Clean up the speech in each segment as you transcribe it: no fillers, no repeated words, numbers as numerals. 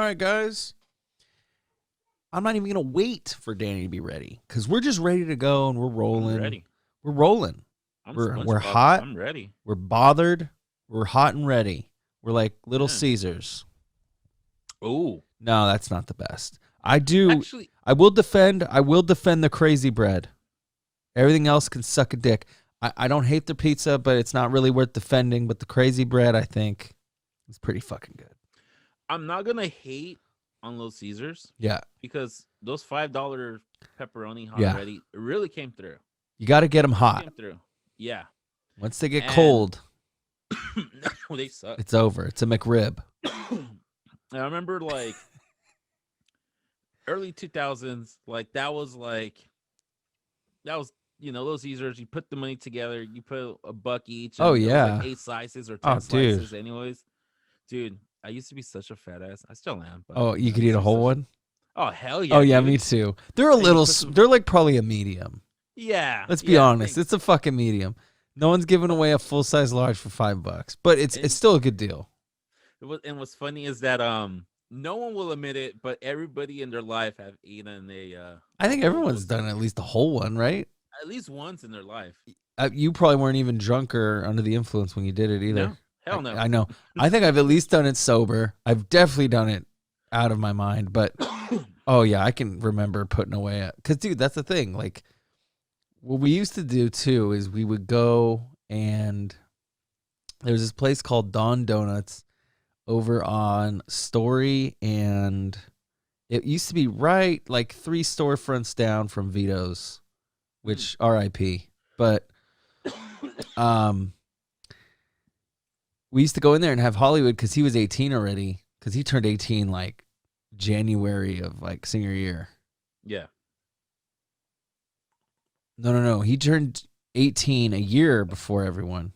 right, guys. I'm not even going to wait for Danny to be ready because we're just ready to go and we're rolling. I'm ready. We're rolling. We're hot. I'm ready. We're bothered. We're hot and ready. We're like Little Yeah. Caesars. Oh. No, that's not the best. I do. Actually, I will defend the crazy bread. Everything else can suck a dick. I don't hate their pizza, but it's not really worth defending. But the crazy bread, I think, is pretty fucking good. I'm not going to hate on Little Caesars. Yeah. Because those $5 pepperoni hot ready really came through. You got to get them hot. Came through. Yeah. Once they get cold, no, they suck. It's over. It's a McRib. I remember like early 2000s, that was Little Caesars. You put the money together, you put a buck each. Oh and yeah, like 8 slices or 10 slices. Anyways, dude, I used to be such a fat ass. I still am. But you could eat a whole one. Oh hell yeah! Oh yeah, dude. me too. They're a little. They're like probably a medium. Yeah. Let's be honest. It's a fucking medium. No one's giving away a full size large for $5, but it's still a good deal. And what's funny is that no one will admit it, but everybody in their life have eaten a. I think everyone's done at least a whole one, right? At least once in their life. You probably weren't even drunk or under the influence when you did it either. No, hell no. I know. I think I've at least done it sober. I've definitely done it out of my mind, but oh yeah, I can remember putting away it. Because dude, that's the thing. Like what we used to do too is we would go and there was this place called Don Donuts over on Story, and it used to be right like 3 storefronts down from Vito's, which R.I.P. But we used to go in there and have Hollywood because he was 18 already, because he turned 18 like January of like senior year. Yeah. No. He turned 18 a year before everyone.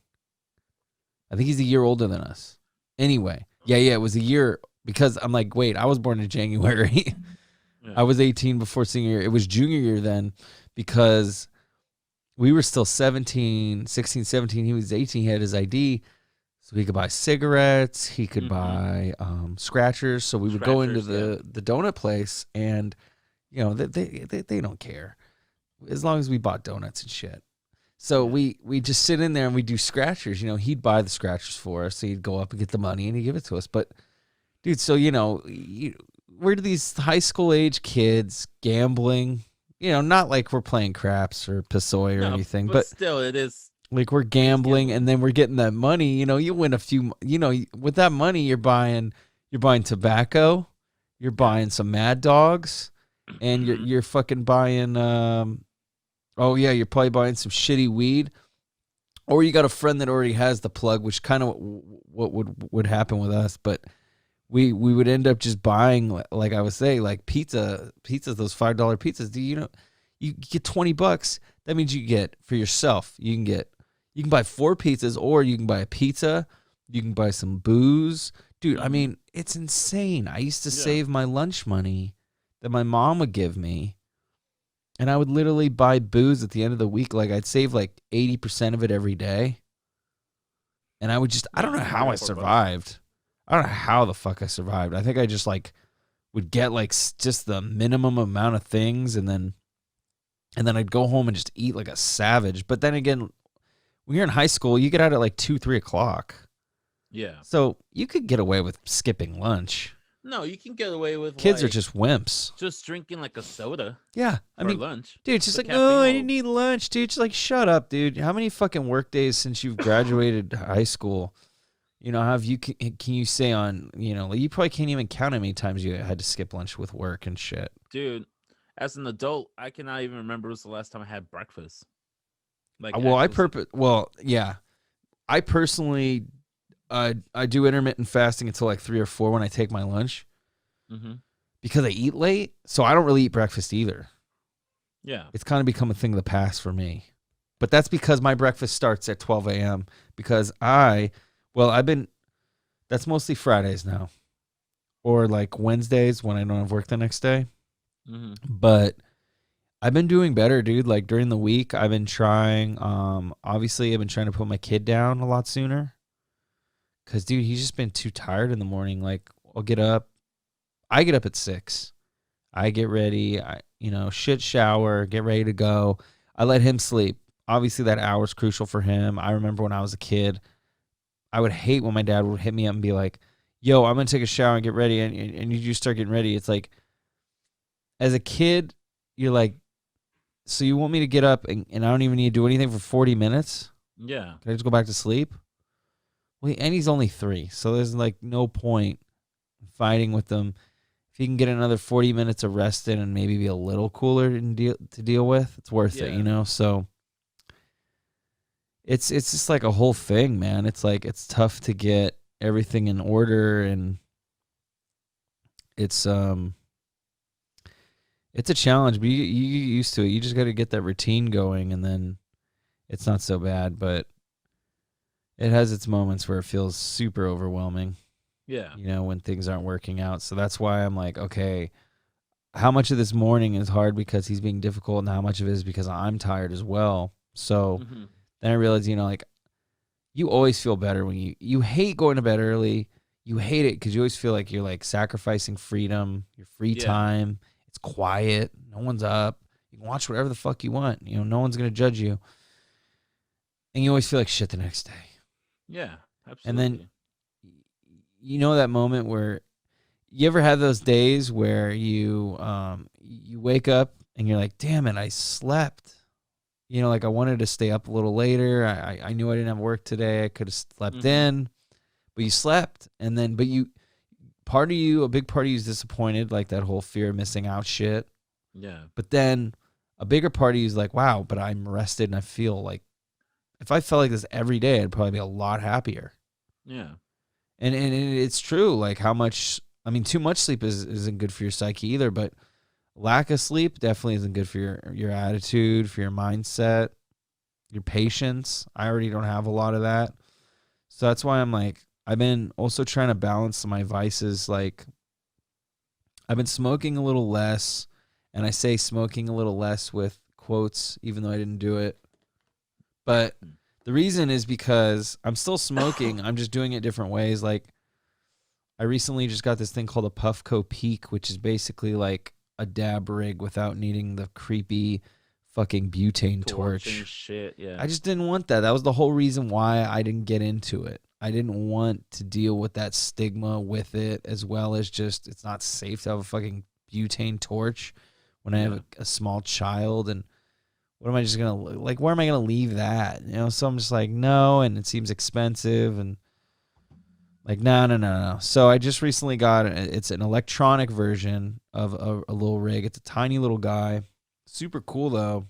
I think he's a year older than us. Anyway, yeah, it was a year, because I'm like, wait, I was born in January. Yeah. I was 18 before senior year. It was junior year then, because we were still 16, 17. He was 18. He had his ID. So he could buy cigarettes. He could buy scratchers. So we would go into the donut place, and, they don't care as long as we bought donuts and shit. So we just sit in there and we do scratchers. He'd buy the scratchers for us. So he'd go up and get the money and he'd give it to us. But, dude, so, we're these high school age kids gambling. Not like we're playing craps or Pasoy or anything. But still, it is. Like we're gambling, and then we're getting that money. You win a few. With that money, you're buying tobacco, you're buying some Mad Dogs, and you're fucking buying. You're probably buying some shitty weed, or you got a friend that already has the plug, which kind of what would happen with us. But we would end up just buying, like I was saying, like pizzas, those $5 pizzas. Do you get $20? That means you get for yourself. You can buy 4 pizzas, or you can buy a pizza. You can buy some booze. Dude, I mean, it's insane. I used to save my lunch money that my mom would give me, and I would literally buy booze at the end of the week. Like, I'd save like 80% of it every day. And I would I don't know how I survived. I don't know how the fuck I survived. I think I just like would get like just the minimum amount of things, and then I'd go home and just eat like a savage. But then again, when you're in high school, you get out at like 2-3 o'clock. Yeah. So you could get away with skipping lunch. No, you can get away with kids are just wimps. Just drinking like a soda. Yeah. I mean, lunch. Dude, it's just like, oh, I didn't eat lunch, dude. Just like, shut up, dude. How many fucking work days since you've graduated high school, can you say on, you probably can't even count how many times you had to skip lunch with work and shit. Dude, as an adult, I cannot even remember was the last time I had breakfast. Like, I personally, I do intermittent fasting until like 3 or 4 when I take my lunch, because I eat late, so I don't really eat breakfast either. Yeah, it's kind of become a thing of the past for me, but that's because my breakfast starts at 12 a.m. because that's mostly Fridays now, or like Wednesdays when I don't have work the next day, but I've been doing better, dude. Like during the week, I've been trying. Obviously, I've been trying to put my kid down a lot sooner. Cause, dude, he's just been too tired in the morning. Like, I'll get up. I get up at 6. I get ready, shit shower, get ready to go. I let him sleep. Obviously, that hour is crucial for him. I remember when I was a kid, I would hate when my dad would hit me up and be like, yo, I'm going to take a shower and get ready. And you just start getting ready. It's like, as a kid, you're like, so you want me to get up and I don't even need to do anything for 40 minutes? Yeah. Can I just go back to sleep? Well, and he's only 3, so there's like no point fighting with them. If you can get another 40 minutes of rest in and maybe be a little cooler to deal with, it's worth it, So it's just like a whole thing, man. It's like it's tough to get everything in order, and it's a challenge, but you get used to it. You just got to get that routine going, and then it's not so bad, but it has its moments where it feels super overwhelming. Yeah. When things aren't working out. So that's why I'm like, okay, how much of this morning is hard because he's being difficult, and how much of it is because I'm tired as well. So then I realized, like, you always feel better when you hate going to bed early. You hate it because you always feel like you're like sacrificing freedom, your free time. It's quiet. No one's up. You can watch whatever the fuck you want. No one's going to judge you. And you always feel like shit the next day. Yeah, absolutely. And then, that moment where you ever have those days where you wake up and you're like, damn it, I slept. Like I wanted to stay up a little later. I knew I didn't have work today. I could have slept in, but you slept. And then, a big part of you is disappointed, like that whole fear of missing out shit. Yeah. But then a bigger part of you is like, wow, but I'm rested and I feel like if I felt like this every day, I'd probably be a lot happier. Yeah. And it's true, like how much, too much sleep isn't good for your psyche either, but lack of sleep definitely isn't good for your attitude, for your mindset, your patience. I already don't have a lot of that. So that's why I'm like, I've been also trying to balance my vices. Like, I've been smoking a little less, and I say smoking a little less with quotes, even though I didn't do it. But the reason is because I'm still smoking. I'm just doing it different ways. Like, I recently just got this thing called a Puffco Peak, which is basically like a dab rig without needing the creepy fucking butane torch. Shit, yeah. I just didn't want that. That was the whole reason why I didn't get into it. I didn't want to deal with that stigma with it, as well as just it's not safe to have a fucking butane torch when I have a small child. And what am I just going to, like, where am I going to leave that? So I'm just like, no, and it seems expensive, and like, no. So I just recently got it's an electronic version of a little rig. It's a tiny little guy. Super cool, though.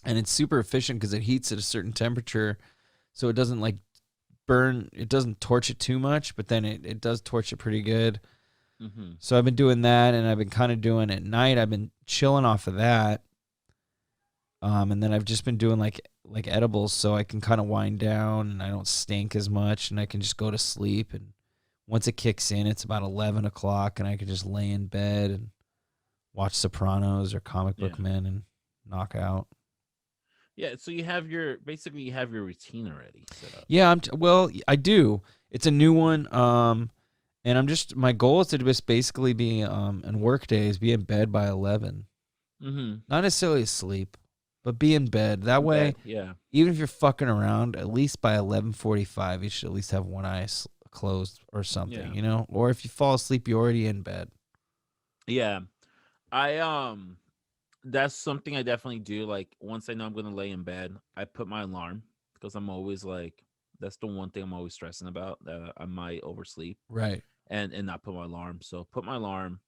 And it's super efficient because it heats at a certain temperature. So it doesn't, like, burn. It doesn't torch it too much, but then it does torch it pretty good. So I've been doing that, and I've been kind of doing at night. I've been chilling off of that. And then I've just been doing like edibles, so I can kind of wind down and I don't stink as much, and I can just go to sleep. And once it kicks in, it's about 11 o'clock, and I can just lay in bed and watch Sopranos or Comic Book Men and knock out. Yeah, so you have your routine already set up. Yeah, I do. It's a new one. And my goal is to just basically be in work days, be in bed by 11. Not necessarily asleep, but be in bed. That way, even if you're fucking around, at least by 11:45, you should at least have one eye closed or something, Or if you fall asleep, you're already in bed. Yeah. That's something I definitely do. Like, once I know I'm going to lay in bed, I put my alarm, because I'm always like, that's the one thing I'm always stressing about, that I might oversleep. Right. And not put my alarm. So put my alarm.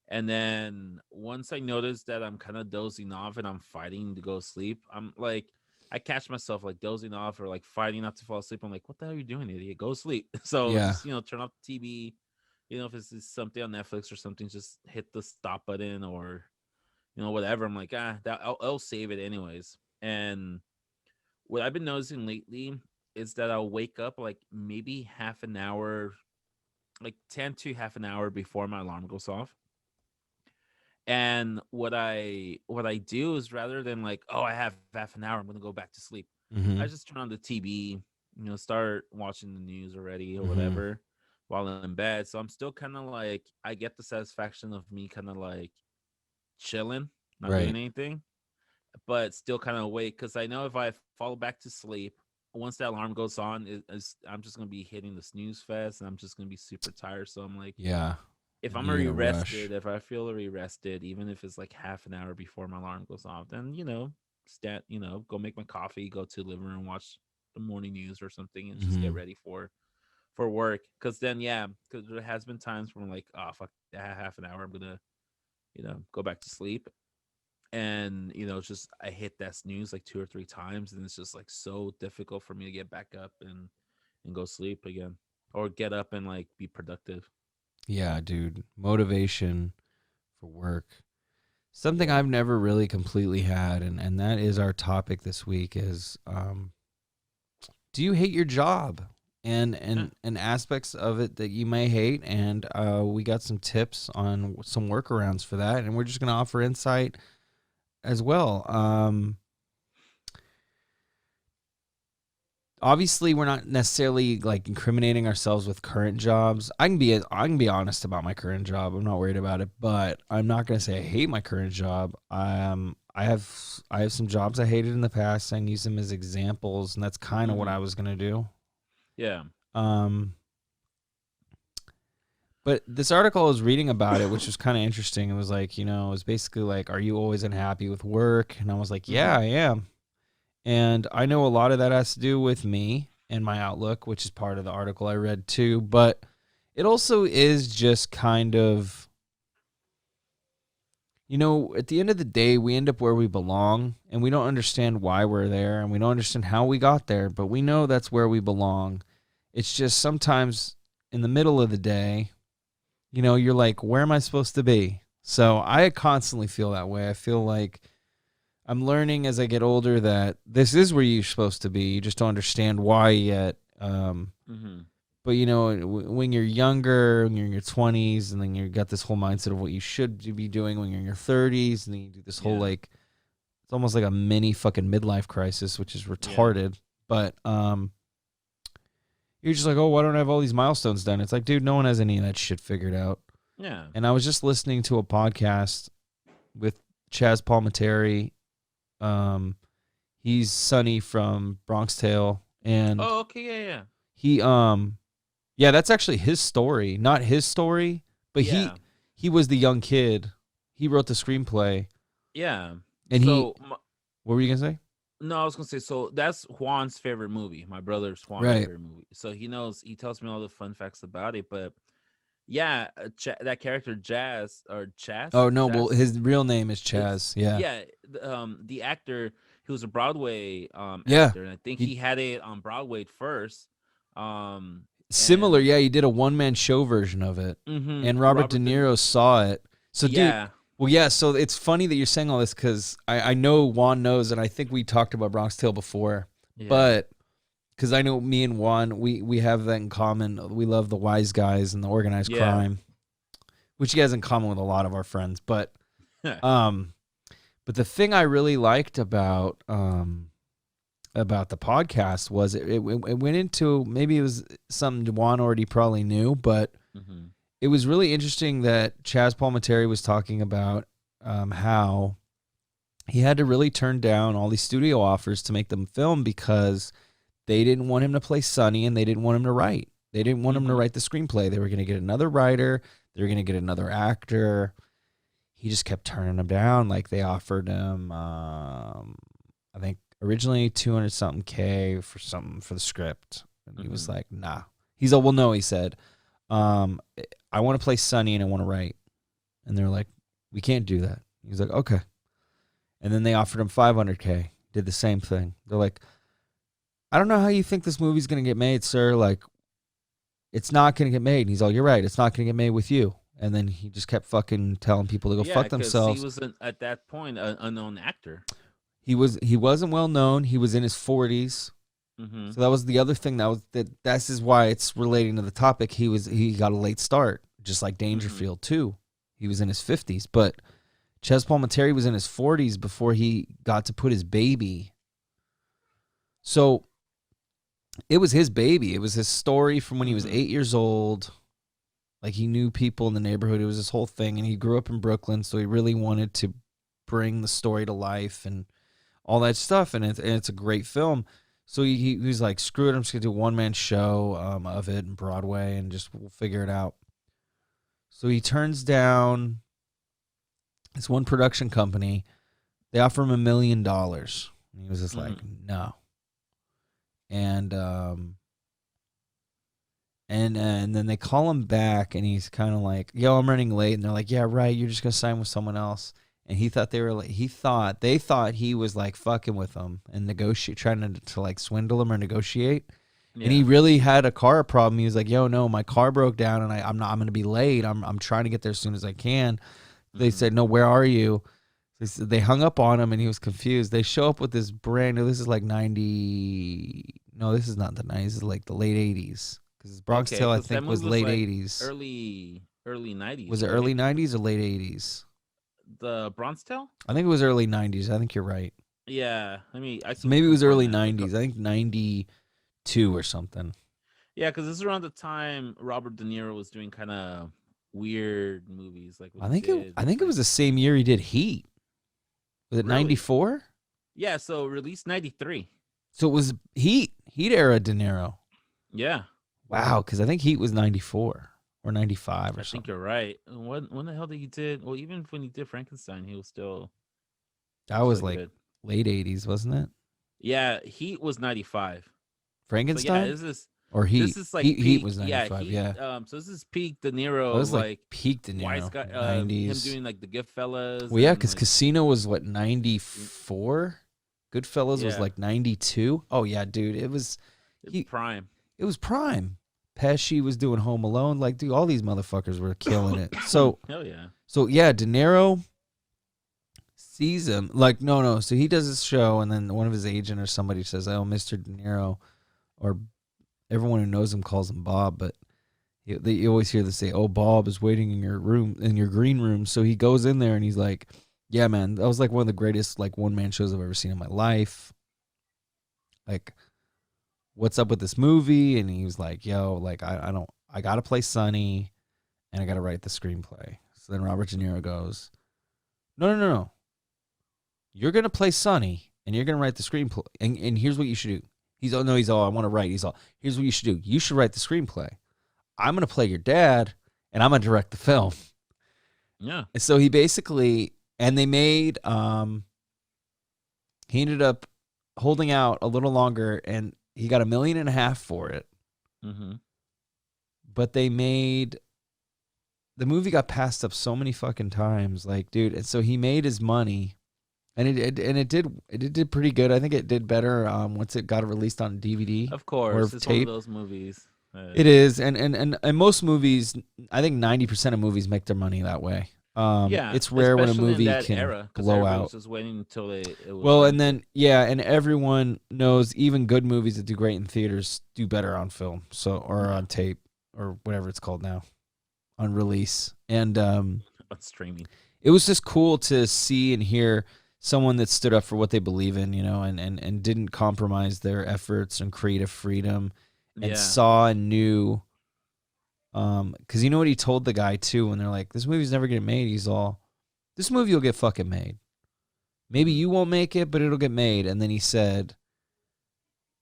And then once I notice that I'm kind of dozing off and I'm fighting to go to sleep, I'm like, I catch myself like dozing off or like fighting not to fall asleep. I'm like, what the hell are you doing, idiot? Go to sleep. So just, turn off the TV. If it's just something on Netflix or something, just hit the stop button or, whatever. I'm like, I'll save it anyways. And what I've been noticing lately is that I'll wake up like maybe half an hour, like 10 to half an hour before my alarm goes off. And what I do is, rather than like, oh, I have half an hour, I'm gonna go back to sleep, I just turn on the TV, start watching the news already or whatever. while in bed. So I'm still kind of like, I get the satisfaction of me kind of like chilling, not doing Right. anything, but still kind of awake, because I know if I fall back to sleep, once that alarm goes on, I'm just gonna be hitting the snooze fest, and I'm just gonna be super tired. So I'm like, Yeah. if And I'm you're in already a rush. rested, if I feel already rested, even if it's like half an hour before my alarm goes off, then go make my coffee, go to the living room, watch the morning news or something, and just get Mm-hmm. ready for work. Because then, yeah, because there has been times where I'm like, oh fuck, that half an hour, I'm gonna go back to sleep, and it's just I hit that snooze like 2 or 3 times, and it's just like so difficult for me to get back up and go sleep again, or get up and like be productive. Yeah, dude. Motivation for work. Something Yeah. I've never really completely had, and that is our topic this week is do you hate your job? And Yeah. and aspects of it that you may hate, and we got some tips on some workarounds for that, and we're just gonna offer insight as well. Obviously we're not necessarily like incriminating ourselves with current jobs. I can be honest about my current job. I'm not worried about it, but I'm not going to say I hate my current job. I have some jobs I hated in the past. I can use them as examples, and that's kind of what I Mm-hmm. was going to do. Yeah. Um but this article I was reading about it, which was kind of interesting. It was like, it was basically like, are you always unhappy with work? And I was like, yeah, Mm-hmm. I am. And I know a lot of that has to do with me and my outlook, which is part of the article I read too. But it also is just kind of, at the end of the day, we end up where we belong, and we don't understand why we're there, and we don't understand how we got there, but we know that's where we belong. It's just sometimes in the middle of the day, you're like, where am I supposed to be? So I constantly feel that way. I feel like I'm learning as I get older that this is where you're supposed to be. You just don't understand why yet. Mm-hmm. But when you're younger, when you're in your 20s, and then you got this whole mindset of what you should be doing when you're in your 30s, and then you do this whole Yeah. like, it's almost like a mini fucking midlife crisis, which is Yeah. retarded. But you're just like, oh, why don't I have all these milestones done? It's like, dude, no one has any of that shit figured out. Yeah. And I was just listening to a podcast with Chaz Palminteri. Um, he's Sonny from Bronx Tale, and Oh, okay. Yeah. Yeah. he yeah, that's actually his story, not his story, but he Yeah. he was the young kid. He wrote the screenplay, Yeah. and he. So, What were you gonna say? no, I was gonna say, so that's Juan's favorite movie. My brother's Juan's Right. favorite movie. So he knows. He tells me all the fun facts about it. But yeah, that character Jazz or Oh Chaz, no, well Jazz. his real name is It's Chaz. Yeah, yeah. The actor, he was a Broadway yeah. actor, and I think He he had it on Broadway first. Um, similar. and Yeah, he did a one man show version of it, and Robert De Robert De Niro saw it. So, dude. Yeah. Well, yeah. So it's funny that you're saying all this because I know Juan knows, and I think we talked about Bronx Tale before, Yeah. but because I know me and Juan, we have that in common. We love the wise guys and the organized Yeah. crime, which he has in common with a lot of our friends. But um, but the thing I really liked about the podcast was it went into, maybe it was something Juan already probably knew, but Mm-hmm. it was really interesting that Chaz Palminteri was talking about how he had to really turn down all these studio offers to make them film because they didn't want him to play Sonny, and they didn't want him to write. They didn't want him to Mm-hmm. write the screenplay. They were going to get another writer. They were going to get another actor. He just kept turning them down. Like they offered him, I think originally 200 something K for something for the script. And he was Mm-hmm. like, nah. He's like, well, no, he said, I want to play Sonny and I want to write. And they're like, we can't do that. He's like, okay. And then they offered him 500K. Did the same thing. They're like, I don't know how you think this movie's going to get made, sir. Like, it's not going to get made. And he's all, you're right. It's not going to get made with you. And then he just kept fucking telling people to go Yeah, fuck because he themselves. was at that point an unknown actor. He wasn't well known. He was in his 40s. Mm-hmm. So that was the other thing that's is why it's relating to the topic. He got a late start, just like Dangerfield too. He was in his 50s, but Ches Palminteri was in his 40s before he got to put his baby. So it was his baby. It was his story from when he was Mhm. 8 years old. Like, he knew people in the neighborhood. It was his whole thing. And he grew up in Brooklyn, so he really wanted to bring the story to life and all that stuff. And it's a great film. So he was like, screw it, I'm just going to do a one-man show of it in Broadway and just we'll figure it out. So he turns down this one production company. They offer him $1 million. And he was just like, no. And then they call him back, and he's kind of like, "Yo, I'm running late." And they're like, "Yeah, right. You're just gonna sign with someone else." And he thought they thought he was like fucking with them and trying to like swindle him or negotiate. Yeah. And he really had a car problem. He was like, "Yo, no, my car broke down, and I'm gonna be late. I'm trying to get there as soon as I can." They said, "No, where are you?" They hung up on him, and he was confused. They show up with this brand new. This is like 90. No, this is not the 90s. This is like the late 80s. Because Bronx Tale, I think, was late like 80s. Early 90s. Was it early 90s or late 80s? The Bronx Tale? I think it was early 90s. I think you're right. Yeah. So maybe it was early 90s. I think 92 or something. Yeah, because this is around the time Robert De Niro was doing kind of weird movies. Like I think it was the same year he did Heat. Was it 94? Yeah, so released 93. So it was Heat era De Niro. Yeah. Wow, because I think Heat was 94 or 95 or something. I think you're right. When the hell did he did? Well, even when he did Frankenstein, he was still. That was like good. Late 80s, wasn't it? Yeah, Heat was 95. Frankenstein? So yeah, this is or Heat. This is like Heat was 95. Yeah. So this is peak De Niro. It was like peak De Niro. Wise guy, 90s. Him doing like the Goodfellas. Well, yeah, because like, Casino was what 94. Goodfellas was like 92. Oh yeah, dude, it was prime. It was prime. Pesci was doing Home Alone. Like, dude, all these motherfuckers were killing it. So hell yeah. So yeah, De Niro sees him. Like, no. So he does his show, and then one of his agent or somebody says, "Oh, Mr. De Niro," or everyone who knows him calls him Bob, but you always hear them say, "Oh, Bob is waiting in your room, in your green room." So he goes in there, and he's like, "Yeah, man, that was like one of the greatest like one-man shows I've ever seen in my life. Like, what's up with this movie?" And he was like, "Yo, like I gotta play Sonny, and I gotta write the screenplay." So then Robert De Niro goes, No. You're gonna play Sonny, and you're gonna write the screenplay. And here's what you should do. He's all, I want to write. He's all, here's what you should do. You should write the screenplay. I'm gonna play your dad, and I'm gonna direct the film. Yeah. And so he basically, and they made, he ended up holding out a little longer, and he got $1.5 million for it. Mm-hmm. But they made, the movie got passed up so many fucking times, like, dude. And so he made his money, and it did pretty good. I think it did better once it got released on DVD. Of course, it's tape. one of those movies. It is, and most movies, I think 90% of movies make their money that way. Yeah, it's rare when a movie can era, blow out. Just waiting until it was well, and then and everyone knows even good movies that do great in theaters do better on film, or on tape or whatever it's called now, on release. And on streaming. It was just cool to see and hear someone that stood up for what they believe in, and didn't compromise their efforts and creative freedom, and saw and knew. Because you know what he told the guy too when they're like, "This movie's never getting made." He's all, "This movie will get fucking made. Maybe you won't make it, but it'll get made." And then he said,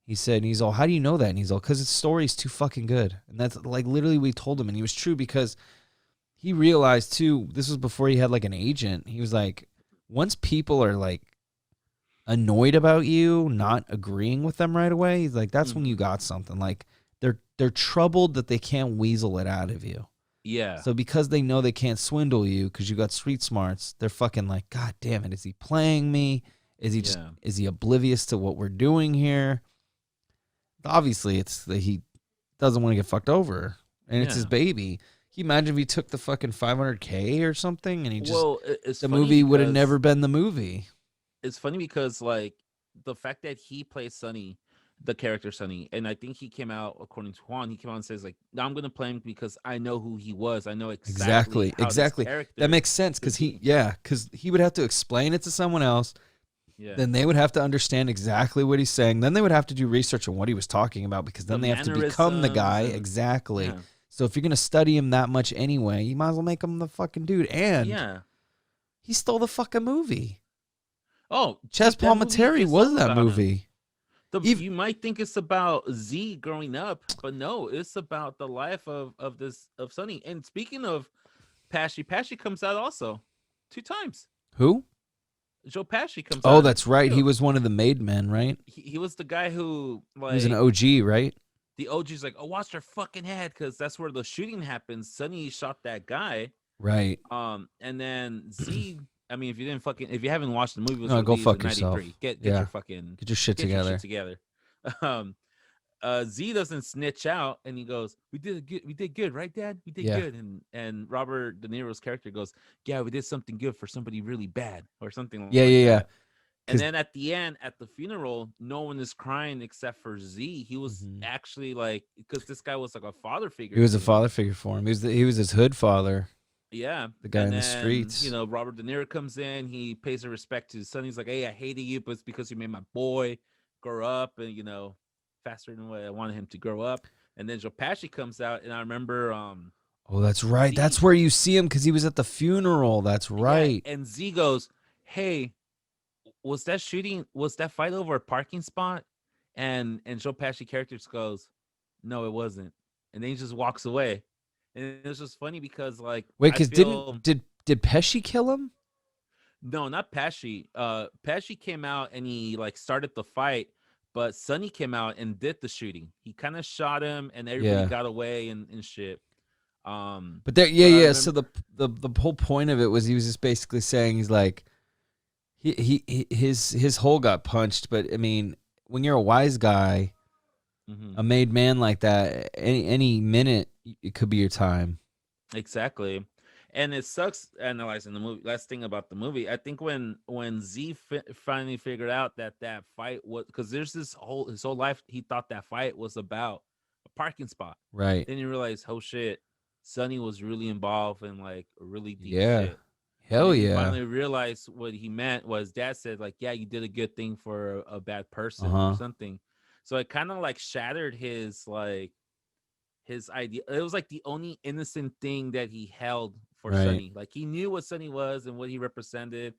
and he's all, "How do you know that?" And he's all, "Because the story's too fucking good." And that's like literally we told him, and he was true because he realized too. This was before he had like an agent. He was like, once people are like annoyed about you, not agreeing with them right away, he's like, that's when you got something. Like, they're troubled that they can't weasel it out of you. Yeah. So because they know they can't swindle you because you got street smarts, they're fucking like, God damn it, is he playing me? Is he is he oblivious to what we're doing here? Obviously, it's that he doesn't want to get fucked over, and it's his baby. Can you imagine if he took the fucking $500K or something, and he just the movie would have never been the movie. It's funny because like the fact that he plays Sonny, the character Sonny, and I think he came out, according to Juan, he came out and says like, "No, I'm gonna play him because I know who he was. I know exactly. That makes sense because he would have to explain it to someone else, Yeah. then they would have to understand exactly what he's saying. Then they would have to do research on what he was talking about, because then The they have to become the guy. mannerisms and- Exactly. Yeah. So if you're going to study him that much anyway, you might as well make him the fucking dude. And Yeah. he stole the fucking movie. Oh, Ches that movie Palminteri is was all that about him. movie. You might think it's about Z growing up, but no, it's about the life of Sonny. And speaking of Pesci comes out also 2 times. Who? Joe Pesci comes out. Oh, in that's it right. too. He was one of the made men, right? He was the guy who, like, He was an OG, right? the OG's like, oh, watch their fucking head, because that's where the shooting happens. Sonny shot that guy. Right. And then Z. I mean, if you haven't watched the movie, it was No, go released fuck in yourself. 93. Get Yeah. your fucking Get your shit get your together. shit together. Z doesn't snitch out, and he goes, we did good, right, Dad? We did Yeah. good. And Robert De Niro's character goes, yeah, we did something good for somebody really bad, or something Yeah, like yeah, yeah. that. And then at the end, at the funeral, no one is crying except for Z. He was actually like, because this guy was like a father figure. He was to a him. father figure for him. He was his hood father. Yeah, The guy and in the then, streets. You know, Robert De Niro comes in. He pays a respect to his son. He's like, "Hey, I hated you, but it's because you made my boy grow up, and faster than what I wanted him to grow up." And then Joe Pesci comes out, and I remember, Oh, that's right. Z- That's where you see him, because he was at the funeral. That's right. Yeah, and Z goes, "Hey, was that fight over a parking spot?" And Joe Pesci character just goes, "No, it wasn't," and then he just walks away. And it's just funny because, like, Wait, I because feel... did Pesci kill him? No, not Pesci. Pesci came out and he, like, started the fight, but Sonny came out and did the shooting. He kind of shot him, and everybody got away and shit. But there, yeah. So the whole point of it was he was just basically saying, he's like, his hole got punched. But I mean, when you're a wise guy, a made man like that, any minute it could be your time. Exactly. And it sucks analyzing the movie. Last thing about the movie, I think when Z finally figured out that fight was, because there's his whole life, he thought that fight was about a parking spot. Right. Then you realize, oh shit, Sonny was really involved in, like, really deep Yeah. shit. Hell and yeah. He finally realized what he meant was, Dad said, like, yeah, you did a good thing for a bad person or something. So it kind of, like, shattered his idea. It was like the only innocent thing that he held for Sonny. Like, he knew what Sonny was and what he represented,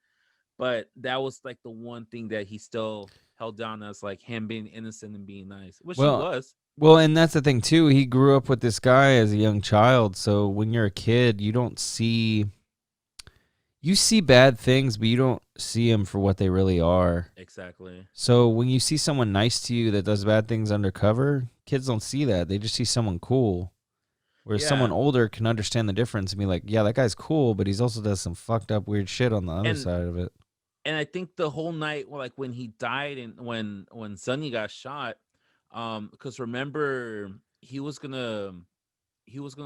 but that was, like, the one thing that he still held down as, like, him being innocent and being nice, which he was. Well, and that's the thing too. He grew up with this guy as a young child. So when you're a kid, you see bad things, but you don't see them for what they really are. Exactly. So when you see someone nice to you that does bad things undercover, kids don't see that. They just see someone cool. Whereas someone older can understand the difference and be like, yeah, that guy's cool, but he's also does some fucked up weird shit on the other side of it. And I think the whole night, like, when he died and when Sonny got shot, because remember, he was gonna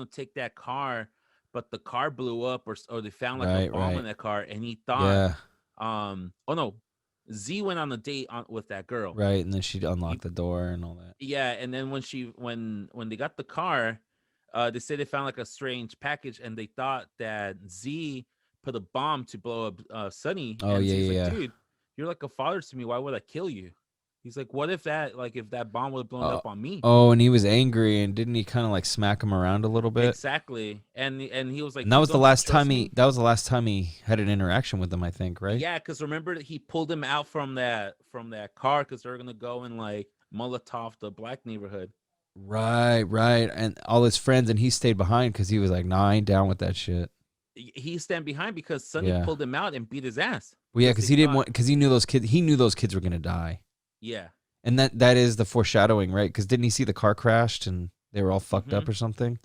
take that car, but the car blew up, or they found, like, a bomb in that car, and he thought, oh no, Z went on a date with that girl, right? And then she'd unlock the door and all that. Yeah, and then when they got the car, they said they found, like, a strange package, and they thought that Z put a bomb to blow up Sonny. Oh, and yeah, Z's yeah. like, dude, you're like a father to me. Why would I kill you? He's like, what if that bomb would have blown up on me? Oh, and he was angry, and didn't he kind of like smack him around a little bit? Exactly. And he was like, and that was the last time he had an interaction with him, I think, right? Yeah, because remember that he pulled him out from that car because they were gonna go and, like, Molotov the black neighborhood. Right, and all his friends, and he stayed behind because he was like, nah, I ain't down with that shit. He stand behind because Sonny pulled him out and beat his ass. Well, yeah, because he knew those kids. He knew those kids were gonna die. Yeah. And that is the foreshadowing, right? Because didn't he see the car crashed and they were all fucked up or something?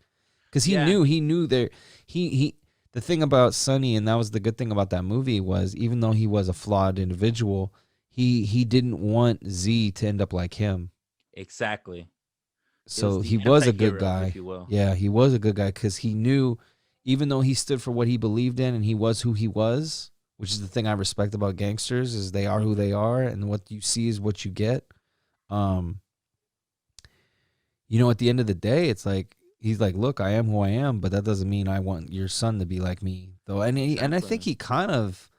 Because he knew there. The thing about Sonny, and that was the good thing about that movie, was even though he was a flawed individual, he didn't want Z to end up like him. Exactly. So he was a good guy. If you will. Yeah, he was a good guy because he knew, even though he stood for what he believed in and he was who he was, which is the thing I respect about gangsters, is they are who they are, and what you see is what you get. At the end of the day, it's like, he's like, look, I am who I am, but that doesn't mean I want your son to be like me, though. And I think he kind of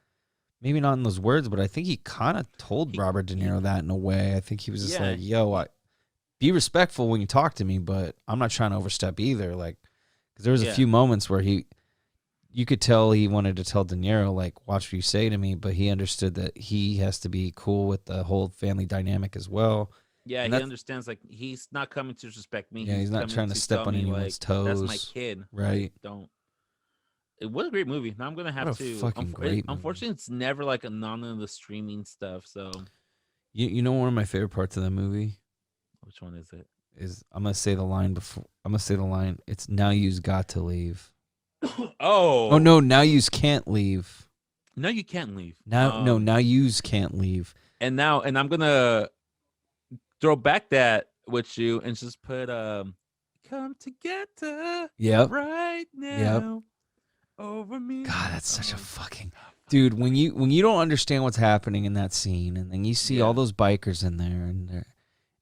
maybe not in those words, but I think he kind of told He- Robert De Niro that in a way. I think he was just Yeah, like, yo, be respectful when you talk to me, but I'm not trying to overstep either. Like, because there was a Yeah. few moments where you could tell he wanted to tell De Niro, like, watch what you say to me, but he understood that he has to be cool with the whole family dynamic as well. Yeah, And he that's, understands, like, he's not coming to disrespect me. yeah, he's not coming trying to to step tell on me, anyone's like, that's my toes. kid. Right. Like, don't. What a great movie. Now I'm gonna have What a to. fucking great movie. Unfortunately, it's never like a none of the streaming stuff. So You know one of my favorite parts of that movie which one is it? is I'm gonna say the line before. I'm gonna say the line. It's now you's got to leave. Oh No, now you's can't leave. no, you can't leave. Now you's can't leave. And I'm gonna throw back that with you and just put come together Yep. right now over me. God, that's such a fucking dude. When you don't understand what's happening in that scene, and then you see all those bikers in there,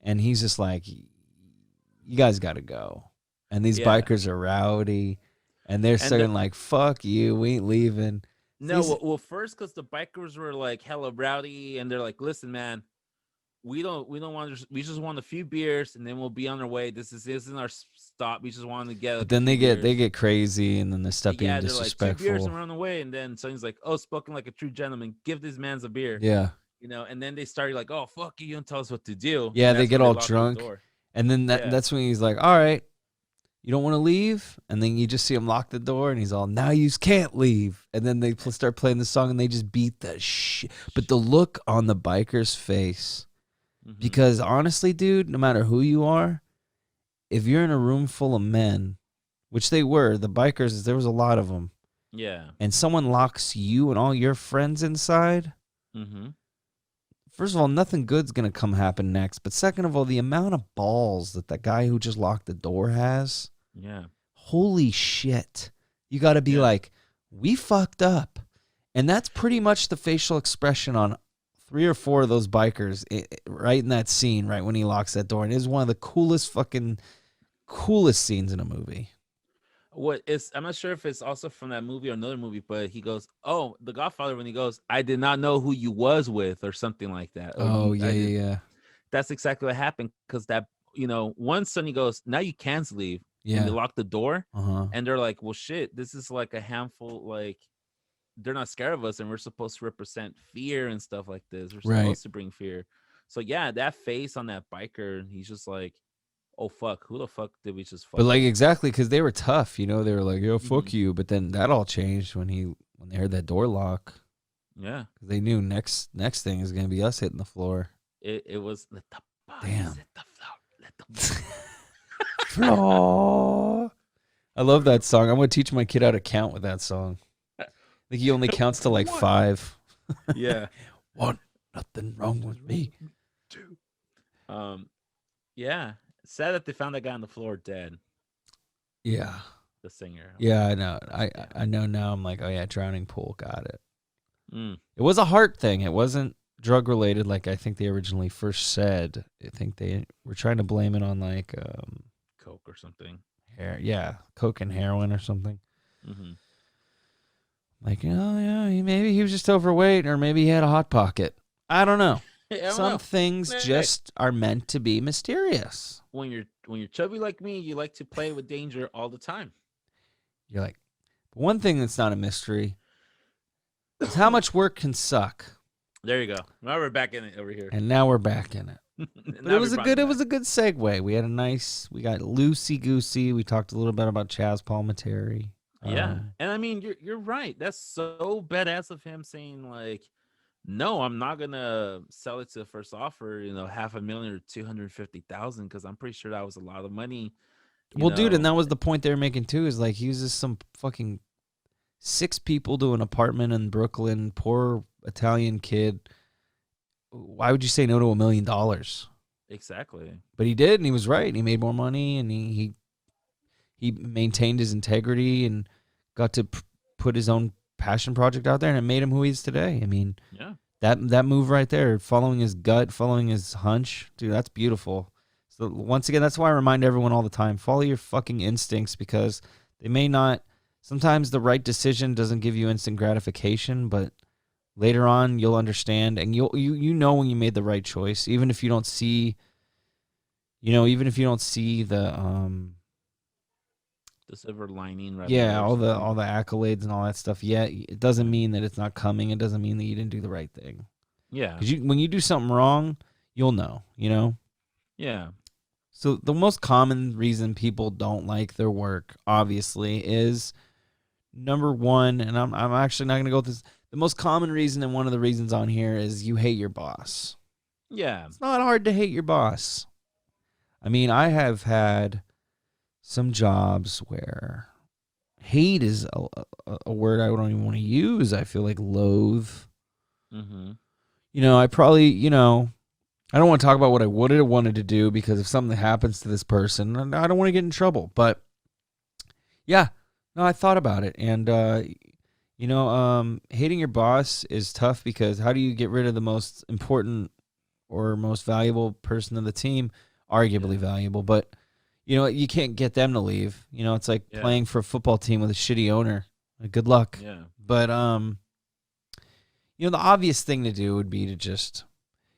and he's just like, you guys got to go, and these bikers are rowdy, and they're saying like, fuck you, we ain't leaving. No, well, first, because the bikers were like hella rowdy, and they're like, "Listen, man, we don't want. We just want a few beers, and then we'll be on our way. This isn't our stop. We just want to get." But then they get crazy, and then they start being disrespectful. Like, 2 beers and we're on the way, and then someone's like, "Oh, spoken like a true gentleman. Give this man's a beer." Yeah. And then they started like, "Oh, fuck you don't tell us what to do." Yeah, they get all drunk, and then that's when he's like, "All right, you don't want to leave," and then you just see him lock the door, and he's all, "Now you can't leave," and then they start playing the song, and they just beat the shit. But the look on the biker's face, because honestly, dude, no matter who you are, if you're in a room full of men, which they were, the bikers, there was a lot of them, and someone locks you and all your friends inside. First of all, nothing good's going to come happen next. But second of all, the amount of balls that guy who just locked the door has. Yeah. Holy shit. You got to be like, we fucked up. And that's pretty much the facial expression on 3 or 4 of those bikers right in that scene, right when he locks that door. And it is one of the coolest scenes in a movie. I'm not sure if it's also from that movie or another movie, but he goes, "Oh, The Godfather," when he goes, "I did not know who you was with," or something like that. Yeah. That's exactly what happened, because that, one son, he goes, "Now you can't leave." Yeah. And they lock the door, Uh-huh. and they're like, "Well, shit, this is like a handful, like they're not scared of us, and we're supposed to represent fear and stuff like this. We're supposed to bring fear." So yeah, that face on that biker, he's just like, "Oh fuck, who the fuck did we just fuck?" But like, exactly, because they were tough, they were like, "Yo, fuck you," but then that all changed when they heard that door lock. Yeah, they knew next thing is gonna be us hitting the floor. It was let the bodies hit the floor, let the floor. I love that song. I'm gonna teach my kid how to count with that song. I think he only counts to like 5. Yeah. 1, nothing wrong with me. 2. Yeah. Sad that they found that guy on the floor dead. Yeah. The singer. Yeah, I know. I know now. I'm like, oh yeah, drowning pool. Got it. It was a heart thing. It wasn't drug related like I think they originally first said. I think they were trying to blame it on like coke or something. Coke and heroin or something. Like, oh yeah, maybe he was just overweight, or maybe he had a hot pocket. I don't know. Some things just are meant to be mysterious. When you're chubby like me, you like to play with danger all the time. You're like, one thing that's not a mystery is how much work can suck. There you go. Now we're back in it over here. And now we're back in it. But it was a good segue. We got loosey goosey. We talked a little bit about Chaz Palminteri. Yeah. And I mean, you're right. That's so badass of him saying like, no, I'm not gonna sell it to the first offer, $500,000 or 250,000, because I'm pretty sure that was a lot of money. Well, dude, and that was the point they were making too, is like he was just some fucking 6 people to an apartment in Brooklyn, poor Italian kid. Why would you say no to $1 million? Exactly. But he did, and he was right. And he made more money, and he maintained his integrity and got to put his own passion project out there, and it made him who he is today. I mean, yeah, that move right there, following his gut, following his hunch, dude, that's beautiful. So once again, that's why I remind everyone all the time, follow your fucking instincts, because they may not, sometimes the right decision doesn't give you instant gratification, but Later on, you'll understand, and you know when you made the right choice, even if you don't see, even if you don't see The silver lining right away yeah, or all the something. accolades and all that stuff. Yeah, it doesn't Yeah. mean that it's not coming. It doesn't mean that you didn't do the right thing. Yeah. Because when you do something wrong, you'll know. Yeah. So the most common reason people don't like their work, obviously, is number one, and I'm actually not going to go with this. The most common reason, and one of the reasons on here, is you hate your boss. Yeah. It's not hard to hate your boss. I mean, I have had some jobs where hate is a word I don't even want to use. I feel like loathe. Mm-hmm. I probably, I don't want to talk about what I would have wanted to do because if something happens to this person, I don't want to get in trouble. But yeah, no, I thought about it. And, hating your boss is tough because how do you get rid of the most important or most valuable person of the team? Arguably Yeah. valuable, but you can't get them to leave. It's like Yeah. playing for a football team with a shitty owner. Good luck. Yeah. But the obvious thing to do would be to just,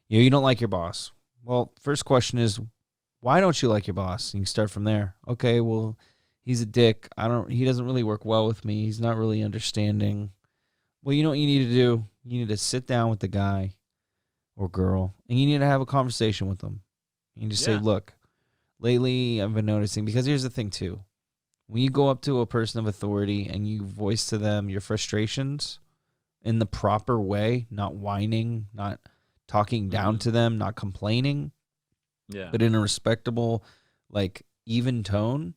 you don't like your boss. Well, first question is, why don't you like your boss? You can start from there. Okay, well, he's a dick. He doesn't really work well with me. He's not really understanding. Well, you know what you need to do? You need to sit down with the guy or girl and you need to have a conversation with them. You can just say, Yeah. look, lately I've been noticing, because here's the thing too. When you go up to a person of authority and you voice to them your frustrations in the proper way, not whining, not talking down Mm-hmm. to them, not complaining, Yeah. but in a respectable, like even tone,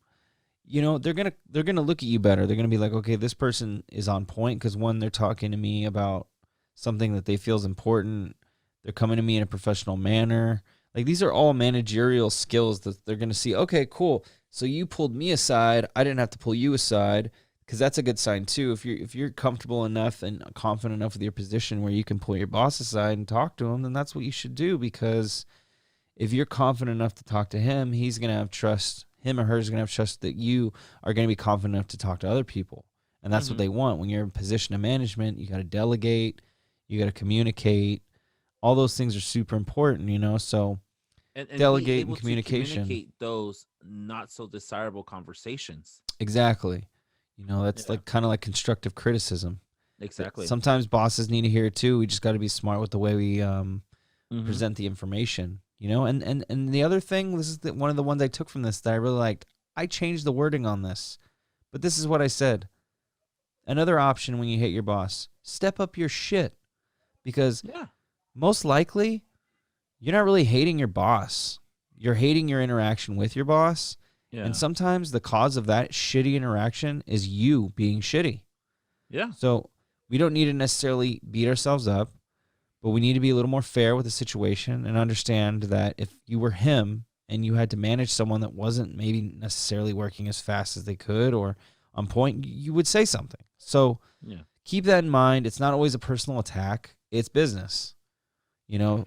they're gonna look at you better. They're gonna be like, okay, this person is on point because one, they're talking to me about something that they feel is important. They're coming to me in a professional manner. Like these are all managerial skills that they're gonna see. Okay, cool. So you pulled me aside. I didn't have to pull you aside, because that's a good sign too. If you're comfortable enough and confident enough with your position where you can pull your boss aside and talk to him, then that's what you should do, because if you're confident enough to talk to him, he's going to have trust. Him or her is going to have trust that you are going to be confident enough to talk to other people. And that's what Mm-hmm. they want. When you're in a position of management, you got to delegate, you got to communicate. All those things are super important, So And be delegate and able to communication. communicate those not so desirable conversations. Exactly. That's Yeah. like kind of like constructive criticism. Exactly. Sometimes bosses need to hear it too. We just got to be smart with the way we Mm-hmm. present the information, and the other thing, this is one of the ones I took from this that I really liked. I changed the wording on this, but this is what I said. Another option when you hate your boss, step up your shit, because Yeah. most likely you're not really hating your boss. You're hating your interaction with your boss. And Yeah. sometimes the cause of that shitty interaction is you being shitty. Yeah. So we don't need to necessarily beat ourselves up, but we need to be a little more fair with the situation and understand that if you were him and you had to manage someone that wasn't maybe necessarily working as fast as they could or on point, you would say something. So Yeah. keep that in mind. It's not always a personal attack. It's business, you know,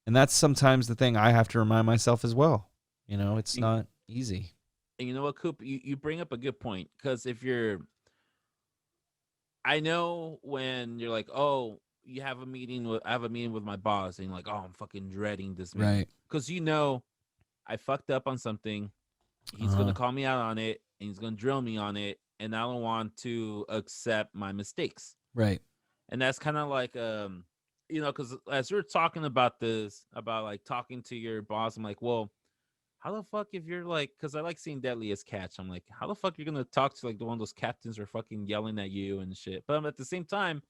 and that's sometimes the thing I have to remind myself as well. It's And, not easy. and you know what, Coop? You bring up a good point, because if you're, I know when you're like, oh, I have a meeting with my boss, and you're like, oh, I'm fucking dreading this meeting, Right. because I fucked up on something. He's gonna Uh-huh. call me out on it, and he's gonna drill me on it, and I don't want to accept my mistakes. Right. And that's kind of like because as we are talking about this, about like talking to your boss, I'm like, well, how the fuck, if you're like, because I like seeing Deadliest Catch, I'm like, how the fuck you're gonna talk to like the one of those captains who are fucking yelling at you and shit? But at the same time,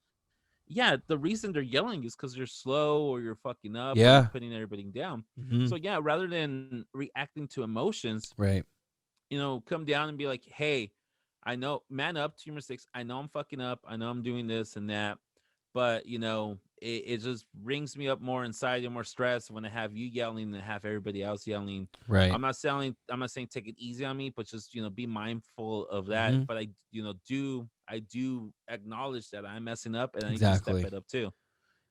yeah, the reason they're yelling is because you're slow or you're fucking up or you're Yeah. putting everybody down. Mm-hmm. So yeah, rather than reacting to emotions, Right. come down and be like, hey, I know, man up to your mistakes. I know I'm fucking up. I know I'm doing this and that. But, it just brings me up more anxiety and more stress when I have you yelling and have everybody else yelling. Right. I'm not saying take it easy on me, but just, be mindful of that. Mm-hmm. But I do acknowledge that I'm messing up and I need to step Exactly. it up too.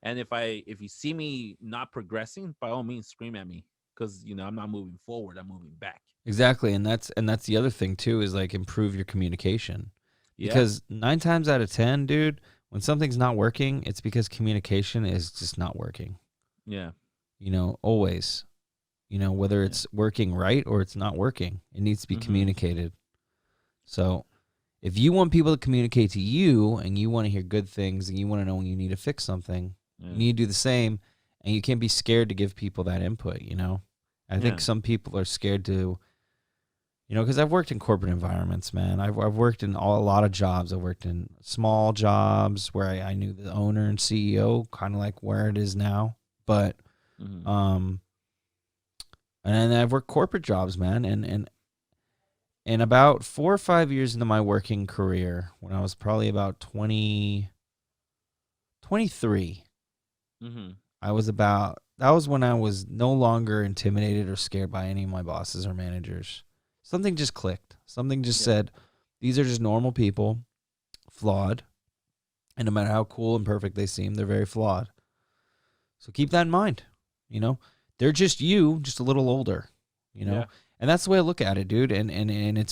And if you see me not progressing, by all means scream at me, because I'm not moving forward, I'm moving back. Exactly, and that's the other thing too, is like improve your communication, Yeah. because 9 times out of 10, dude, When something's not working, it's because communication is just not working. Yeah. Always. Whether Yeah. it's working right or it's not working, it needs to be Mm-hmm. communicated. So if you want people to communicate to you and you want to hear good things and you want to know when you need to fix something, Yeah. you need to do the same. And you can't be scared to give people that input, I think Yeah. some people are scared to, because I've worked in corporate environments, man. I've worked in a lot of jobs. I've worked in small jobs where I knew the owner and CEO, kind of like where it is now. But, Mm-hmm. and then I've worked corporate jobs, man. And about 4 or 5 years into my working career, when I was probably about 23, Mm-hmm. that was when I was no longer intimidated or scared by any of my bosses or managers. Something just clicked. Something just Yeah. said, these are just normal people, flawed. And no matter how cool and perfect they seem, they're very flawed. So keep that in mind. They're just you, just a little older, Yeah. and that's the way I look at it, dude. And it's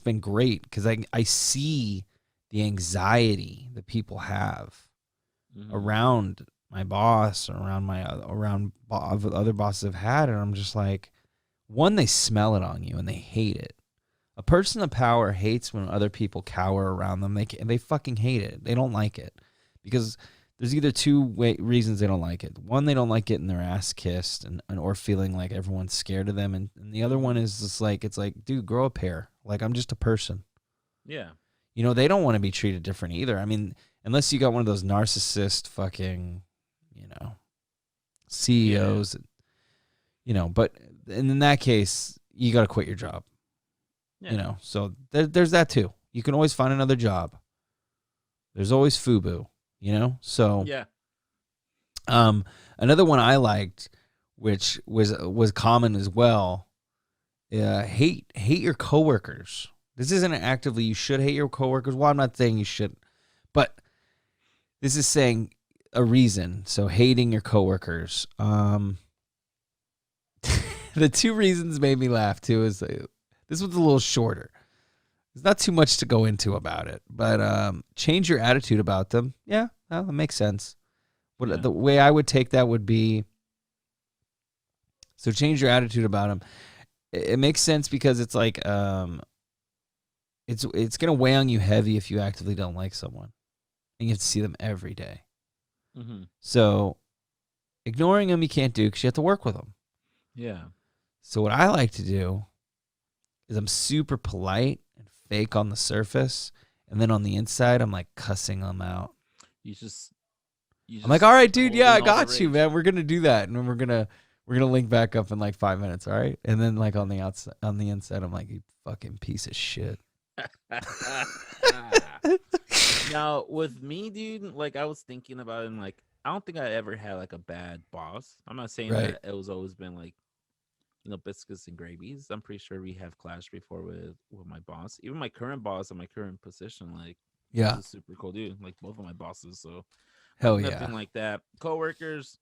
been great because I see the anxiety that people have Mm-hmm. around my boss, around other bosses I've had, and I'm just like, one, they smell it on you and they hate it. A person of power hates when other people cower around them. They fucking hate it. They don't like it because there's either reasons they don't like it. One, they don't like getting their ass kissed and or feeling like everyone's scared of them, and the other one Mm-hmm. is just like, it's like, dude, grow a pair. Like, I'm just a person. Yeah. They don't want to be treated different either. I mean, unless you got one of those narcissist fucking, Yeah. CEOs, but in that case, you got to quit your job, Yeah. So there's that too. You can always find another job. There's always FUBU, so Yeah. another one I liked, which was common as well. Hate your coworkers. This isn't actively you should hate your coworkers. Well, I'm not saying you should, but this is saying a reason. So hating your coworkers. The two reasons made me laugh too. Is this was a little shorter. There's not too much to go into about it, but change your attitude about them. Yeah, well, that makes sense. Yeah. The way I would take that would be, so change your attitude about them. It makes sense because it's like it's gonna weigh on you heavy if you actively don't like someone and you have to see them every day. Mm-hmm. So ignoring them you can't do because you have to work with them. Yeah. So what I like to do is I'm super polite and fake on the surface, and then on the inside I'm like cussing them out. You just you I'm like, just all right, dude, hold yeah, I in all the got you, rage. man. We're gonna do that, and we're gonna link back up in like 5 minutes, all right? And then like on the outside, on the inside, I'm like, you fucking piece of shit. Now with me, dude, like I was thinking about it, and like I don't think I ever had like a bad boss. I'm not saying Right. that it was always been like biscuits and gravies. I'm pretty sure we have clashed before with my boss. Even my current boss at my current position, like he's Yeah. a super cool dude. Like both of my bosses, so like Hell yeah. nothing like that. Coworkers,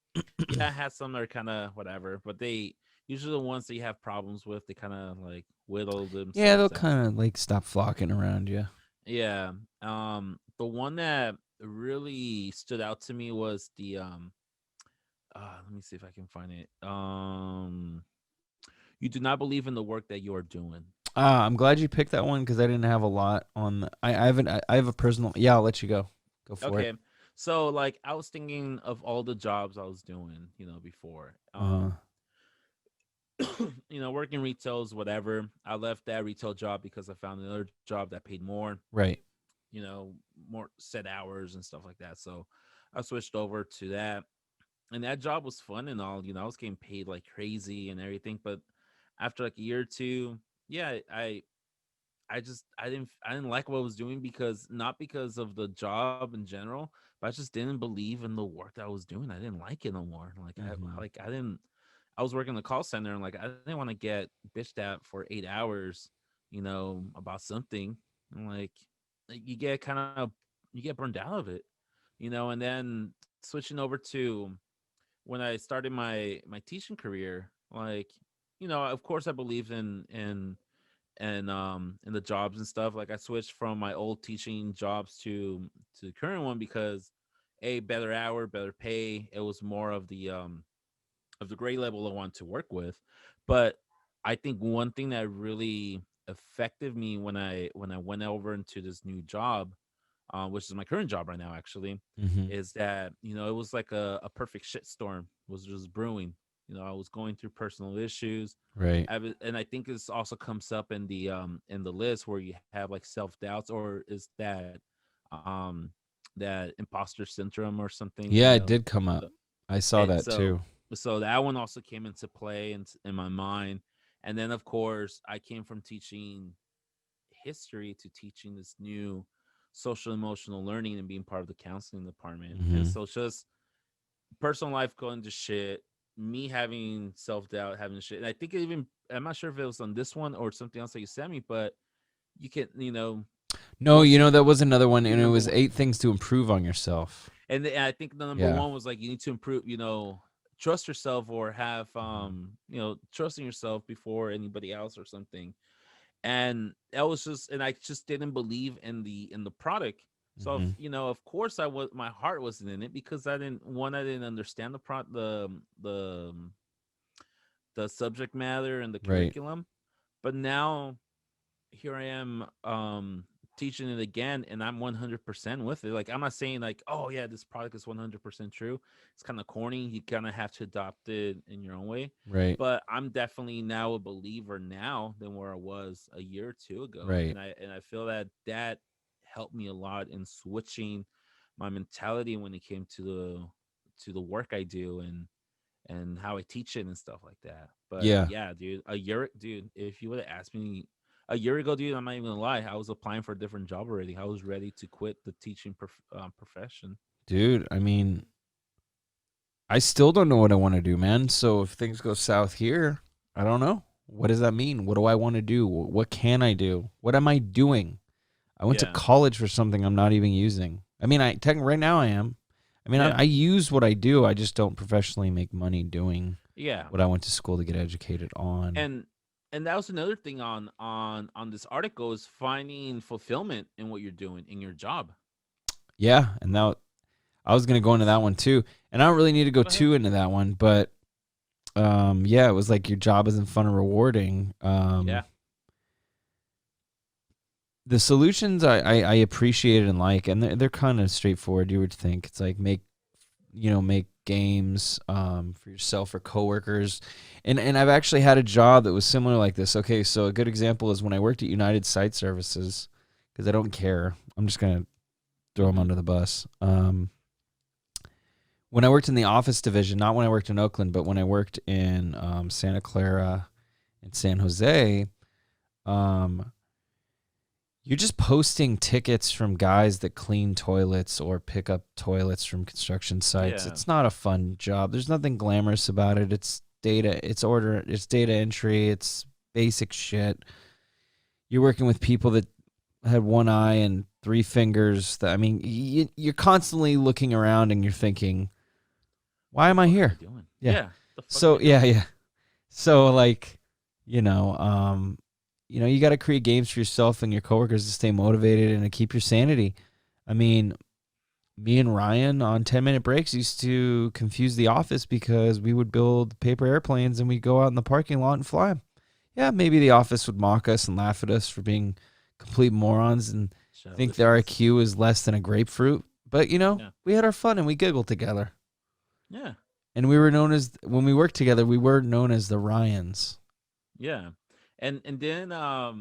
yeah, I had some that are kind of whatever, but they usually the ones that you have problems with, they kind of like whittle Yeah, they'll themselves out. kind of like stop flocking around you. Yeah. The one that really stood out to me was the let me see if I can find it. You do not believe in the work that you are doing. I'm glad you picked that one because I didn't have a lot on. I haven't. I have a personal. Yeah, I'll let you go. Go for it. Okay. So like I was thinking of all the jobs I was doing, before. Uh, Working retails, whatever. I left that retail job because I found another job that paid more, right. more set hours and stuff like that. So I switched over to that. And that job was fun and all, I was getting paid like crazy and everything. But after like a year or two, yeah, I didn't like what I was doing because not because of the job in general, but I just didn't believe in the work that I was doing. I didn't like it no more. Like Mm-hmm. I didn't I was working in the call center and like I didn't want to get bitched at for 8 hours, about something. And like you get burned out of it, and then switching over to when I started my teaching career, like, of course I believed in and the jobs and stuff. Like I switched from my old teaching jobs to the current one because a better hour, better pay. It was more of the grade level I want to work with. But I think one thing that really affected me when I went over into this new job, which is my current job right now, actually, Mm-hmm. is that it was like a perfect shitstorm was just brewing. I was going through personal issues. Right. And I think this also comes up in the list where you have like self doubts, or is um that imposter syndrome or something. Yeah, it did come up. So, I saw that so too. so that one also came into play in my mind. And then of course I came from teaching history to teaching this new social emotional learning and being part of the counseling department. And Mm-hmm. so it's just personal life going to shit, me having self-doubt, having shit. And I think I'm not sure if it was on this one or something else that you sent me, but you can, No, once you that was another one, the and it number was one. 8 things to improve on yourself. And I think the number Yeah. one was like you need to improve, trust yourself, or have trusting yourself before anybody else or something. And that was just, and I just didn't believe in the product. So if, Mm-hmm. of course my heart wasn't in it because I didn't understand the subject matter and the Right. curriculum. But now here I am teaching it again, and I'm 100% with it. Like I'm not saying like, oh yeah, this product is 100% true. It's kind of corny. You kind of have to adopt it in your own way. Right. But I'm definitely now a believer now than where I was a year or two ago, Right. and I feel that helped me a lot in switching my mentality when it came to the work I do and how I teach it and stuff like that. But Yeah. yeah, dude, if you would have asked me a year ago, dude, I'm not even gonna lie, I was applying for a different job already. I was ready to quit the teaching profession. Dude, I mean, I still don't know what I want to do, man. So if things go south here, I don't know. What does that mean? What do I want to do? What can I do? What am I doing? I went to Yeah, college for something I'm not even using. I mean, right now I am. I mean, yeah, I use what I do. I just don't professionally make money doing yeah. what I went to school to get educated on. And and that was another thing on this article is finding fulfillment in what you're doing in your job. Yeah, and now I was gonna go into that one too, and I don't really need to go Go ahead. too into that one, but yeah, it was like your job isn't fun or rewarding. Yeah, The solutions I appreciate and like, and they're kind of straightforward. You would think it's like make games for yourself or coworkers, and I've actually had a job that was similar like this. Okay, so a good example is when I worked at United Site Services, because I don't care. I'm just gonna throw them mm-hmm. under the bus. When I worked in the office division, not when I worked in Oakland, but when I worked in Santa Clara and San Jose, um, you're just posting tickets from guys that clean toilets or pick up toilets from construction sites. Yeah, It's not a fun job. There's nothing glamorous about it. It's data, it's data entry, it's basic shit. You're working with people that had one eye and three fingers. That, I mean, you're constantly looking around and you're thinking, why what the am I fuck am I here? doing? Yeah. Yeah, the fuck am I So doing? yeah. So like, you got to create games for yourself and your coworkers to stay motivated and to keep your sanity. I mean, me and Ryan on 10-minute breaks used to confuse the office because we would build paper airplanes and we'd go out in the parking lot and fly them. Yeah, maybe the office would mock us and laugh at us for being complete morons and think their Childishness. IQ is less than a grapefruit. But, Yeah, we had our fun and we giggled together. yeah, And we were known as, when we worked together, we were known as the Ryans. yeah. And then uh,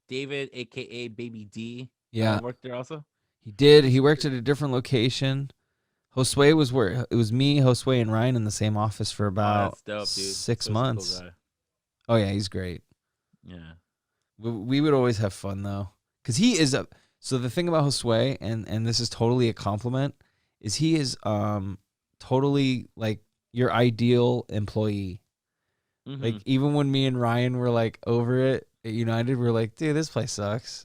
David, aka Baby D, Yeah, worked there also. he did. He worked at a different location. Josue was where it was me, Josue, and Ryan in the same office for Oh, about that's dope, dude. six Such a cool months. guy. Oh yeah, he's great. Yeah. We would always have fun though, because he is a. So the thing about Josue, and this is totally a compliment, is he is totally like your ideal employee. Mm-hmm. Like even when me and Ryan were like over it at United, we are like, dude, this place sucks.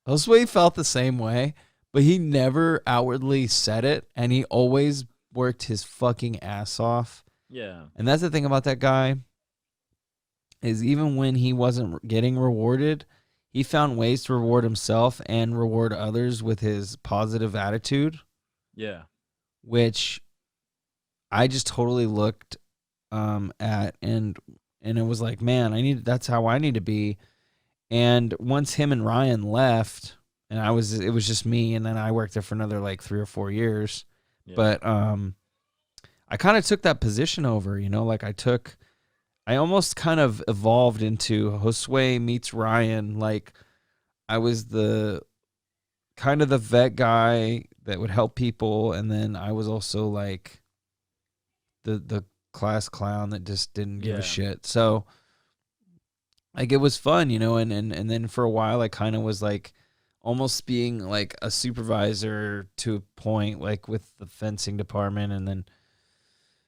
Josue felt the same way, but he never outwardly said it, and he always worked his fucking ass off. Yeah. And that's the thing about that guy. is even when he wasn't getting rewarded, he found ways to reward himself and reward others with his positive attitude, Yeah. which I just totally looked at and it was like, man, that's how I need to be. And once him and Ryan left, and it was just me, and then I worked there for another like 3 or 4 years. Yeah. But I kind of took that position over, like I almost kind of evolved into Josue meets Ryan. Like I was the kind of the vet guy that would help people, and then I was also like the class clown that just didn't give a shit. So like it was fun, and then for a while I kind of was like almost being like a supervisor to a point, like with the fencing department, and then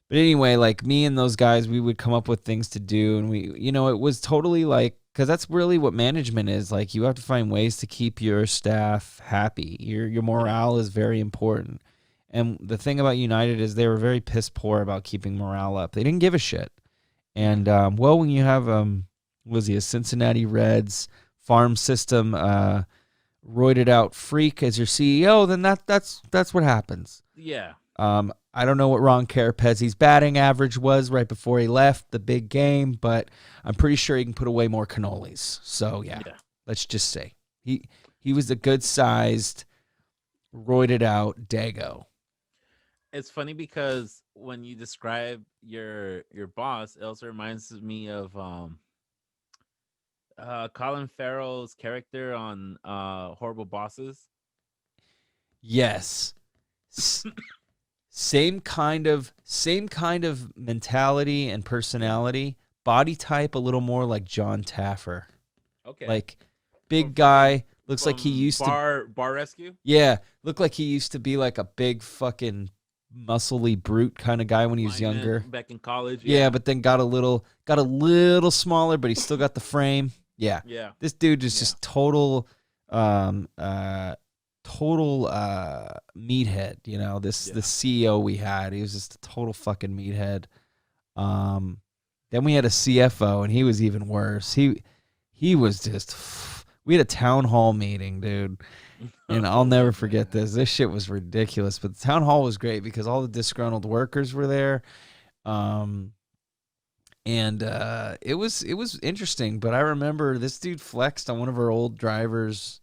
but anyway, like me and those guys, we would come up with things to do, and it was totally like, because that's really what management is. Like you have to find ways to keep your staff happy. Your morale is very important. And the thing about United is they were very piss poor about keeping morale up. They didn't give a shit. And well, when you have was he a Cincinnati Reds farm system roided out freak as your CEO, then that's what happens. Yeah. I don't know what Ron Carapezzi's batting average was right before he left the big game, but I'm pretty sure he can put away more cannolis. So yeah. Let's just say he was a good sized, roided out dago. It's funny because when you describe your boss, it also reminds me of Colin Farrell's character on Horrible Bosses. Yes. Same kind of mentality and personality. Body type a little more like John Taffer. Okay. Like big guy, looks like he used to Bar Rescue? Yeah, looked like he used to be like a big fucking muscly brute kind of guy when he was younger. Back in college. Yeah, but then got a little smaller, but he still got the frame. Yeah. Yeah. This dude is just total meathead, the CEO we had. He was just a total fucking meathead. Then we had a CFO, and he was even worse. He was just, we had a town hall meeting, dude. And I'll never forget this. This shit was ridiculous. But the town hall was great because all the disgruntled workers were there. And it was interesting. But I remember this dude flexed on one of our old drivers.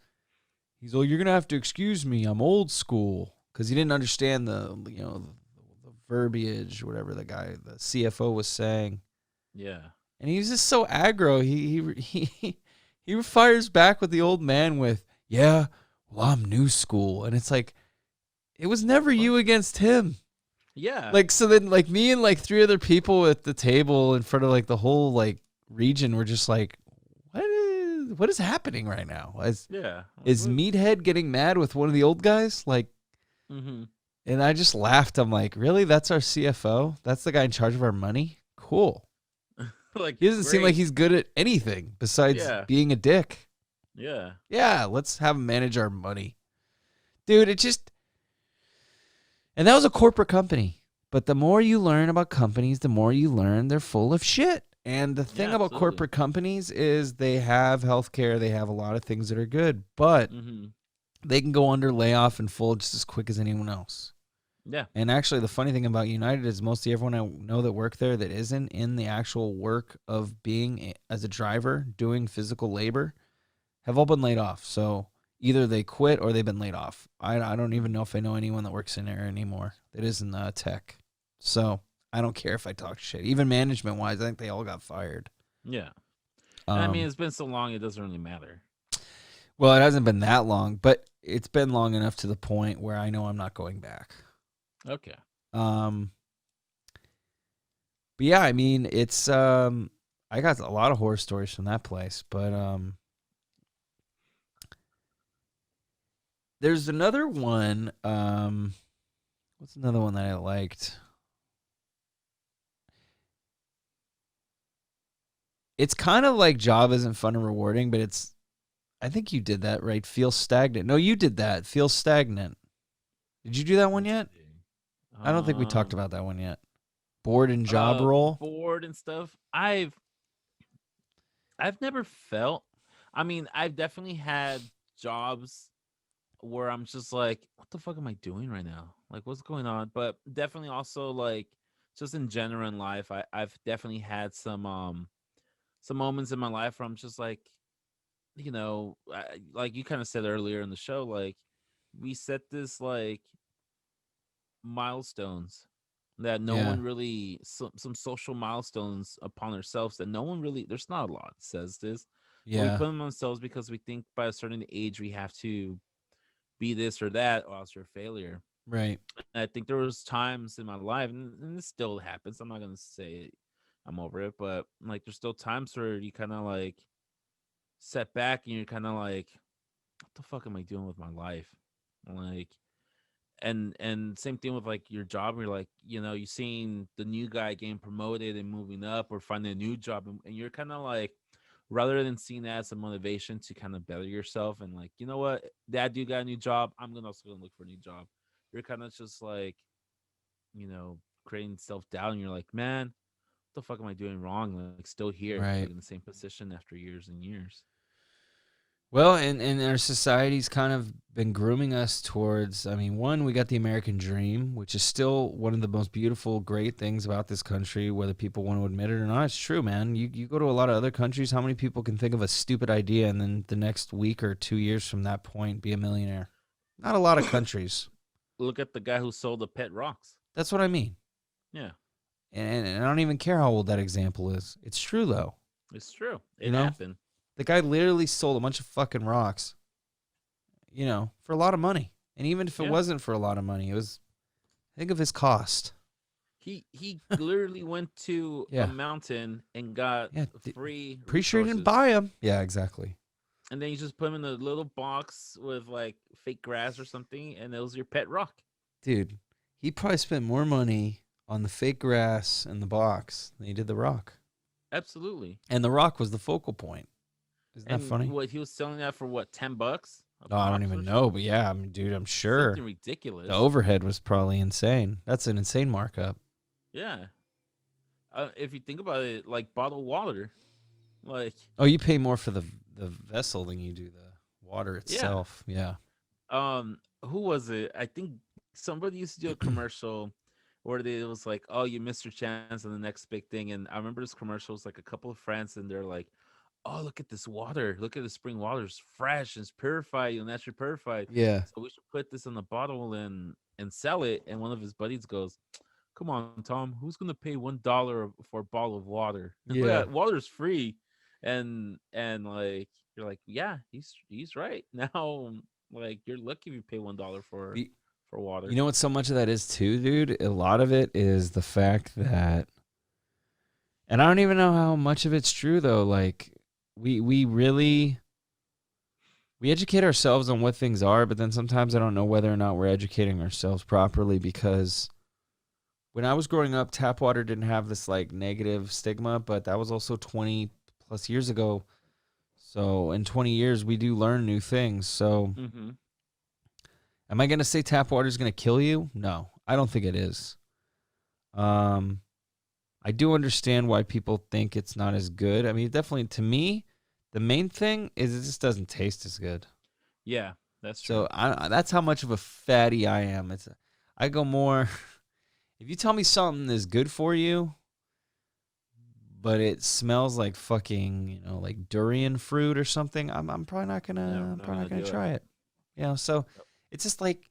He's like, "You're gonna have to excuse me. I'm old school," because he didn't understand the verbiage, whatever the CFO was saying. Yeah. And he was just so aggro. He fires back with the old man with, "Yeah, well, I'm new school," and it's like, it was never you against him. Yeah. Like, so then like me and like 3 other people at the table in front of like the whole like region were just like, what is happening right now? Is Meathead getting mad with one of the old guys? Like, and I just laughed. I'm like, really? That's our CFO? That's the guy in charge of our money? Cool. Like, he doesn't seem like he's good at anything besides being a dick. Yeah. Yeah, let's have him manage our money. Dude, and that was a corporate company. But the more you learn about companies, the more you learn they're full of shit. And the thing about corporate companies is they have healthcare, they have a lot of things that are good, but they can go under layoff and fold just as quick as anyone else. Yeah. And actually, the funny thing about United is mostly everyone I know that work there that isn't in the actual work of being as a driver, doing physical labor, have all been laid off. So either they quit or they've been laid off. I don't even know if I know anyone that works in there anymore that isn't tech. So I don't care if I talk shit. Even management-wise, I think they all got fired. Yeah. I mean, it's been so long, it doesn't really matter. Well, it hasn't been that long, but it's been long enough to the point where I know I'm not going back. Okay. But yeah, I mean, it's I got a lot of horror stories from that place, but there's another one. What's another one that I liked? It's kind of like Job Isn't Fun and Rewarding, but it's, I think you did that, right? Feel Stagnant. No, you did that. Feel Stagnant. Did you do that one yet? I don't think we talked about that one yet. Bored and job role. Bored and stuff. I've never felt. I mean, I've definitely had jobs where I'm just like, what the fuck am I doing right now? Like, what's going on? But definitely also like, just in general in life, I've definitely had some moments in my life where I'm just like, like you kind of said earlier in the show, like we set this like milestones that no Yeah. one really some social milestones upon ourselves that no one really there's not a lot that says this, but we Yeah. put them on ourselves because we think by a certain age we have to be this or that or else you're a failure. Right. And I think there was times in my life, and this still happens. I'm not gonna say I'm over it, but like there's still times where you kind of like set back and you're kind of like, what the fuck am I doing with my life? Like, and same thing with like your job. You're like, you seeing the new guy getting promoted and moving up or finding a new job, and you're kind of like, rather than seeing that as a motivation to kind of better yourself and like, you know what, that dude got a new job, I'm gonna also gonna look for a new job. You're kind of just like, creating self doubt, and you're like, man, what the fuck am I doing wrong? Like still here, like in Right. the same position after years and years. Well, and our society's kind of been grooming us towards, I mean, one, we got the American dream, which is still one of the most beautiful, great things about this country, whether people want to admit it or not. It's true, man. You go to a lot of other countries, how many people can think of a stupid idea and then the next week or 2 years from that point be a millionaire? Not a lot of countries. Look at the guy who sold the pet rocks. That's what I mean. Yeah, And I don't even care how old that example is. It's true, though. it's true. You It know? happened. The guy literally sold a bunch of fucking rocks, for a lot of money. And even if it Yeah. wasn't for a lot of money, it was, think of his cost. He literally went to a Yeah. mountain and got Yeah. free Pretty sure he didn't resources. buy them. Yeah, exactly. And then you just put them in a little box with like fake grass or something, and it was your pet rock. Dude, he probably spent more money on the fake grass and the box than he did the rock. Absolutely. And the rock was the focal point. Isn't that And funny? what he was selling that for, what, $10 a No, I don't box even or know. something? But yeah, I mean, dude, I'm sure Something the ridiculous. overhead was probably insane. That's an insane markup. Yeah. If you think about it, like bottled water, like, Oh, you pay more for the vessel than you do the water yeah. itself. Yeah. Who was it? I think somebody used to do a commercial where it was like, "Oh, you missed your chance on the next big thing." And I remember this commercial was like a couple of friends, and they're like, "Oh, look at this water! Look at the spring water! It's fresh, it's purified, naturally purified. Yeah. So we should put this in a bottle and sell it." And one of his buddies goes, "Come on, Tom, who's gonna pay $1 for a bottle of water? Yeah. Water's free." And like you're like, yeah, he's right. Now, like, you're lucky if you pay $1 Be- for water. You know what so much of that is too, dude? A lot of it is the fact that, and I don't even know how much of it's true though. Like we really we educate ourselves on what things are, but then sometimes I don't know whether or not we're educating ourselves properly because when I was growing up, tap water didn't have this like negative stigma, but that was also 20 plus years ago. So in 20 years, we do learn new things. So Mm-hmm. am I going to say tap water is going to kill you? No, I don't think it is. Um, I do understand why people think it's not as good. I mean, definitely to me, the main thing is it just doesn't taste as good. Yeah, that's true. So that's how much of a fatty I am. I go more. If you tell me something is good for you, but it smells like fucking, like durian fruit or something, I'm probably not Never, gonna I'm not probably gonna not gonna do it. try it. So it's just like,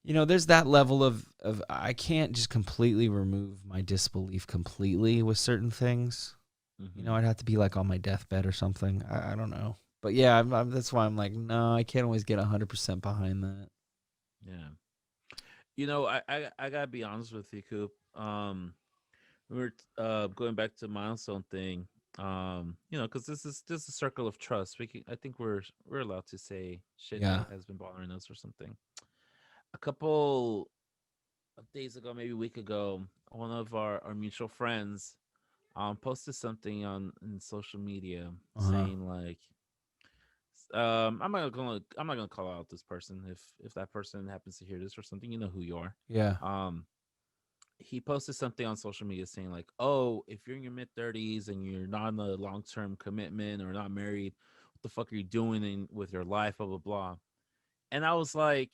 there's that level of I can't just completely remove my disbelief completely with certain things. Mm-hmm. I'd have to be like on my deathbed or something. I don't know. But yeah, that's why I'm like, no, I can't always get 100% behind that. Yeah. I gotta be honest with you, Coop. We were going back to milestone thing. Because this is a circle of trust. I think we're allowed to say shit Yeah. that has been bothering us or something. A couple of days ago, maybe a week ago, one of our mutual friends posted something on in social media Uh-huh. saying like, I'm not gonna call out this person if that person happens to hear this or something. You know who you are. Yeah. Um, he posted something on social media saying like, "Oh, if you're in your mid-30s and you're not in a long-term commitment or not married, what the fuck are you doing with your life? Blah blah blah." And I was like,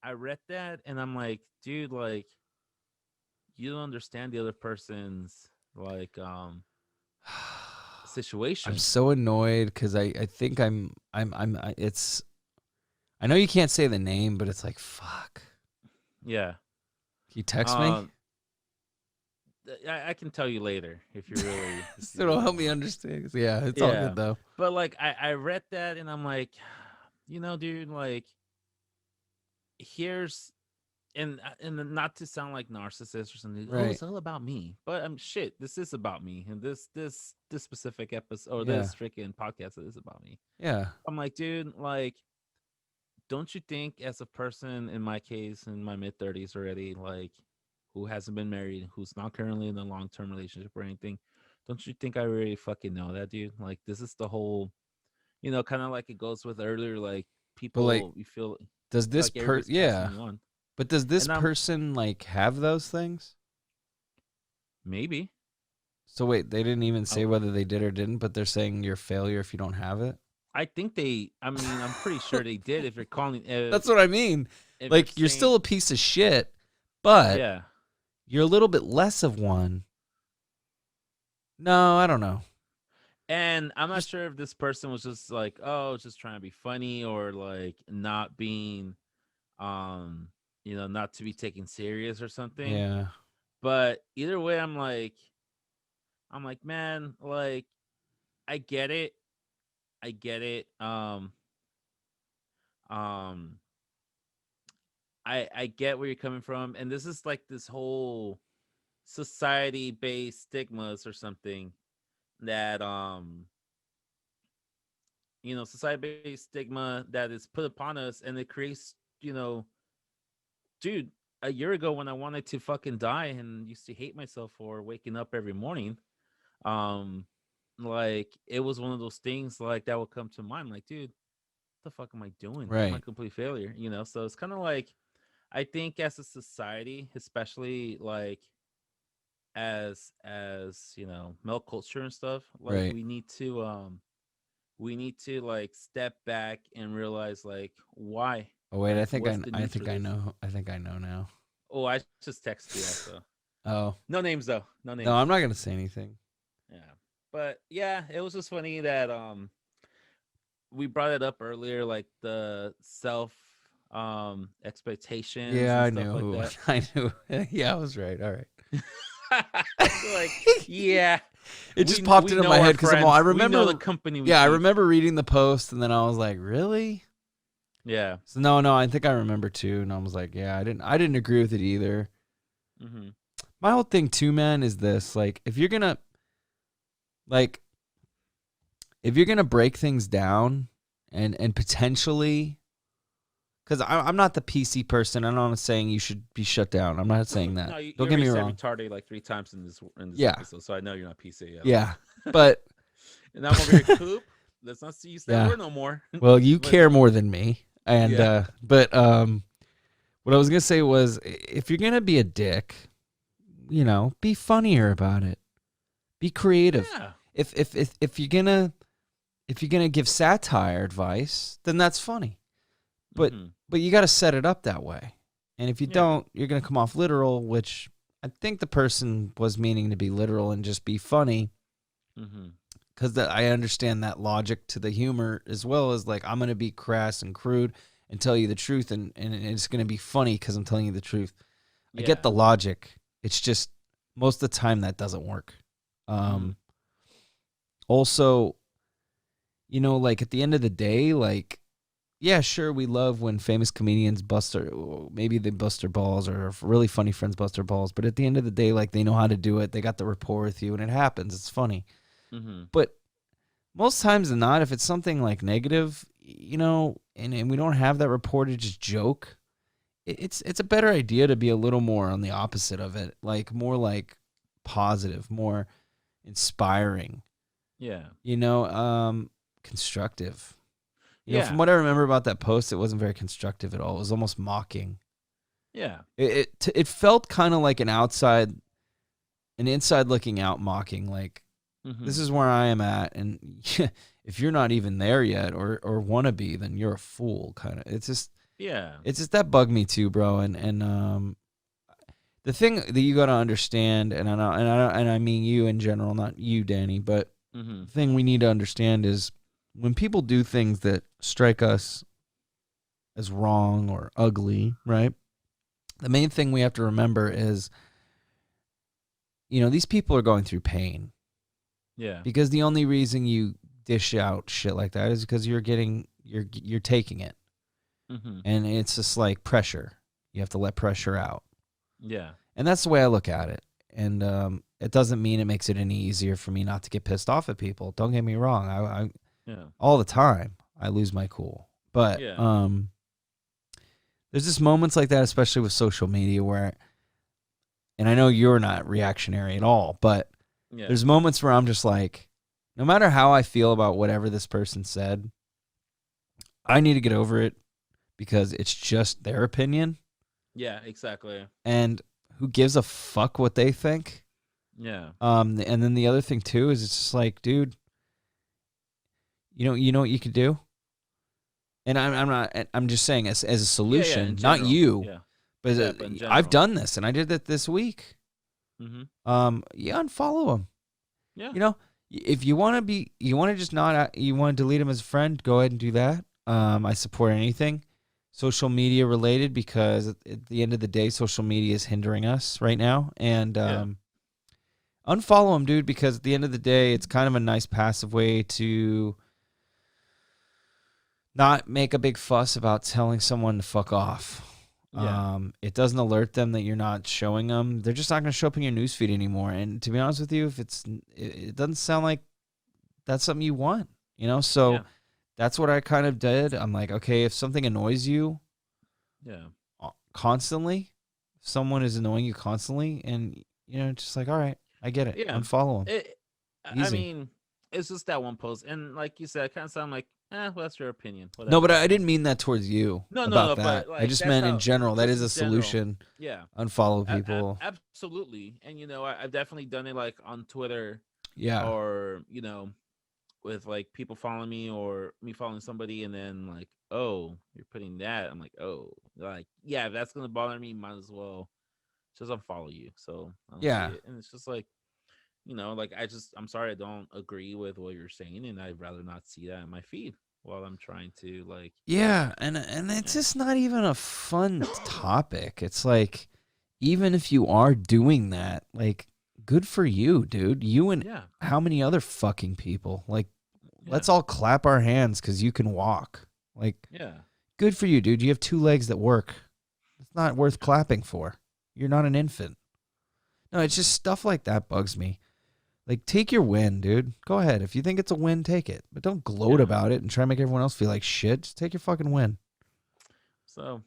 I read that and I'm like, dude, like you don't understand the other person's like I'm situation. so annoyed because I think it's I know you can't say the name, but it's like fuck. Yeah. Can you text me? Um, I can tell you later if you really if you Still don't really help me want. understand. 'Cause, yeah, it's all Yeah, good though. but like I read that and I'm like, dude, like here's and not to sound like narcissist or something. Oh, Right. it's all about me. But shit, this is about me, and this specific episode or Yeah. this freaking podcast is about me. Yeah. I'm like, dude, like, don't you think as a person in my case in my mid 30s already, like, who hasn't been married, who's not currently in a long term relationship or anything, don't you think I already fucking know that, dude? Like, this is the whole, kind of like it goes with earlier, like But like, people, you feel does this like everybody's passing yeah. you on, But does this and I'm person like have those things? maybe. So wait, they didn't even I, say whether they did or didn't, but they're saying you're a failure if you don't have it. I think they. I mean, I'm pretty sure they did. If you're calling, That's what I mean. if you're Like you're saying, still a piece of shit, but yeah. you're a little bit less of one. No, I don't know. And I'm not Just sure if this person was just like, oh, just trying to be funny or like not being, um, not to be taken serious or something. yeah. But either way, I'm like, man, like, I get it, I get it. Um, I get where you're coming from, and this is like this whole society based stigmas or something that society based stigma that is put upon us, and it creates, dude, a year ago when I wanted to fucking die and used to hate myself for waking up every morning, um like it was one of those things like that would come to mind, like, dude, what the fuck am I doing? I'm a Right. complete failure, so it's kind of like, I think as a society, especially like as male culture and stuff, like Right. we need to like step back and realize like why, Oh wait, like what's the I need for think I this. know. I think I know now. Oh, I just texted you also. Oh. No names though, no No, names. I'm not going to say anything. Yeah, but yeah, it was just funny that we brought it up earlier, like the self expectations Yeah, and I stuff knew like who. that. I knew. Yeah, I was right. All right. Like, yeah, It we just popped we into know my our head because I friends, we know the remember. company we Yeah, I keep. remember reading the post, and then I was like, "Really?" Yeah. So no, I think I remember too, and I was like, "Yeah, I didn't agree with it either." Mm-hmm. My whole thing too, man, is this: like, like, if you're gonna break things down, and potentially, because I'm not the PC person, I'm not saying you should be shut down. I'm not saying that. No, you Don't get already me said wrong. retarded like 3 times in this Yeah, episode, so I know you're not PC at all. yeah, but And I'm over here, Coop. Let's not use that yeah. word no more. Well, you But care more than me, and yeah, but what I was gonna say was, if you're gonna be a dick, be funnier about it. Be creative. yeah, If you're gonna give satire advice, then that's funny. But mm-hmm. but you got to set it up that way. And if you Yeah, don't, you're gonna come off literal, which I think the person was meaning to be literal and just be funny. mm-hmm. Because I understand that logic to the humor, as well as like, I'm gonna be crass and crude and tell you the truth, and it's gonna be funny because I'm telling you the truth. I get Yeah, the logic. It's just most of the time that doesn't work. mm-hmm. Also, like at the end of the day, like, yeah, sure, we love when famous comedians maybe they bust their balls, or really funny friends bust their balls. But at the end of the day, like, they know how to do it. They got the rapport with you, and it happens. It's funny. Mm-hmm. But most times than not, if it's something like negative, and we don't have that rapport to just joke, it's a better idea to be a little more on the opposite of it, like more like positive, more inspiring, Yeah, constructive. From yeah, what I remember about that post, it wasn't very constructive at all. It was almost mocking. Yeah. It felt kind of like an inside looking out mocking, like, this Mm-hmm. is where I am at, and if you're not even there yet or want to be, then you're a fool. Kind of. Yeah. It's just that bugged me too, bro. And the thing that you got to understand, and I mean you in general, not you, Danny, but Mm-hmm. the thing we need to understand is when people do things that strike us as wrong or ugly, right? The main thing we have to remember is, these people are going through pain, Yeah. because the only reason you dish out shit like that is because you're taking it, Mm-hmm. and it's just like pressure. You have to let pressure out, Yeah. and that's the way I look at it. And it doesn't mean it makes it any easier for me not to get pissed off at people. Don't get me wrong. I Yeah. all the time I lose my cool, but Yeah. there's just moments like that, especially with social media, where, and I know you're not reactionary at all, but Yeah. there's moments where I'm just like, no matter how I feel about whatever this person said, I need to get over it because it's just their opinion. Yeah. Exactly. And who gives a fuck what they think? Yeah. And then the other thing too is, it's just like, dude, you know what you could do? And I'm not, I'm just saying, as a Yeah. Yeah. In solution, not general. you, Yeah. but Yeah. But in I've general. done this, and I did it this week. Mm-hmm. Yeah, unfollow them. Yeah. You know, if you want to just not, you want to delete him as a friend, go ahead and do that. I support anything social media related, because at the end of the day, social media is hindering us right now. And Yeah. unfollow him, dude, because at the end of the day, it's kind of a nice passive way to not make a big fuss about telling someone to fuck off. Yeah. It doesn't alert them that you're not showing them. They're just not going to show up in your newsfeed anymore. And to be honest with you, if it doesn't sound like that's something you want, so Yeah. that's what I kind of did. I'm like, okay, if something annoys you Yeah. constantly, if someone is annoying you constantly, and just like, all right, I get it, Yeah. unfollow them. It, I Easy. mean, it's just that one post, and like you said, it kind of sound like, well, that's your opinion, No, but whatever. I didn't mean that towards you No, no, about no. that. But I like, just that's meant in how, general. That just is in a general. solution. Yeah. Unfollow people. Absolutely. And I've definitely done it like on Twitter, Yeah. or with like people following me or me following somebody, and then like, oh, you're putting that. I'm like, oh, like, yeah, if that's gonna bother me, might as well just unfollow you, so I don't see Yeah. it. And it's just like, like, I'm sorry, I don't agree with what you're saying, and I'd rather not see that in my feed while I'm trying to, like, Yeah, and it's yeah. just not even a fun topic. It's like, even if you are doing that, like, good for you, dude. You and Yeah. how many other fucking people? Like, Yeah. let's all clap our hands because you can walk. Like, Yeah. good for you, dude. You have two legs that work. It's not worth Yeah. clapping for. You're not an infant. No, it's just stuff like that bugs me. Like, take your win, dude. Go ahead. If you think it's a win, take it. But don't gloat Yeah. about it and try to make everyone else feel like shit. Just take your fucking win. So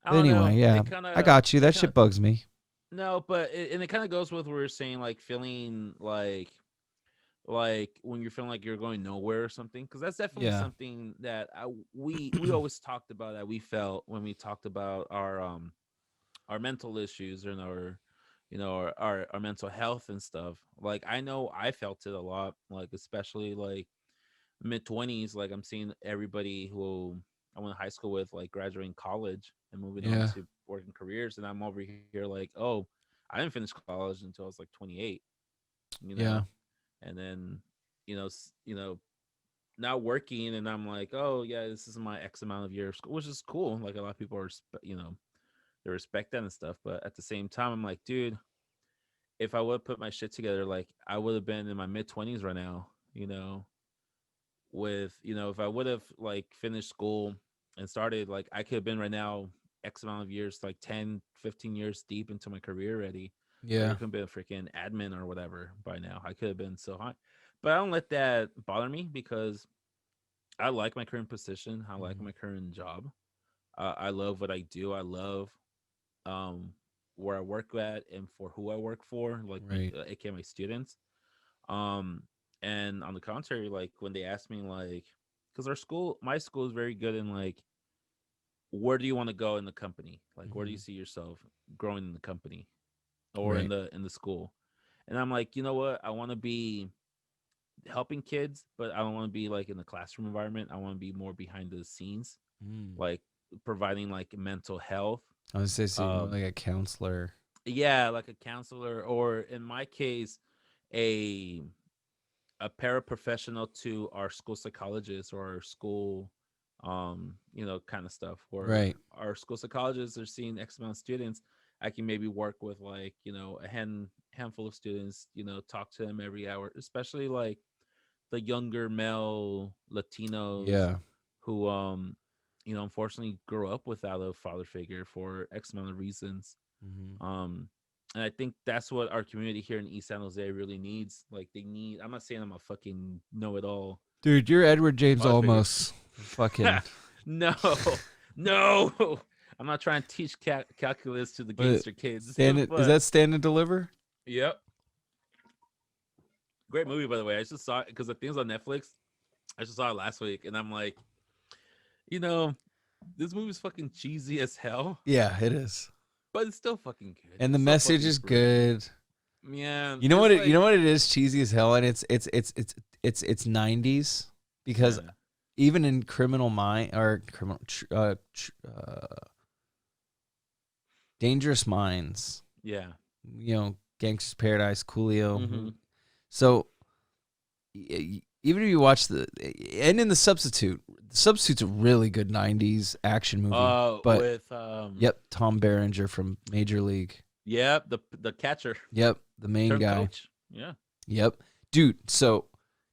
I But don't anyway, know. yeah, I got you. It That kind of shit bugs me. No, but it kind of goes with what we are saying, like feeling like when you're feeling like you're going nowhere or something, because that's definitely Yeah. something that we always talked about, that we felt when we talked about our mental issues, and our our mental health and stuff. Like, I know I felt it a lot, like especially like mid 20s. Like, I'm seeing everybody who I went to high school with, like, graduating college and moving on Yeah. to working careers, and I'm over here like, oh, I didn't finish college until I was like 28, you know, Yeah. and then now working, and I'm like, oh yeah, this is my X amount of years of school, which is cool. Like, a lot of people are, they respect that and stuff, but at the same time, I'm like, dude, if I would put my shit together, like, I would have been in my mid 20s right now, with if I would have like finished school and started, like, I could have been right now X amount of years, like 10, 15 years deep into my career already. Like, I Yeah. could have been a freaking admin or whatever by now. I could have been so high. But I don't let that bother me, because I like my current position. I like Mhm. my current job. I love what I do. I love um where I work at and for who I work for, like my Right. aka my students. Um, and on the contrary, like, when they ask me, like, because my school is very good in, like, where do you want to go in the company? Like, where do you Mhm. see yourself growing in the company or Right. in the school? And I'm like, you know what? I want to be helping kids, but I don't want to be like in the classroom environment. I want to be more behind the scenes, Mm. like providing like mental health. I was say so more Um, like a counselor. yeah, like a counselor, or in my case, a paraprofessional to our school psychologist or our school, kind of stuff. Where Right. our school psychologists are seeing X amount of students, I can maybe work with like a handful of students. Talk to them every hour, especially like the younger male Latinos Yeah. who unfortunately grew up without a father figure for X amount of reasons. Mhm. um and I think that's what our community here in East San Jose really needs. Like, they need, I'm not saying I'm a fucking know-it-all Dude, you're Edward James father figure. Olmos. Fucking No, no, I'm not trying to teach calculus to the what gangster kids. stand it is But that stand and deliver? yep, great movie, by the way. I just saw it because the thing's on Netflix. I just saw it last week, and I'm like, you know, this movie's fucking cheesy as hell, Yeah, it is. but it's still fucking good. And the It's so message fucking is inspirational. good. Man, You know it's what you like, know what it is cheesy as hell and it's 90s because yeah, even in Criminal Mind or Dangerous Minds, yeah. Gangster's Paradise, Coolio. Mm-hmm. So even if you watch and in the Substitute's a really good 90s action movie. But With yep, Tom Berenger from Major League. yep, the catcher, Yep, the main turn guy. coach. Yeah. Yep. Dude, so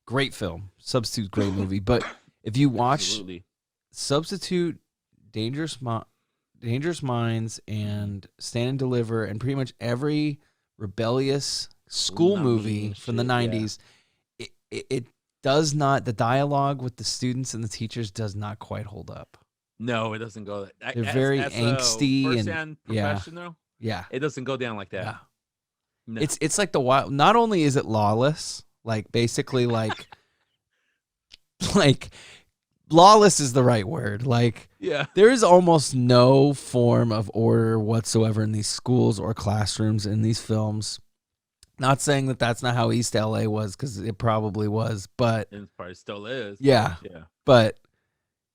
great film. Substitute, great movie. But if you watch Absolutely. Substitute, Dangerous Minds, and Stand and Deliver, and pretty much every rebellious school movie from the 90s, it does not, the dialogue with the students and the teachers does not quite hold up. No, it doesn't go. They're very As angsty a and first-hand yeah, professional, yeah. it doesn't go down like that. Yeah. No. It's like the wild. Not only is it lawless, like basically like like lawless is the right word. Like Yeah. there is almost no form of order whatsoever in these schools or classrooms in these films. Not saying that that's not how East LA was, because it probably was, but And it probably still is. yeah, Yeah. but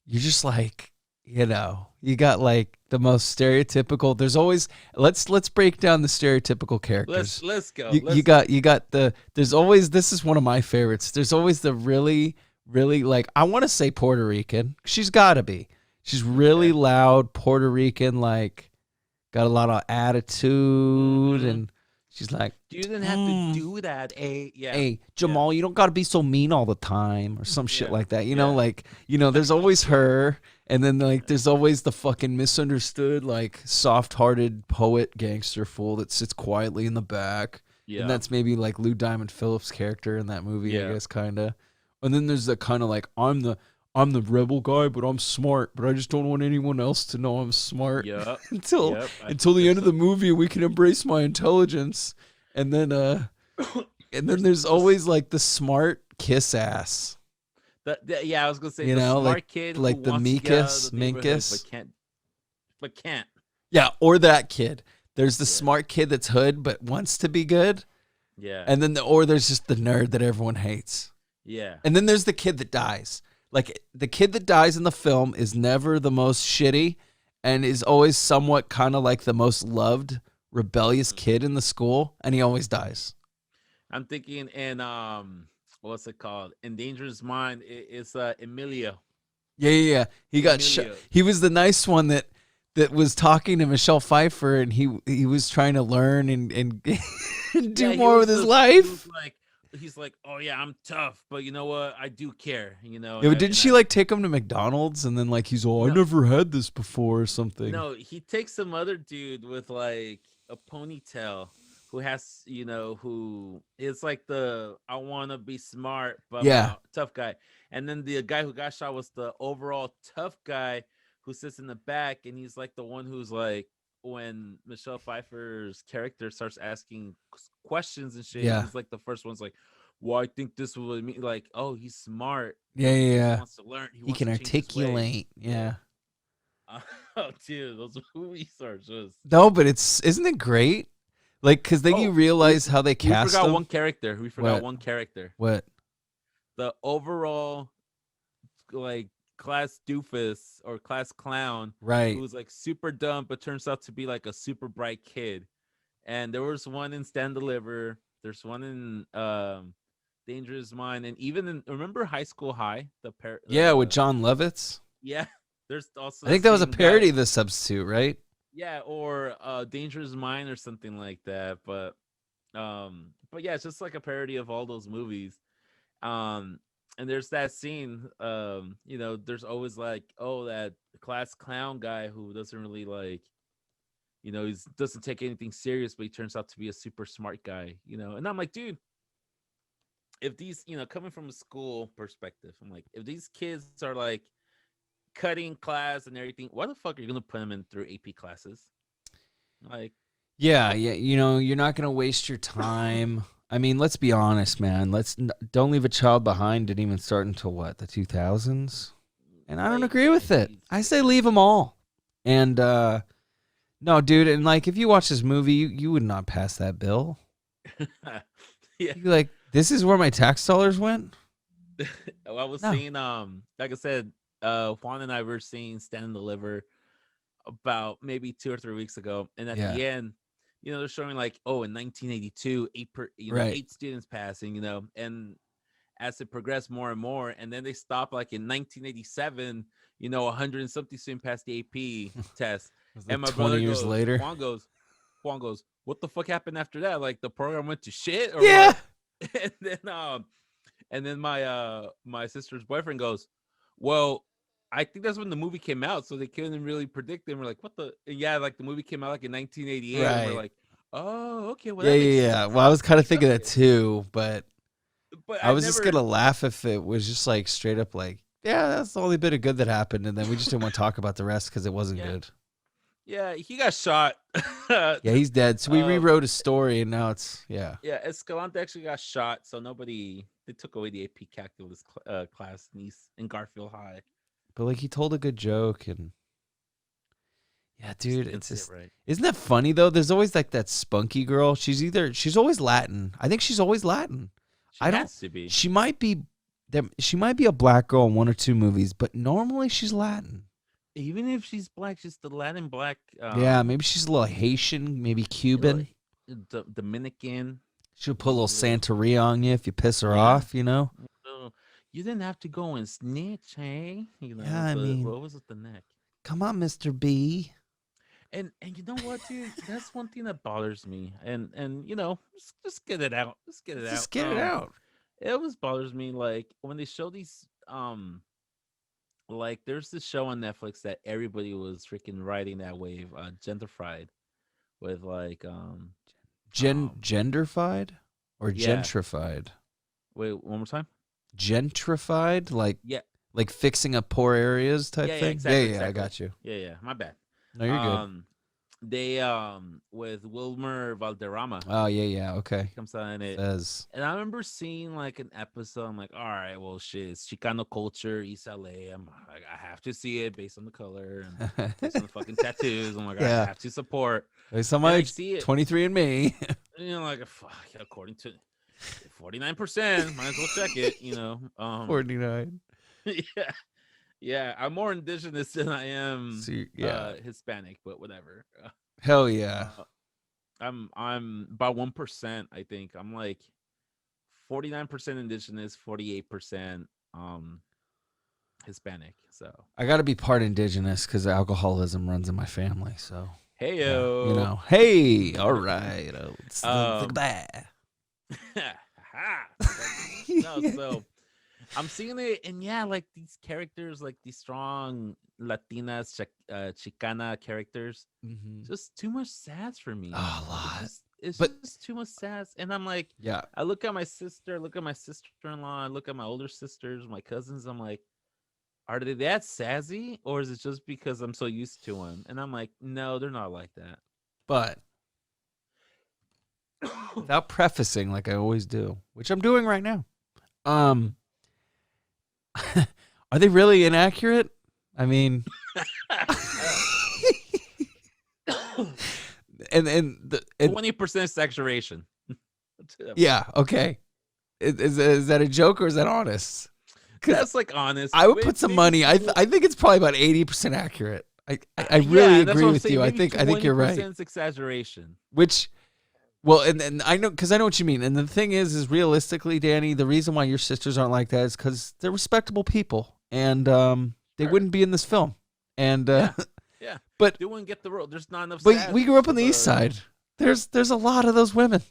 you're just like, you got like the most stereotypical. There's always let's break down the stereotypical characters. Let's go. You got there's always, this is one of my favorites. There's always the really like, I want to say Puerto Rican. She's got to be. She's really loud Puerto Rican, like got a lot of attitude, and she's like, you didn't have to do that. Hey, Jamal, you don't got to be so mean all the time, or some shit like that. Like, there's always her, and then like there's always the fucking misunderstood, like soft-hearted poet gangster fool that sits quietly in the back. Yeah. And that's maybe like Lou Diamond Phillips' character in that movie, I guess, kind of. And then there's the kind of like, I'm the rebel guy, but I'm smart, but I just don't want anyone else to know I'm smart. Yep. until the end of the movie, we can embrace my intelligence. And then there's always like the smart kiss ass. I was gonna say, the smart like, kid, like who the wants to get out of the neighborhood, Minkus, but can't. Yeah, or that kid. There's the smart kid that's hood but wants to be good. Yeah. And then there's just the nerd that everyone hates. Yeah. And then there's the kid that dies. Like, the kid that dies in the film is never the most shitty and is always somewhat kind of like the most loved, rebellious kid in the school, and he always dies. I'm thinking in what's it called? In Dangerous Mind, it's Emilio. Yeah. He got shot. He was the nice one that was talking to Michelle Pfeiffer, and he was trying to learn and do more with his life. He's like, oh yeah, I'm tough, but you know what? I do care. Yeah, but didn't she like take him to McDonald's, and then like he's I never had this before or something? No, he takes some other dude with like a ponytail who has, who is like the I want to be smart, but I'm a tough guy. And then the guy who got shot was the overall tough guy who sits in the back, and he's like the one who's like, when Michelle Pfeiffer's character starts asking questions and shit, he's like the first one's like, well, I think this will mean, like, oh, he's smart. Yeah. He wants to learn. He can articulate. Yeah. Oh, dude, those movies are just. No, but isn't it great? Like, because then you Oh, realize how they we cast forgot them. one character. We forgot What? one character. What? The overall, like, class doofus or class clown, Right. who's like super dumb, but turns out to be like a super bright kid. And there was one in Stand Deliver. There's one in Dangerous Mind, and even in remember High School High, Yeah, with John Lovitz. yeah. There's also I the think that was a same guy. parody of The Substitute, right? Yeah, or Dangerous Mind or something like that. But yeah, it's just like a parody of all those movies. Um, and there's that scene. There's always like, oh, that class clown guy who doesn't really like, he doesn't take anything serious, but he turns out to be a super smart guy. And I'm like, dude, if these, coming from a school perspective, I'm like, if these kids are like cutting class and everything, why the fuck are you gonna put them in through AP classes? Like, Yeah. You're not gonna waste your time. I mean, let's be honest, man. Don't Leave a Child Behind didn't even start until what, the 2000s, and I don't late agree with it. 90s. I say leave them all. And no, dude, and like if you watch this movie, you would not pass that bill. Yeah. You'd be like, this is where my tax dollars went. I was No. seeing, like I said, Juan and I were seeing Stand and Deliver about maybe 2 or 3 weeks ago, and at the end, they're showing like, oh, in 1982, Right. 8 students passing, and as it progressed more and more, and then they stopped like in 1987, 100 and something students passed the AP test, and my 20 brother years goes, later. Juan goes, what the fuck happened after that? Like the program went to shit, or Yeah. what? And then my sister's boyfriend goes, well, I think that's when the movie came out, so they couldn't really predict it. And we're like, what the? And yeah, like the movie came out like in 1988, and we're Right. like, oh, okay, well, Yeah, that makes yeah. sense. Well, I was kind of thinking Okay. that too, but But I was just gonna laugh if it was just like straight up like, yeah, that's the only bit of good that happened, and then we just didn't want to talk about the rest because it wasn't good. Yeah, he got shot. Yeah, he's dead. So we rewrote his story, and now it's Yeah, Escalante actually got shot, so they took away the AP calculus class in Garfield High. But like he told a good joke, and yeah, dude, it's just right. Isn't that funny though? There's always like that spunky girl. She's always Latin. I think she's always Latin. She has to be. She might be a black girl in 1 or 2 movies, but normally she's Latin. Even if she's black, she's the Latin black. Yeah, maybe she's a little Haitian, maybe Cuban. Dominican. She'll put a little Santeria on you if you piss her off, You didn't have to go and snitch, hey? Yeah, I mean, what was with the neck? Come on, Mr. B. And you know what, dude? That's one thing that bothers me. And just get it out. Just get it out. Just get it out. It always bothers me, like when they show these like there's this show on Netflix that everybody was freaking riding that wave, Gentrified, with like Genderfied or gentrified? Wait, one more time. Gentrified, like fixing up poor areas type thing. Exactly, exactly. I got you. Yeah. My bad. No, you're good. They with Wilmer Valderrama. Oh yeah, okay. Comes out in it. And I remember seeing like an episode. I'm like, all right, well, shit, it's Chicano culture, East LA. I'm like, I have to see it based on the color and based on the fucking tattoos. I'm like, I have to support. Somebody see it. 23andMe. Like, fuck, according to 49%, might as well check it. 49. Yeah, I'm more indigenous than I am Hispanic, but whatever. Hell yeah. I'm about 1%, I think. I'm like 49% indigenous, 48% Hispanic. So I got to be part indigenous because alcoholism runs in my family. So hey-o. Hey, all right. So I'm seeing it, and like these characters, like these strong Latinas, Chicana characters, just too much sass for me. Oh, a lot. It's just too much sass, and I'm like, yeah. I look at my sister, look at my sister-in-law, I look at my older sisters, my cousins. I'm like, are they that sassy, or is it just because I'm so used to them? And I'm like, no, they're not like that. But without prefacing, like I always do, which I'm doing right now. Are they really inaccurate? I mean, and 20% saturation. yeah, okay. Is that a joke or is that honest? That's like honest. I would put some Maybe money. I think it's probably about 80% accurate. I really yeah, that's agree what I'm with saying. you. I Maybe think you're right. 20% exaggeration. Which, well, and I know because I know what you mean. And the thing is realistically, Danny, the reason why your sisters aren't like that is because they're respectable people, and they wouldn't be in this film. And Yeah, but they wouldn't get the role. There's not enough. but we grew up on the of East Side. There's a lot of those women.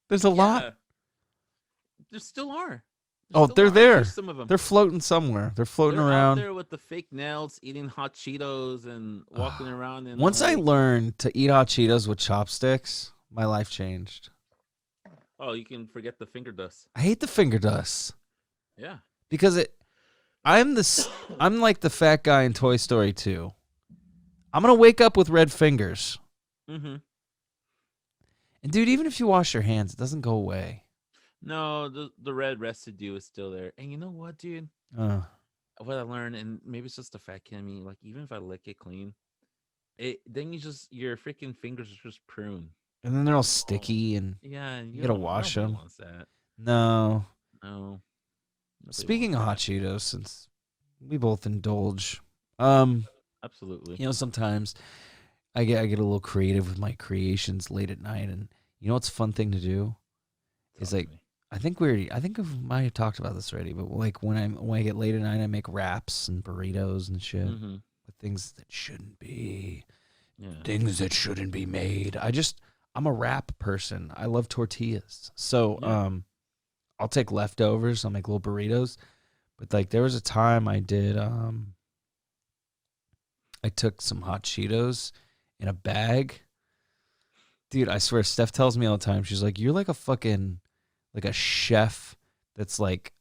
There's a lot. There still are. Oh, they're I there. hear some of them. They're floating somewhere. They're floating They're around. out there with the fake nails, eating hot Cheetos, and walking around. And Once I learned to eat hot Cheetos with chopsticks, my life changed. Oh, you can forget the finger dust. I hate the finger dust. Yeah. Because I'm like the fat guy in Toy Story 2. I'm gonna wake up with red fingers. Mm-hmm. And dude, even if you wash your hands, it doesn't go away. No, the red residue is still there. And you know what, dude? What I learned, and maybe it's just the fat kid in me, like even if I lick it clean, then your freaking fingers just prune. And then they're all sticky, and yeah, you gotta wash them. Wants that. No. Nobody Speaking of hot Cheetos, since we both indulge, absolutely. You know, sometimes I get a little creative with my creations late at night, and you know what's a fun thing to do? Is like I think we might have talked about this already, but like when I get late at night, I make wraps and burritos and shit with things that shouldn't be, things that shouldn't be made. I'm a wrap person. I love tortillas, so I'll take leftovers. I'll make little burritos. But like there was a time I did. I took some hot Cheetos in a bag. Dude, I swear, Steph tells me all the time. She's like, "You're like a fucking, like a chef that's like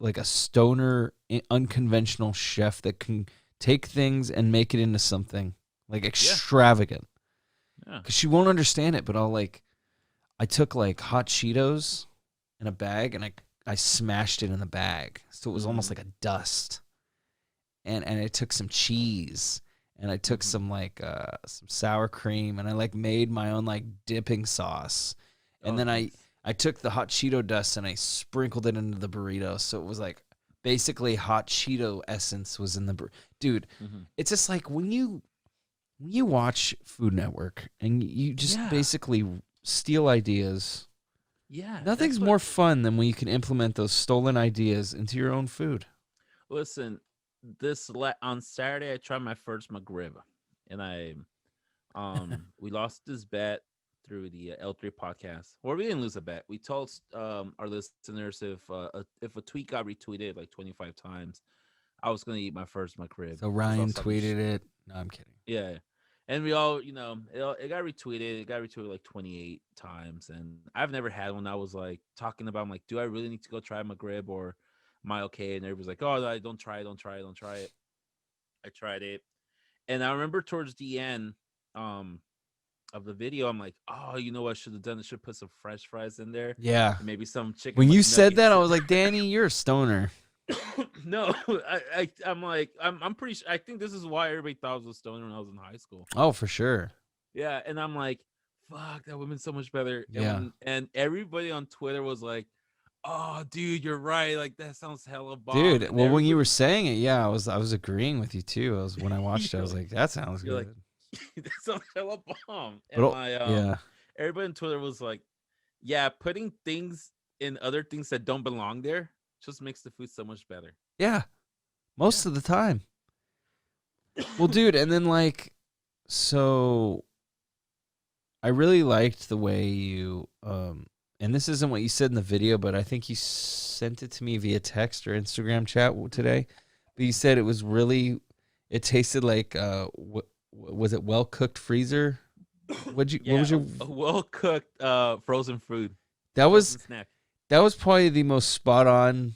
a stoner, unconventional chef that can take things and make it into something like extravagant." Because she won't understand it, but I took like hot Cheetos in a bag and I smashed it in the bag, so it was almost like a dust. And I took some cheese. And I took some sour cream, and I like made my own like dipping sauce. And then I took the hot Cheeto dust and I sprinkled it into the burrito. So it was like basically hot Cheeto essence was in the dude. It's just like when you watch Food Network and you just basically steal ideas. Yeah, nothing's more fun than when you can implement those stolen ideas into your own food. Listen. On Saturday I tried my first McRib, and I we lost this bet through the L3 podcast. Or we didn't lose a bet. We told our listeners if a tweet got retweeted like 25 times, I was gonna eat my first McRib. So Ryan tweeted it. No, I'm kidding. Yeah, and we all, it got retweeted. It got retweeted like 28 times, and I've never had one. I was like talking about, I'm like, do I really need to go try McRib, or am I okay? And everybody's like, oh, don't try it. I tried it. And I remember towards the end of the video, I'm like, oh, you know what I should have done? I should put some French fries in there. Yeah. And maybe some chicken. When you said that, I was like, Danny, you're a stoner. No, I'm like, I'm pretty sure. I think this is why everybody thought I was a stoner when I was in high school. Oh, for sure. Yeah. And I'm like, fuck, that would have been so much better. Yeah. And everybody on Twitter was like, oh, dude, you're right. Like, that sounds hella bomb. Dude, well, when you were saying it, I was agreeing with you too. When I watched it, I was like, that sounds good. Like, that sounds hella bomb. And everybody on Twitter was like, yeah, putting things in other things that don't belong there just makes the food so much better. Yeah, most of the time. Well, dude, and then so I really liked the way you and this isn't what you said in the video, but I think you sent it to me via text or Instagram chat today. But you said it tasted like, was it well-cooked freezer? What was your well-cooked frozen food? That was snack. That was probably the most spot on.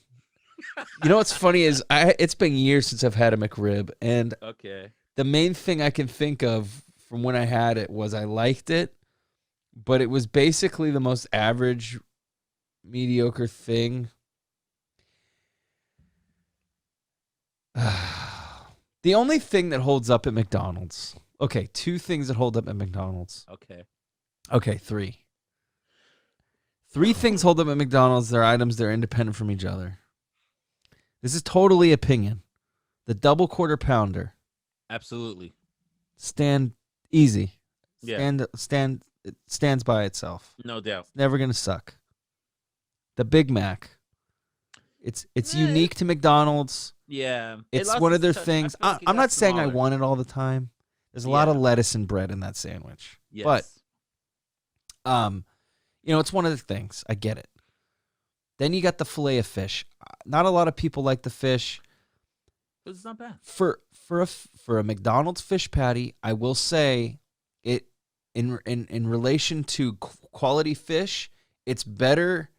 You know what's funny is it's been years since I've had a McRib, and the main thing I can think of from when I had it was I liked it, but it was basically the most average, mediocre thing. The only thing that holds up at McDonald's. Okay, two things that hold up at McDonald's. Okay. Okay, three. Three things hold up at McDonald's. They're items. They're independent from each other. This is totally opinion. The double quarter pounder. Absolutely. Stand easy. Yeah. It stands by itself. No doubt. It's never gonna suck. The Big Mac. It's Eh, unique to McDonald's. Yeah. It's lost one of its their touch. things. I feel like it I'm got not saying I smaller. want it all the time. There's a lot of Yeah. lettuce and bread in that sandwich. Yes. But it's one of the things. I get it. Then you got the Filet of Fish. Not a lot of people like the fish. But it's not bad. For a McDonald's fish patty, I will say it in relation to quality fish, it's better.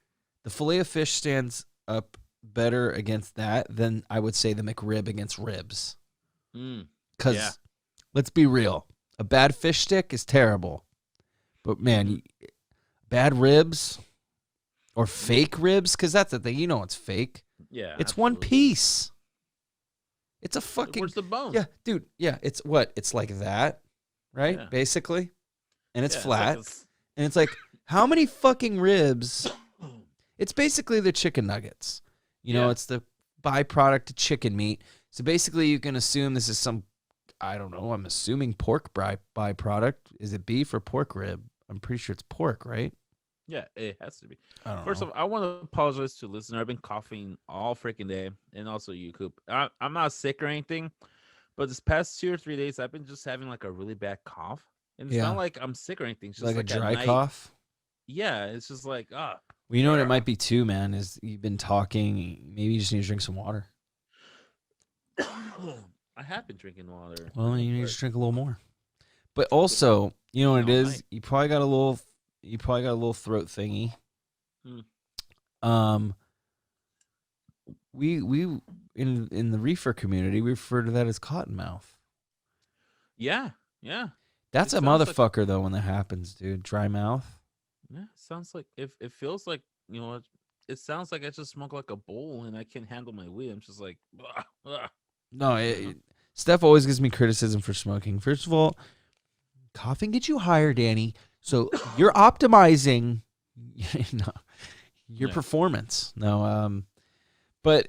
The Filet of Fish stands up better against that than I would say the McRib against ribs. Because let's be real, a bad fish stick is terrible. But man, bad ribs or fake ribs, because that's the thing. It's fake. Yeah. It's one absolutely. piece. It's a fucking Where's the bone? yeah, dude. Yeah, it's what? It's like that, right? Yeah. Basically, and it's Yeah, flat, like and it's like how many fucking ribs? It's basically the chicken nuggets. Yeah. It's the byproduct of chicken meat. So basically, you can assume this is some, I don't know. I'm assuming pork byproduct. Is it beef or pork rib? I'm pretty sure it's pork, right? yeah, it has to be. I don't First know. of all, I want to apologize to the listener. I've been coughing all freaking day, and also you, Coop. I'm not sick or anything, but this past 2 or 3 days, I've been just having like a really bad cough, and it's Yeah. not like I'm sick or anything. It's just Like a at dry night. cough. Yeah, it's just like Well, you know what it might be too, man. Is you've been talking. Maybe you just need to drink some water. I have been drinking water. Well, you need to just drink a little more. But also, you know what it No, is? You probably got a little throat thingy. Hmm. We in the reefer community, we refer to that as cottonmouth. Yeah. That's It a sounds like- motherfucker though when that happens, dude. Dry mouth. Yeah, sounds like if it feels like it sounds like I just smoke like a bowl and I can't handle my weed. I'm just like, No, Steph always gives me criticism for smoking. First of all, coughing gets you higher, Danny. So you're optimizing your Yeah. performance. No, but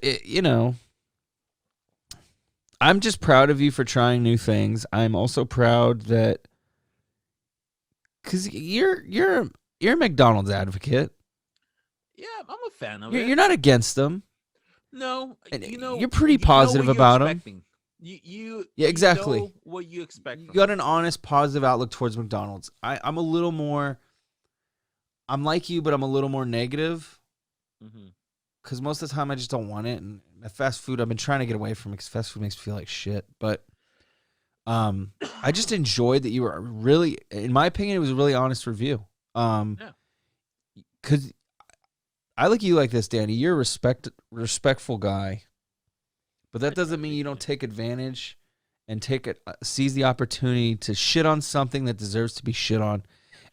I'm just proud of you for trying new things. I'm also proud that because you're a McDonald's advocate. yeah, I'm a fan of You're it. not against them. No, And you know, you're pretty you know positive what you're about 'em. expecting. You Yeah, exactly. You know what you expect. You From got it. an honest, positive outlook towards McDonald's. I'm a little more. I'm like you, but I'm a little more negative Mhm. because most of the time I just don't want it. And fast food, I've been trying to get away from because fast food makes me feel like shit. But I just enjoyed that you were really, in my opinion, it was a really honest review. Yeah. Because I like you like this, Danny. You're a respectful guy, but that I try doesn't to mean be, you don't yeah. take advantage and seize the opportunity to shit on something that deserves to be shit on.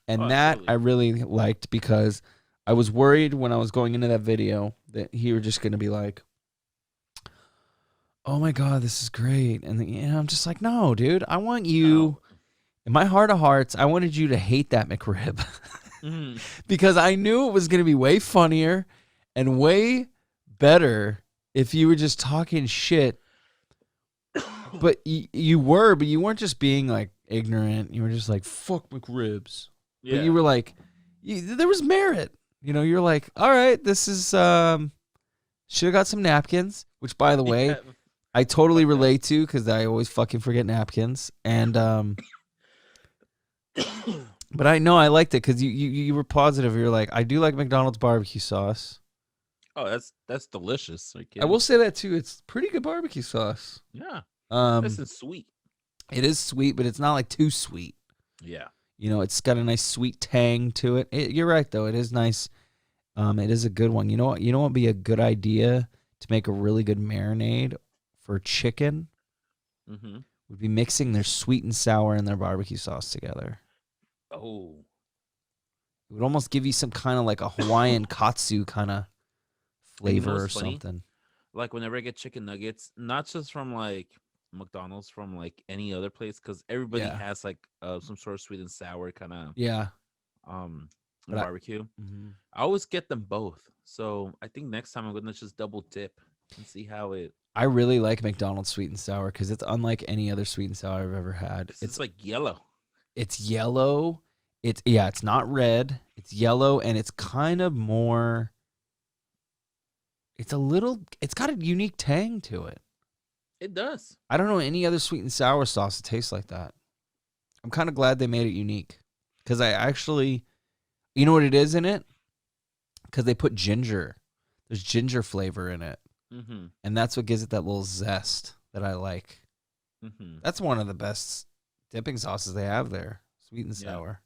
And Oh, that absolutely. I really liked because I was worried when I was going into that video that you were just going to be like, oh my God, this is great. And I'm just like, no, dude, I want you, in my heart of hearts, I wanted you to hate that McRib Mhm. because I knew it was going to be way funnier and way better if you were just talking shit. But you weren't just being like ignorant. You were just like, fuck McRibs. Yeah. But you were like, there was merit. You're like, all right, this is, should have got some napkins, which by the way, Yeah. I totally Fuck that. relate to because I always fucking forget napkins. And, but I know I liked it because you were positive. You're like, I do like McDonald's barbecue sauce. Oh, that's delicious. Are you I kidding? will say that too. It's pretty good barbecue sauce. Yeah. Um, This is sweet. it is sweet, but it's not like too sweet. Yeah. It's got a nice sweet tang to it. You're right though. It is nice. It is a good one. You know what? You know what would be a good idea to make a really good marinade for chicken Mm-hmm. would be mixing their sweet and sour and their barbecue sauce together. Oh. It would almost give you some kind of like a Hawaiian katsu kind of flavor or what's funny? something. Like whenever I get chicken nuggets, not just from like McDonald's, from like any other place, because everybody Yeah. has like some sort of sweet and sour kind of Yeah. in But barbecue. I always get them both. So I think next time I'm gonna just double dip and see how it. I really like McDonald's sweet and sour because it's unlike any other sweet and sour I've ever had. It's like yellow. It's yellow. It's not red. It's yellow, and it's kind of more. It's got a unique tang to it. It does. I don't know any other sweet and sour sauce that tastes like that. I'm kind of glad they made it unique because I actually, you know what it is in it? Because they put ginger. There's ginger flavor in it. Mm-hmm. And that's what gives it that little zest that I like. Mm-hmm. That's one of the best dipping sauces they have there. Sweet and sour.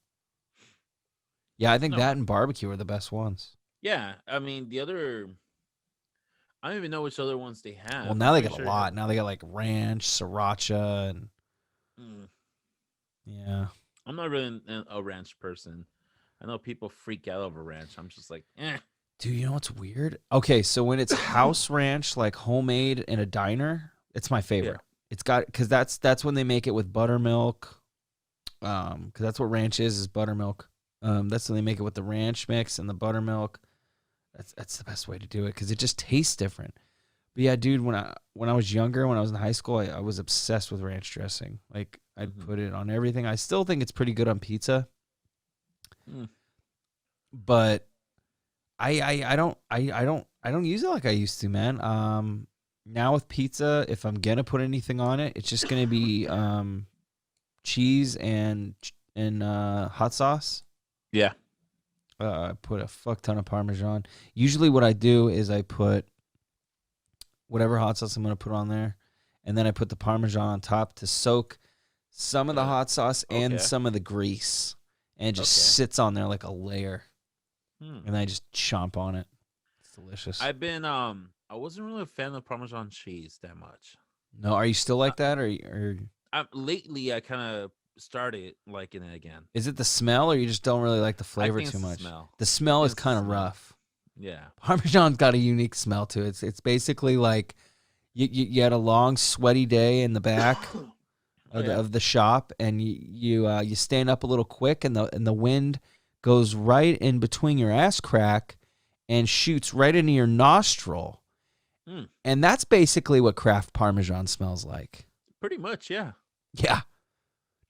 Yeah, I think that and barbecue are the best ones. Yeah, I mean, the other... I don't even know which other ones they have. Well, now they got a lot. Now they got like ranch, sriracha, and... Yeah. I'm not really a ranch person. I know people freak out over ranch. I'm just like, eh. Dude, you know what's weird? Okay, so when it's house ranch, like homemade in a diner, it's my favorite. Yeah. It's got, because that's when they make it with buttermilk. Because that's what ranch is buttermilk. That's when they make it with the ranch mix and the buttermilk. That's the best way to do it because it just tastes different. But yeah, dude, when I was younger, when I was in high school, I was obsessed with ranch dressing. Like I'd put it on everything. I still think it's pretty good on pizza. But I don't use it like I used to, man. Now with pizza, if I'm gonna put anything on it, it's just gonna be cheese and hot sauce. Yeah. I put a fuck ton of Parmesan. Usually what I do is I put whatever hot sauce I'm gonna put on there, and then I put the Parmesan on top to soak some of the hot sauce and some of the grease, and it just sits on there like a layer. And I just chomp on it. It's delicious. I've been I wasn't really a fan of Parmesan cheese that much. No, are you still like that, or lately I kind of started liking it again. Is it the smell, or you just don't really like the flavor too much? The smell is kind of rough. Yeah, Parmesan's got a unique smell to it. It's basically like you had a long sweaty day in the back of the shop, and you stand up a little quick, and the wind goes right in between your ass crack and shoots right into your nostril. And that's basically what Kraft Parmesan smells like. Pretty much, yeah. Yeah.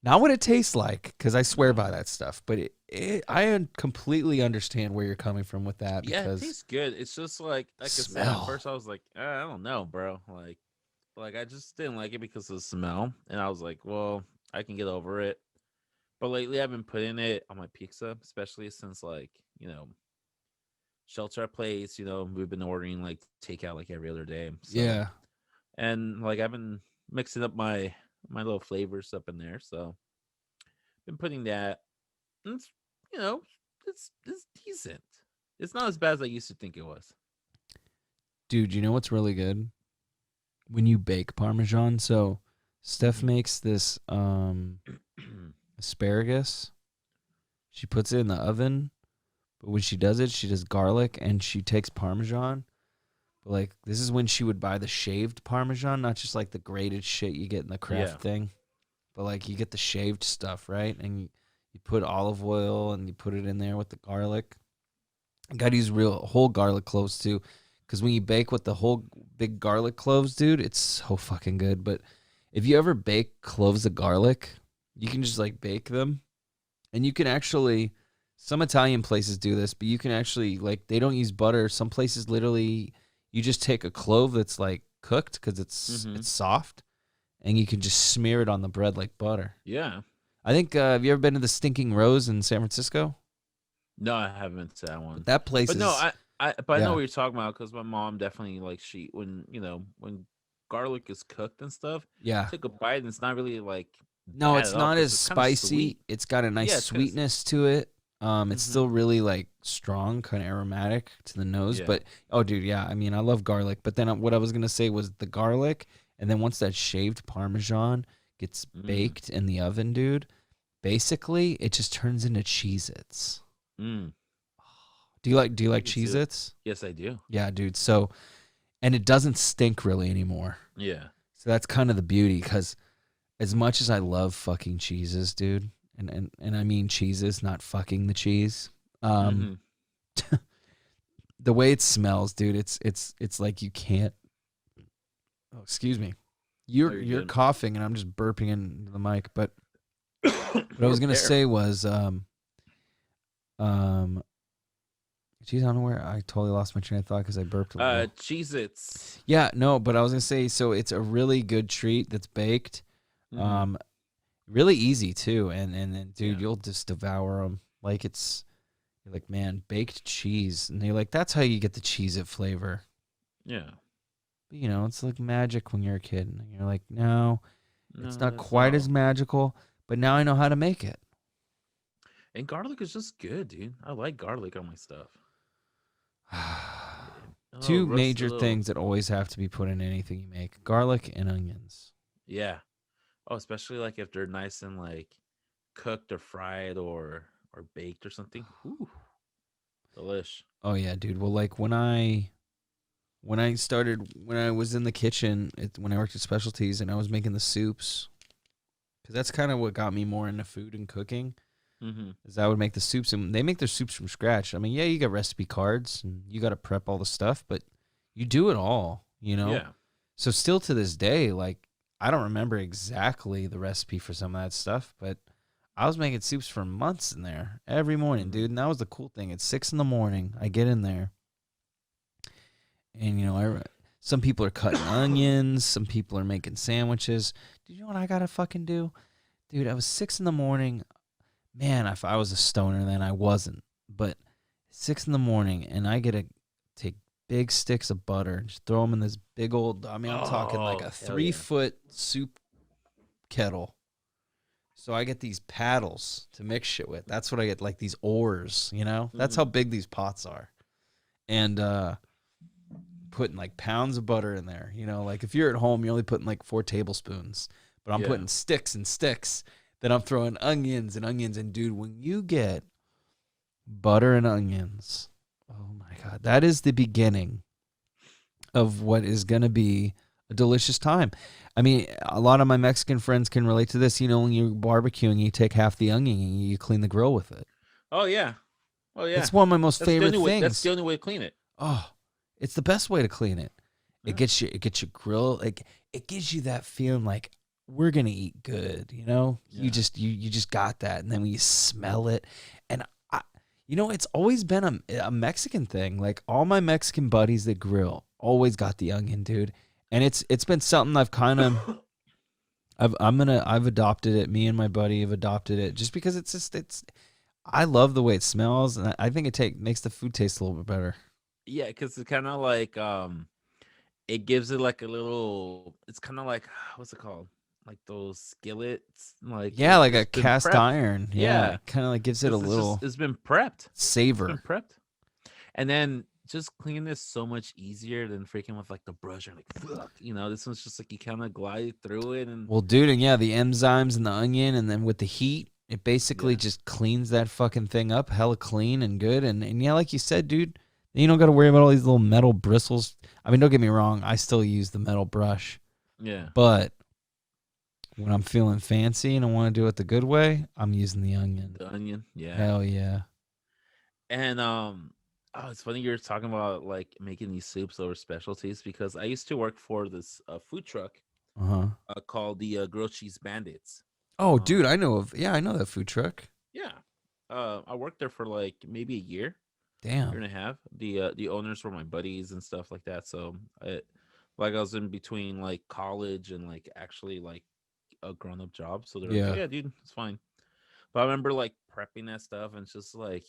Not what it tastes like, because I swear by that stuff. But I completely understand where you're coming from with that. Yeah, because it tastes good. It's just like I said, at first I was like, I don't know, bro. Like I just didn't like it because of the smell. And I was like, well, I can get over it. But lately I've been putting it on my pizza, especially since shelter at place, we've been ordering like takeout like every other day. So, yeah. And like I've been mixing up my little flavors up in there. So been putting that. It's it's decent. It's not as bad as I used to think it was. Dude, you know what's really good? When you bake Parmesan. So Steph makes this asparagus. She puts it in the oven, but when she does it, she does garlic and she takes Parmesan. But like this is when she would buy the shaved Parmesan, not just like the grated shit you get in the Kraft thing, but like you get the shaved stuff, right? And you put olive oil and you put it in there with the garlic. You gotta use whole garlic cloves too, because when you bake with the whole big garlic cloves, dude, it's so fucking good. But if you ever bake cloves of garlic, you can just like bake them, and you can actually, some Italian places do this, but you can actually, like, they don't use butter. Some places literally, you just take a clove that's like cooked because it's soft, and you can just smear it on the bread like butter. Yeah. I think, have you ever been to the Stinking Rose in San Francisco? No, I haven't to that one. But that place but is... no, I know what you're talking about, because my mom definitely, like, when garlic is cooked and stuff, take a bite and it's not really like... No, it's not as spicy. It's got a nice sweetness to it. It's still really like strong, kind of aromatic to the nose. But oh, dude, yeah. I mean, I love garlic. But then what I was gonna say was the garlic, and then once that shaved Parmesan gets baked in the oven, dude, basically it just turns into Cheez-Its. Do you like Cheez-Its? Yes, I do. Yeah, dude. So, and it doesn't stink really anymore. Yeah. So that's kind of the beauty, because as much as I love fucking cheeses, dude, and I mean cheeses, not fucking the cheese. Mm-hmm. The way it smells, dude, it's like you can't. Oh, excuse me. Oh, you're You're good. coughing and I'm just burping into the mic. But what I was gonna Prepare. say was um geez, I don't know where I totally lost my train of thought because I burped a little. Cheez-Its. Yeah, no, but I was gonna say so it's a really good treat that's baked. Mm-hmm. Um, really easy too, and dude, Yeah. you'll just devour them like it's. You're like, man, baked cheese, and you're like, that's how you get the Cheez-It flavor. Yeah. But, you know, it's like magic when you're a kid, and you're like, no, it's No, not that's quite not. as magical, but now I know how to make it. And garlic is just good, dude. I like garlic on my stuff. Oh, Two roast a major little. things that always have to be put in anything you make: garlic and onions. Yeah. Oh, especially like if they're nice and like cooked or fried or baked or something. Ooh, delish. Oh yeah, dude. Well, like when I was in the kitchen, when I worked at specialties and I was making the soups, because that's kind of what got me more into food and cooking. Mm-hmm. Is I would make the soups, and they make their soups from scratch. I mean, yeah, you got recipe cards and you got to prep all the stuff, but you do it all, you know? Yeah. So still to this day, like, I don't remember exactly the recipe for some of that stuff, but I was making soups for months in there every morning, Mm-hmm. dude. And that was the cool thing. It's 6 in the morning. I get in there, and, you know, some people are cutting onions, some people are making sandwiches. Do you know what I got to fucking do? Dude, I was 6 in the morning. Man, if I was a stoner then, I wasn't. But 6 in the morning, and I get to take big sticks of butter and just throw them in this big old, I mean, I'm talking like Oh, a hell yeah. 3-foot soup kettle. So I get these paddles to mix shit with. That's what I get, like these oars, you know? That's how Mm-hmm. big these pots are. And putting like pounds of butter in there. You know, like if you're at home, you're only putting like 4 tablespoons. But I'm Yeah. putting sticks and sticks. Then I'm throwing onions and onions. And dude, when you get butter and onions, oh my God, that is the beginning of what is going to be a delicious time. I mean, a lot of my Mexican friends can relate to this. You know, when you're barbecuing, you take half the onion and you clean the grill with it. Oh yeah. Oh yeah. It's one of my most That's the favorite only way. That's the things. only way to clean it. Oh, it's the best way to clean it. Yeah. It gets your grill. Like it gives you that feeling like we're gonna eat good. You know, Yeah. you just got that, and then when you smell it, and you know, it's always been a Mexican thing. Like all my Mexican buddies that grill always got the onion, dude, and it's been something I've kind of. I've adopted it. Me and my buddy have adopted it just because it's. I love the way it smells, and I think makes the food taste a little bit better. Yeah, because it's kind of like it gives it like a little. It's kind of like what's it called? Like those skillets. Like Yeah, like a it's been cast prepped. iron. Yeah, Yeah, kind of like gives it a because little it's been prepped. It's been savor. prepped, and then just cleaning is so much easier than freaking with like the brush and like fuck. You know, this one's just like you kind of glide through it and Well, dude, and yeah, the enzymes and the onion, and then with the heat, it basically yeah, just cleans that fucking thing up, hella clean and good. And yeah, like you said, dude, you don't got to worry about all these little metal bristles. I mean, don't get me wrong, I still use the metal brush, yeah, but when I'm feeling fancy and I want to do it the good way, I'm using the onion. the onion, yeah, Hell yeah. and oh, it's funny you're talking about like making these soups over specialties because I used to work for this food truck Uh huh. called the Grilled Cheese Bandits. Oh, dude, Um, I know that food truck. yeah, I worked there for like maybe a year Damn. and a half. The owners were my buddies and stuff like that. So like I was in between like college and like actually like a grown up job. So they're like, Yeah. yeah, dude, it's fine. But I remember like prepping that stuff and just like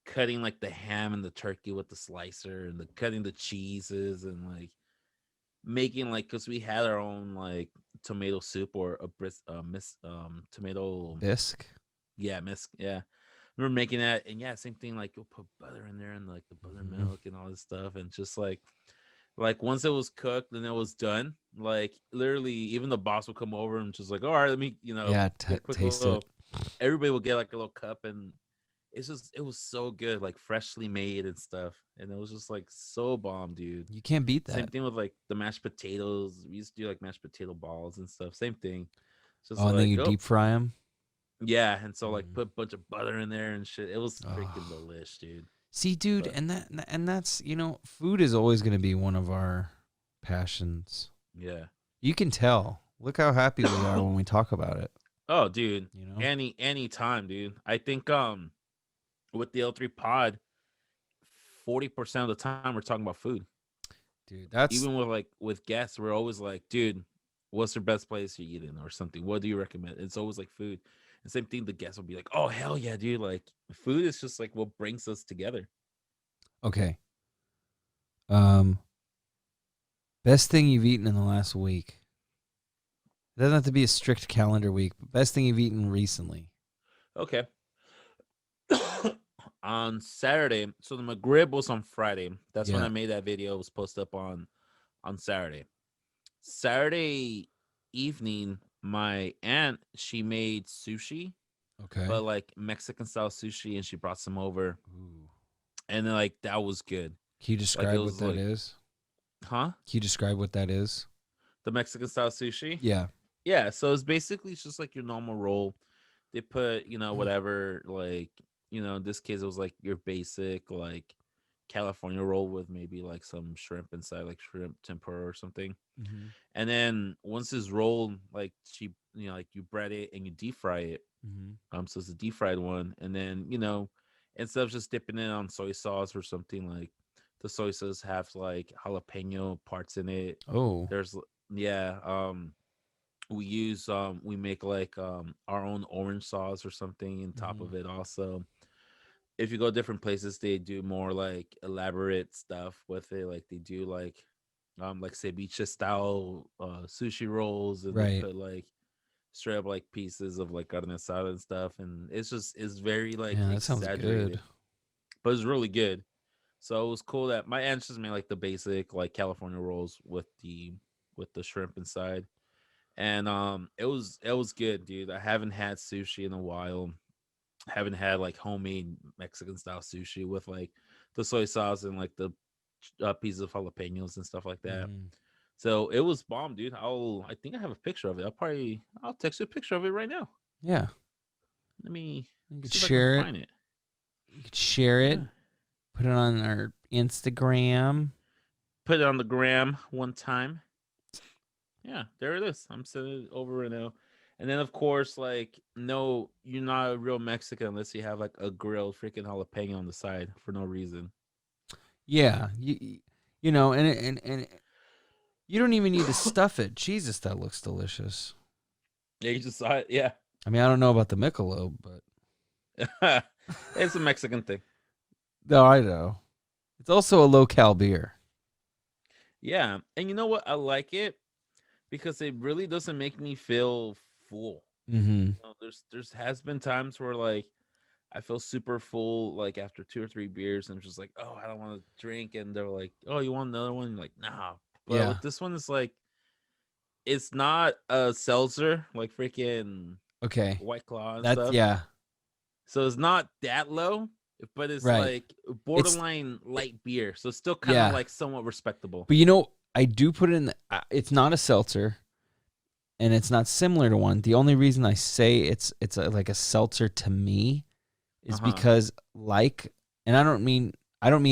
cutting like the ham and the turkey with the slicer and the cutting the cheeses and like making like because we had our own like tomato soup or a tomato Bisque. yeah miss yeah we were making that and yeah same thing like you'll put butter in there and like the Mhm. buttermilk and all this stuff and just like once it was cooked and it was done like literally even the boss would come over and just like all right let me Yeah, get a quick taste it. little everybody would get like a little cup and it was so good like freshly made and stuff and it was just like so bomb dude. You can't beat Same that. thing with like the mashed potatoes. We used to do like mashed potato balls and stuff. Same thing. Just Oh, and then like, you oh, deep fry them. Yeah, and so like Mm. put a bunch of butter in there and shit. It was freaking Oh. delish, dude. See, dude, But and that's food is always going to be one of our passions. yeah. You can tell. Look how happy we are when we talk about it. Oh, dude. You know, Any time, dude. I think with the L3 pod, 40% of the time we're talking about food. dude. That's Even with guests, we're always like, dude, what's your best place you're eating or something? What do you recommend? It's always like food. And same thing, the guests will be like, oh hell yeah, dude. Like food is just like what brings us together. okay. Um, best thing you've eaten in the last week. It doesn't have to be a strict calendar week, but best thing you've eaten recently. Okay. On Saturday, so the McRib was on Friday. That's when I Yeah. made that video. It was posted up on Saturday. Saturday evening, my aunt she made sushi, Okay. but like Mexican style sushi, and she brought some over, Ooh. and then like that was good. Can you Like it describe what was that like, is? huh? Can you describe what that is? The Mexican style sushi. Yeah. Yeah, so it's basically just like your normal roll. They put, whatever, like, in this case it was like your basic like California roll with maybe like some shrimp inside, like shrimp tempura or something. Mm-hmm. And then once it's rolled, like like you bread it and you deep fry it. Mm-hmm. So it's a deep fried one. And then, instead of just dipping it on soy sauce or something, like the soy sauce have like jalapeno parts in it. Oh. There's yeah, we make like our own orange sauce or something on top Mm-hmm. of it also. If you go different places, they do more like elaborate stuff with it, like they do like ceviche style sushi rolls, and they Right. put like straight up like pieces of like carne asada and stuff, and it's very like Yeah, that sounds good. exaggerated, but it's really good. So it was cool that my aunt just made like the basic like California rolls with the shrimp inside, and it was good, dude. I haven't had sushi in a while. Haven't had like homemade Mexican style sushi with like the soy sauce and like the pieces of jalapenos and stuff like that. Mm-hmm. So it was bomb, dude. I think I have a picture of it. I'll text you a picture of it right now. Yeah. Let me You could see if I can share it. find it. You could share it. Yeah. Put it on our Instagram. Put it on the gram one time. Yeah, there it is. I'm sending it over right now. And then of course, like, no, you're not a real Mexican unless you have like a grilled freaking jalapeno on the side for no reason. Yeah. You know, and you don't even need to stuff it. Jesus, that looks delicious. Yeah, you just saw it. Yeah. I mean, I don't know about the Michelob, but It's a Mexican thing. no, I know. It's also a low-cal beer. Yeah. And you know what? I like it because it really doesn't make me feel full. Mm-hmm. There's has been times where like I feel super full like after 2 or 3 beers, and I'm just like, oh, I don't want to drink, and they're like, oh, you want another one? You're like, nah. But Yeah. with this one, it's like it's not a seltzer like freaking Okay. White Claw and That's stuff. yeah. So it's not that low, but it's Right. like It's borderline light beer. So it's still kind of yeah. like somewhat respectable. But I do put it in it's not a seltzer and it's not similar to one. The only reason I say it's like a seltzer to me is Uh-huh. because and I don't mean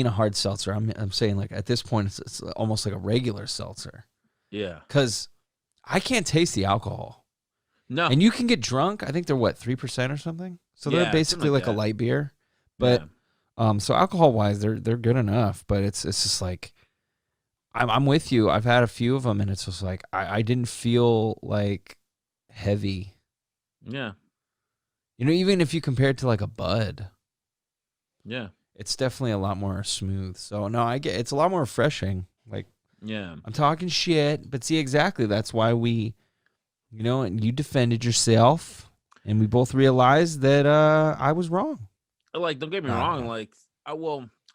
a hard seltzer. I'm saying like at this point it's almost like a regular seltzer Yeah. cuz I can't taste the alcohol. No. And you can get drunk. I think they're what, 3% or something? So they're Yeah, something basically like a that. light beer. But Yeah. so alcohol wise they're good enough, but it's just like I'm with you. I've had a few of them, and it's just like I didn't feel like heavy. Yeah. Even if you compare it to like a Bud, Yeah. it's definitely a lot more smooth. So no, I get it's a lot more refreshing. Like Yeah. I'm talking shit, but see exactly that's why and you defended yourself, and we both realized that I was wrong. Like, don't get me I don't wrong. know. Like,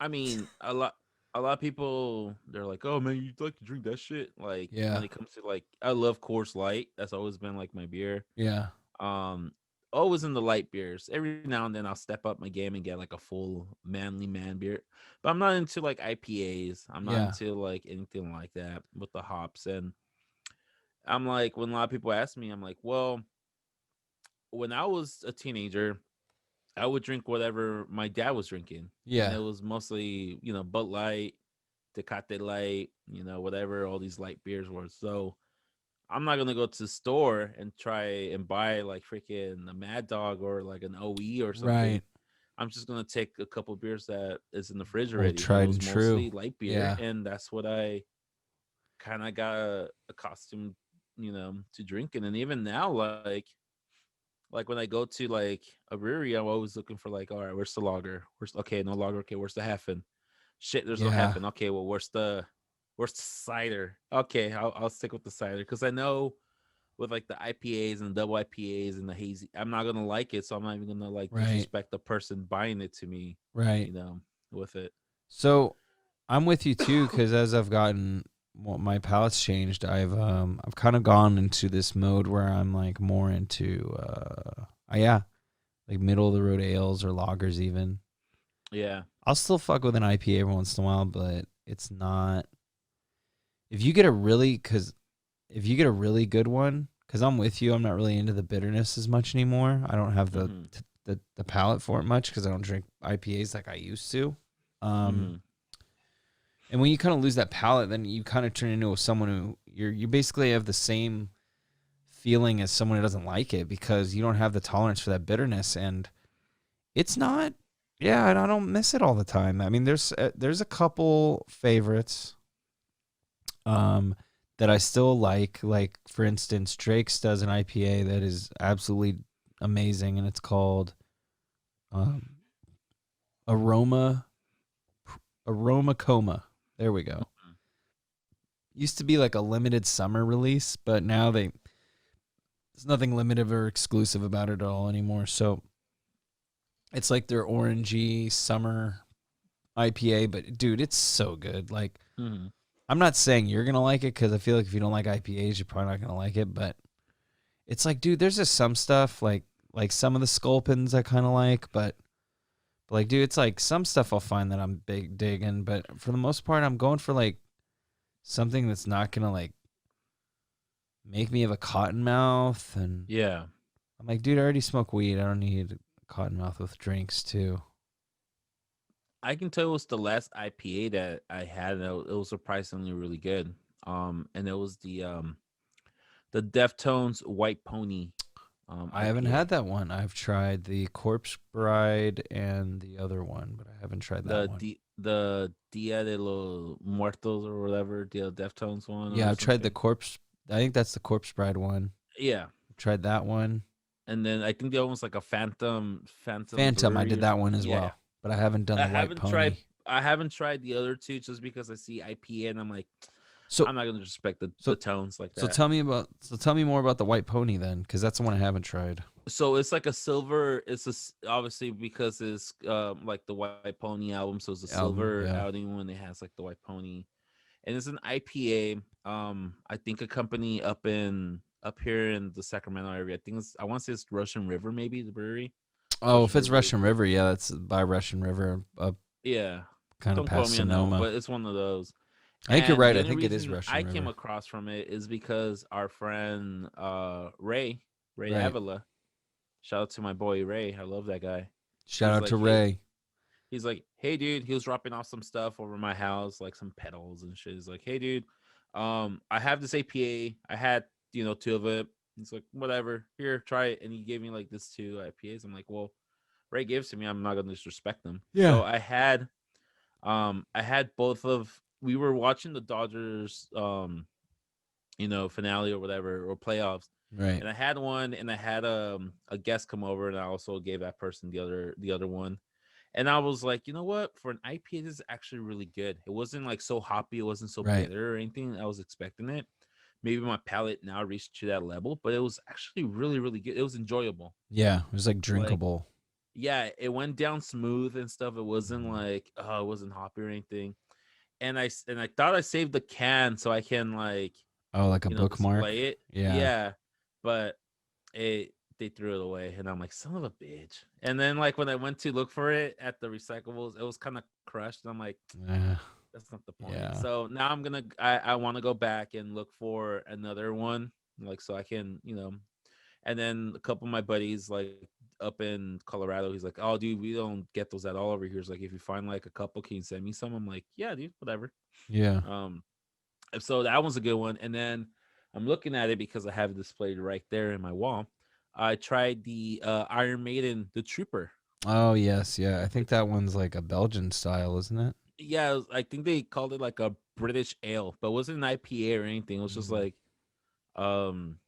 I mean, a lot of people, they're like, oh man, you like to drink that shit. Like, Yeah, when it comes to like, I love Coors Light. That's always been like my beer. yeah, Um, Always in the light beers. Every now and then I'll step up my game and get like a full manly man beer. But I'm not into like IPAs. I'm not yeah. into like anything like that with the hops. And I'm like, when a lot of people ask me, I'm like, well, when I was a teenager, I would drink whatever my dad was drinking, and it Yeah. was mostly Bud Light, Tecate Light, whatever all these light beers were. So I'm not gonna go to the store and try and buy like freaking a Mad Dog or like an OE or something. Right. I'm just gonna take a couple beers that is in the fridge Old already, and it tried was and true. mostly light beer, Yeah. and that's what I kind of got accustomed, to drinking. And even now, like when I go to like a brewery, I'm always looking for like, all right, where's the lager? Where's okay, no lager. Okay, where's the Heffen? Shit, there's no Yeah. Heffen. Okay, well, where's the cider? Okay, I'll stick with the cider because I know with like the IPAs and the double IPAs and the hazy, I'm not gonna like it, so I'm not even gonna like Right. disrespect the person buying it to me, Right. you know, with it. So I'm with you too, because as I've gotten my palate's changed, I've kind of gone into this mode where I'm like more into yeah, like middle of the road ales or lagers even. Yeah. I'll still fuck with an IPA every once in a while, but it's not. If you get a really because if you get a really good one, because I'm with you, I'm not really into the bitterness as much anymore. I don't have Mm-hmm. the palate for it much because I don't drink IPAs like I used to. Um, Mm-hmm. and when you kind of lose that palate, then you kind of turn into someone who you basically have the same feeling as someone who doesn't like it because you don't have the tolerance for that bitterness, and it's not. Yeah, and I don't miss it all the time. I mean, there's a couple favorites um, that I still like. Like for instance, Drake's does an IPA that is absolutely amazing, and it's called um, Aroma Aroma Coma. There we go. Used to be like a limited summer release, but now there's nothing limited or exclusive about it at all anymore. So it's like their orangey summer IPA, but dude, it's so good. Like Mm-hmm. I'm not saying you're gonna like it because I feel like if you don't like IPAs, you're probably not gonna like it. But it's like, dude, there's just some stuff like some of the Sculpins I kind of like, but like, dude, it's like some stuff I'll find that I'm big digging, but for the most part, I'm going for like something that's not gonna like make me have a cotton mouth. And Yeah. I'm like, dude, I already smoke weed. I don't need a cotton mouth with drinks too. I can tell it was the last IPA that I had. And it was surprisingly really good. And it was the Deftones White Pony I haven't IPA. had that one. I've tried the Corpse Bride and the other one, but I haven't tried that one. The Dia de los Muertos or whatever, the Deftones one Yeah, or I've tried the something. Corpse. I think that's the Corpse Bride one. Yeah. I've tried that one. And then I think the other one's like a Phantom Phantom, I Brewery did or that something. one as Yeah. well, but I haven't done I the White haven't tried Pony. I haven't tried the other two just because I see IPA and I'm like, So, I'm not gonna respect the so, tones like so that. tell me more about the White Pony then, because that's the one I haven't tried. So it's like a silver. Obviously because it's like the White Pony album, so it's a Album, silver yeah. outing when it has like the White Pony, and it's an IPA. I think a company up here in the Sacramento area. I want to say it's Russian River, maybe the brewery. Oh, if Russian it's River. Russian River, yeah, that's by Russian River, up Yeah. kind of Don't quote past me on that one, Sonoma. but it's one of those. I think you're And right. the I only think it is reason Russian I came River. across from it is because our friend Ray Right. Avila, shout out to my boy Ray. I love that guy. Shout He's out to like, hey, Ray. he's like, hey, dude. He was dropping off some stuff over my house, like some pedals and shit. He's like, hey, dude, I have this APA. I had two of it. He's like, whatever, here, try it. And he gave me like this two IPAs. I'm like, well, Ray gives to me. I'm not gonna disrespect them. Yeah. So I had both of. We were watching the Dodgers, finale or whatever or playoffs, Right. and I had one, and I had a guest come over, and I also gave that person the other one. And I was like, you know what? For an IPA, this is actually really good. It wasn't like so hoppy. It wasn't so Right. bitter or anything. I was expecting it. Maybe my palate now reached to that level, but it was actually really, really good. It was enjoyable. Yeah. It was like Like, drinkable. yeah, it went down smooth and stuff. It wasn't like, oh, it wasn't hoppy or anything. And I thought I saved the can so I can like, Oh, like a bookmark. display it. Yeah. Yeah, but it they threw it away, and I'm like, son of a bitch. And then like when I went to look for it at the recyclables, it was kind of crushed. And I'm like, Uh, that's not the point. yeah. So now I want to go back and look for another one, like so I can And then a couple of my buddies, like up in Colorado, he's like, "Oh, dude, we don't get those at all over here. It's like if you find like a couple, can you send me some?" I'm like, "Yeah, dude, whatever." Yeah. Um, so that one's a good one. And then I'm looking at it because I have it displayed right there in my wall. I tried the Iron Maiden, the Trooper. Oh yes, yeah. I think that one's like a Belgian style, isn't it? Yeah, I think they called it like a British ale, but it wasn't an IPA or anything. It was just Mm. um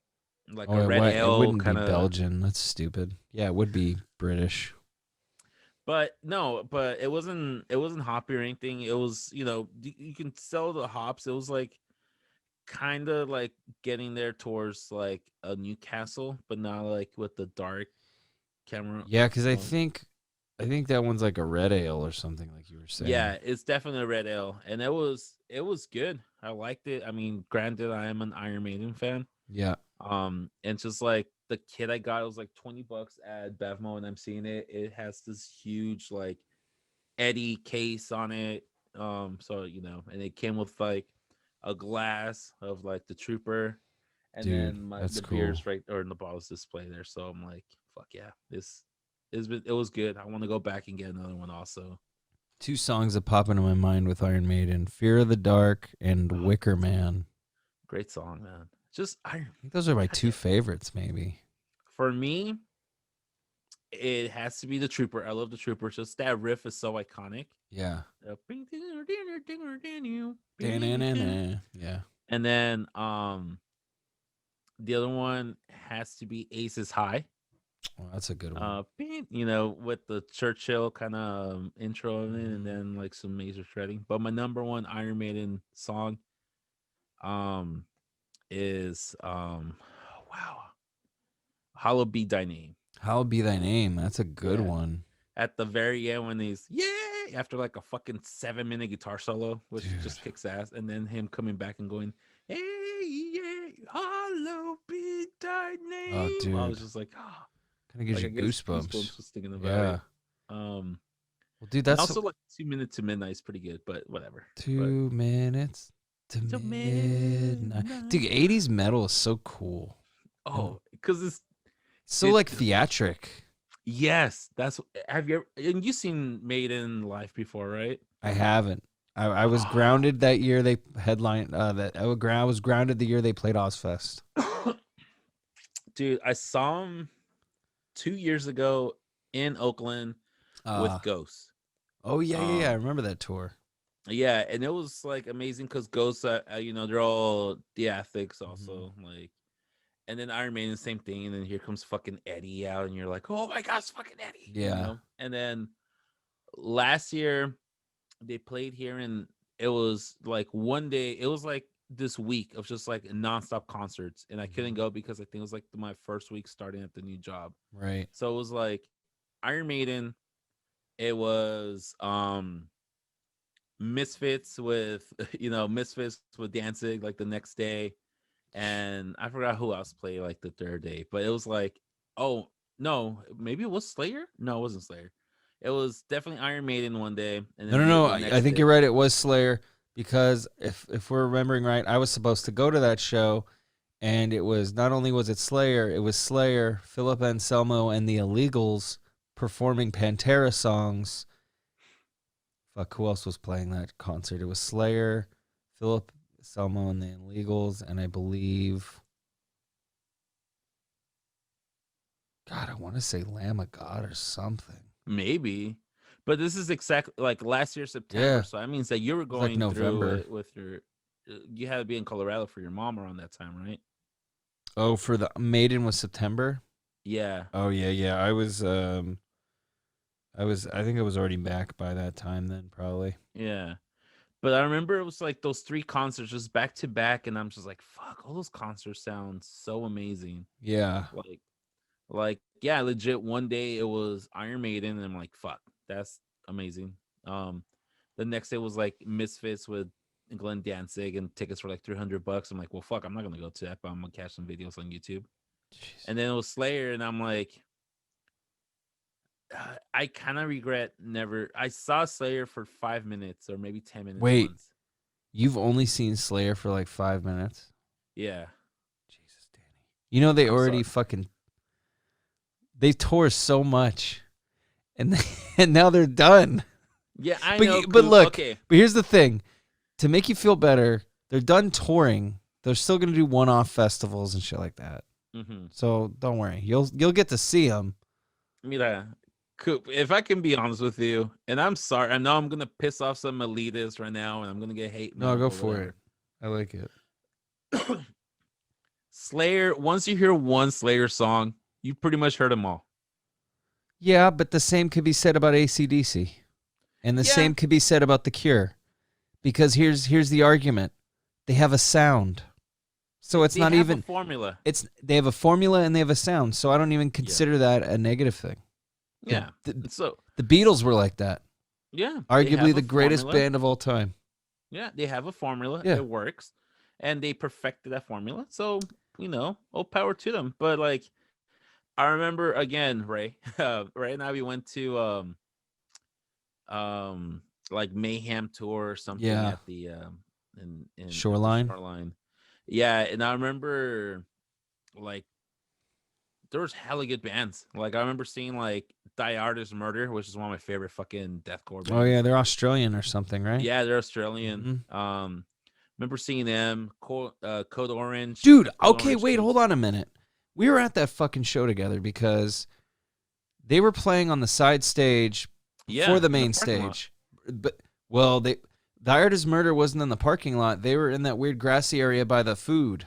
like Oh, a red it ale wouldn't be kind of. Belgian. That's stupid. Yeah, it would be British. But no, but it wasn't hoppy or anything. It was, you can sell the hops. It was like kind of like getting there towards like a Newcastle, but not like with the dark camera. Yeah, because Um, I think that one's like a red ale or something, like you were saying. yeah, it's definitely a red ale, and it was good. I liked it. I mean, granted, I am an Iron Maiden fan. Yeah, And just like the kit I got, it was like $20 at Bevmo, and I'm seeing it. It has this huge like Eddie case on it. So and it came with like a glass of like the Trooper, and dude, then that's the cool. beers right or in the bottles display there. So I'm like, fuck yeah, it was good. I want to go back and get another one also. Two songs that pop into my mind with Iron Maiden: "Fear of the Dark" and Oh, "Wicker Man." great song, man. Just I I think those are my two goddamn. favorites, maybe. For me, it has to be the Trooper. I love the Trooper. Just that riff is so iconic. Yeah. Bing, Yeah. and then the other one has to be Aces High. Well, that's a good one. With the Churchill kind of intro in it, and Mhm. then like some major shredding. But my number one Iron Maiden song um is wow, Hallowed Be Thy Name. "Hallowed Be Thy Name." That's a good Yeah. one, At the very end when he's after like a fucking 7-minute guitar solo, which dude. just kicks ass, and then him coming back and going, "Hey, yeah, Hallowed Be Thy Oh, Name." I was dude, just like, oh, kind of gives like you I guess goosebumps. goosebumps just thinking about Yeah. it. Um, Well, dude, and that's also like 2 minutes to midnight is pretty good, but whatever. But 2 minutes to to midnight. midnight. Dude, 80s metal is so cool and Oh, because so it. like theatric. Yes, that's. Have you ever? And you seen Maiden live before, right? I haven't. I was grounded that year they headlined. I was grounded the year they played Ozfest. Dude, I saw him 2 years ago in Oakland Uh with Ghost. oh yeah, yeah, yeah. I Um, remember that tour. yeah, and it was like amazing because Ghost, they're all theatrics Hmm. also, like, and then Iron Maiden, same thing, and then here comes fucking Eddie out, and you're like, oh my god, it's fucking Eddie, Yeah. and then last year they played here, and it was like one day, it was like this week of just like nonstop concerts, and I couldn't Hmm. go because I think it was like my first week starting at the new job. Right. So it was like Iron Maiden. It was Misfits with Misfits with Danzig like the next day, and I forgot who else played like the third day, but it was like, oh no, maybe it was Slayer. No, it wasn't Slayer. It was definitely Iron Maiden one day, and No, then no, no. the I next think day. you're right. It was Slayer because if we're remembering right, I was supposed to go to that show, and it was not only was it Slayer, it was Slayer, Philip Anselmo, and the Illegals performing Pantera songs. Fuck, who else was playing that concert? It was Slayer, Philip Anselmo, and the Illegals, and I believe, God, I want to say Lamb of God or something. Maybe. But this is exactly like last year Yeah, September, it so that means that you were was like going through November. it with your. You had to be in Colorado for your mom around that time, right? Oh, for the Maiden was September. Yeah, Oh yeah, yeah. I think I was already back by that time then, probably. yeah. But I remember it was like those three concerts just back to back, and I'm just like, fuck, all those concerts sound so amazing. Yeah. Like, yeah, legit. One day it was Iron Maiden, and I'm like, fuck, that's amazing. Um, the next day was like Misfits with Glenn Danzig, and tickets were like $300. I'm like, well, fuck, I'm not gonna go to that, but I'm gonna catch some videos on YouTube. Jeez. And then it was Slayer, and I'm like, I kind of regret never. I saw Slayer for 5 minutes or maybe 10 minutes Wait, once. you've only seen Slayer for like 5 minutes? Yeah, Jesus, Danny. You know they I'm already sorry. fucking They tore so much, and and now they're done. Yeah, I But know. but look, okay. but here's the thing: to make you feel better, they're done touring. They're still gonna do one-off festivals and shit like that. Mm-hmm. So don't worry, you'll get to see them. Mira, Coop, if I can be honest with you, and I'm sorry, I know I'm gonna piss off some elitists right now, and I'm gonna get hate mail. No, go or for whatever. it. I like it. Slayer. Once you hear one Slayer song, you pretty much heard them all. Yeah, but the same could be said about AC/DC. And the same could be said about The Cure. Because here's the argument. They have a sound. So it's they not have even a formula. They have a formula and they have a sound. So I don't even consider that a negative thing. Yeah. So the Beatles were like that. Yeah. Arguably the greatest band of all time. Yeah, they have a formula. Yeah. It works. And they perfected that formula. So, all power to them. But like I remember again, Ray. Ray and I we went to like Mayhem tour or something at the in Shoreline. Yeah, and I remember like there was hella good bands. Like I remember seeing like Die Artist Murder, which is one of my favorite fucking deathcore bands. Oh yeah, they're Australian or something, right? Yeah, they're Australian. Mm-hmm. Remember seeing them, Code Orange. Dude, Code okay, Orange wait, too. hold on a minute. We were at that fucking show together because they were playing on the side stage for the main stage. But the Artist Murder wasn't in the parking lot. They were in that weird grassy area by the food.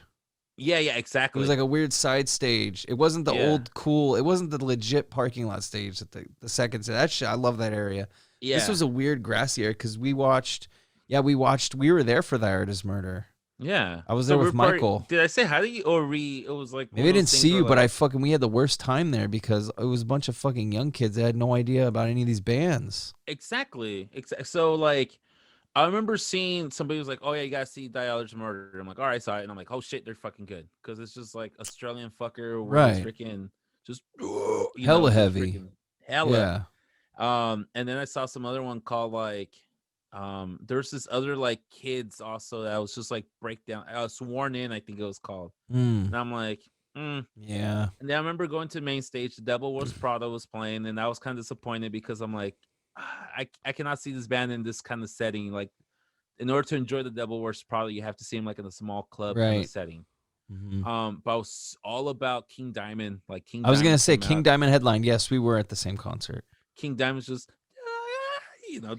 Yeah, exactly. It was like a weird side stage. It wasn't the old cool. It wasn't the legit parking lot stage at the second stage. That shit, I love that area. Yeah. This was a weird grassy area because we watched. Yeah, we were there for the Artist Murder. Yeah, I was there with Michael. Did I say hi to you, or it was like maybe I didn't see you, but we had the worst time there because it was a bunch of fucking young kids that had no idea about any of these bands. Exactly. So like, I remember seeing somebody was like, "Oh yeah, you gotta see Die Artist Murder." I'm like, "All right, saw it," and I'm like, "Oh shit, they're fucking good," because it's just like Australian fucker, right? Freaking just hella heavy, hella. Yeah. And then I saw some other one called like. There's this other like kids also that was just like breakdown. Sworn In, I think it was called. And I'm like, yeah. And then I remember going to the main stage. The Devil Wears Prada was playing, and I was kind of disappointed because I'm like, I cannot see this band in this kind of setting. Like, in order to enjoy the Devil Wears Prada, you have to see him like in a small club kind of setting. Mm-hmm. But I was all about King Diamond. Like King. I was gonna say King Diamond headline. Yes, we were at the same concert. King Diamond's just,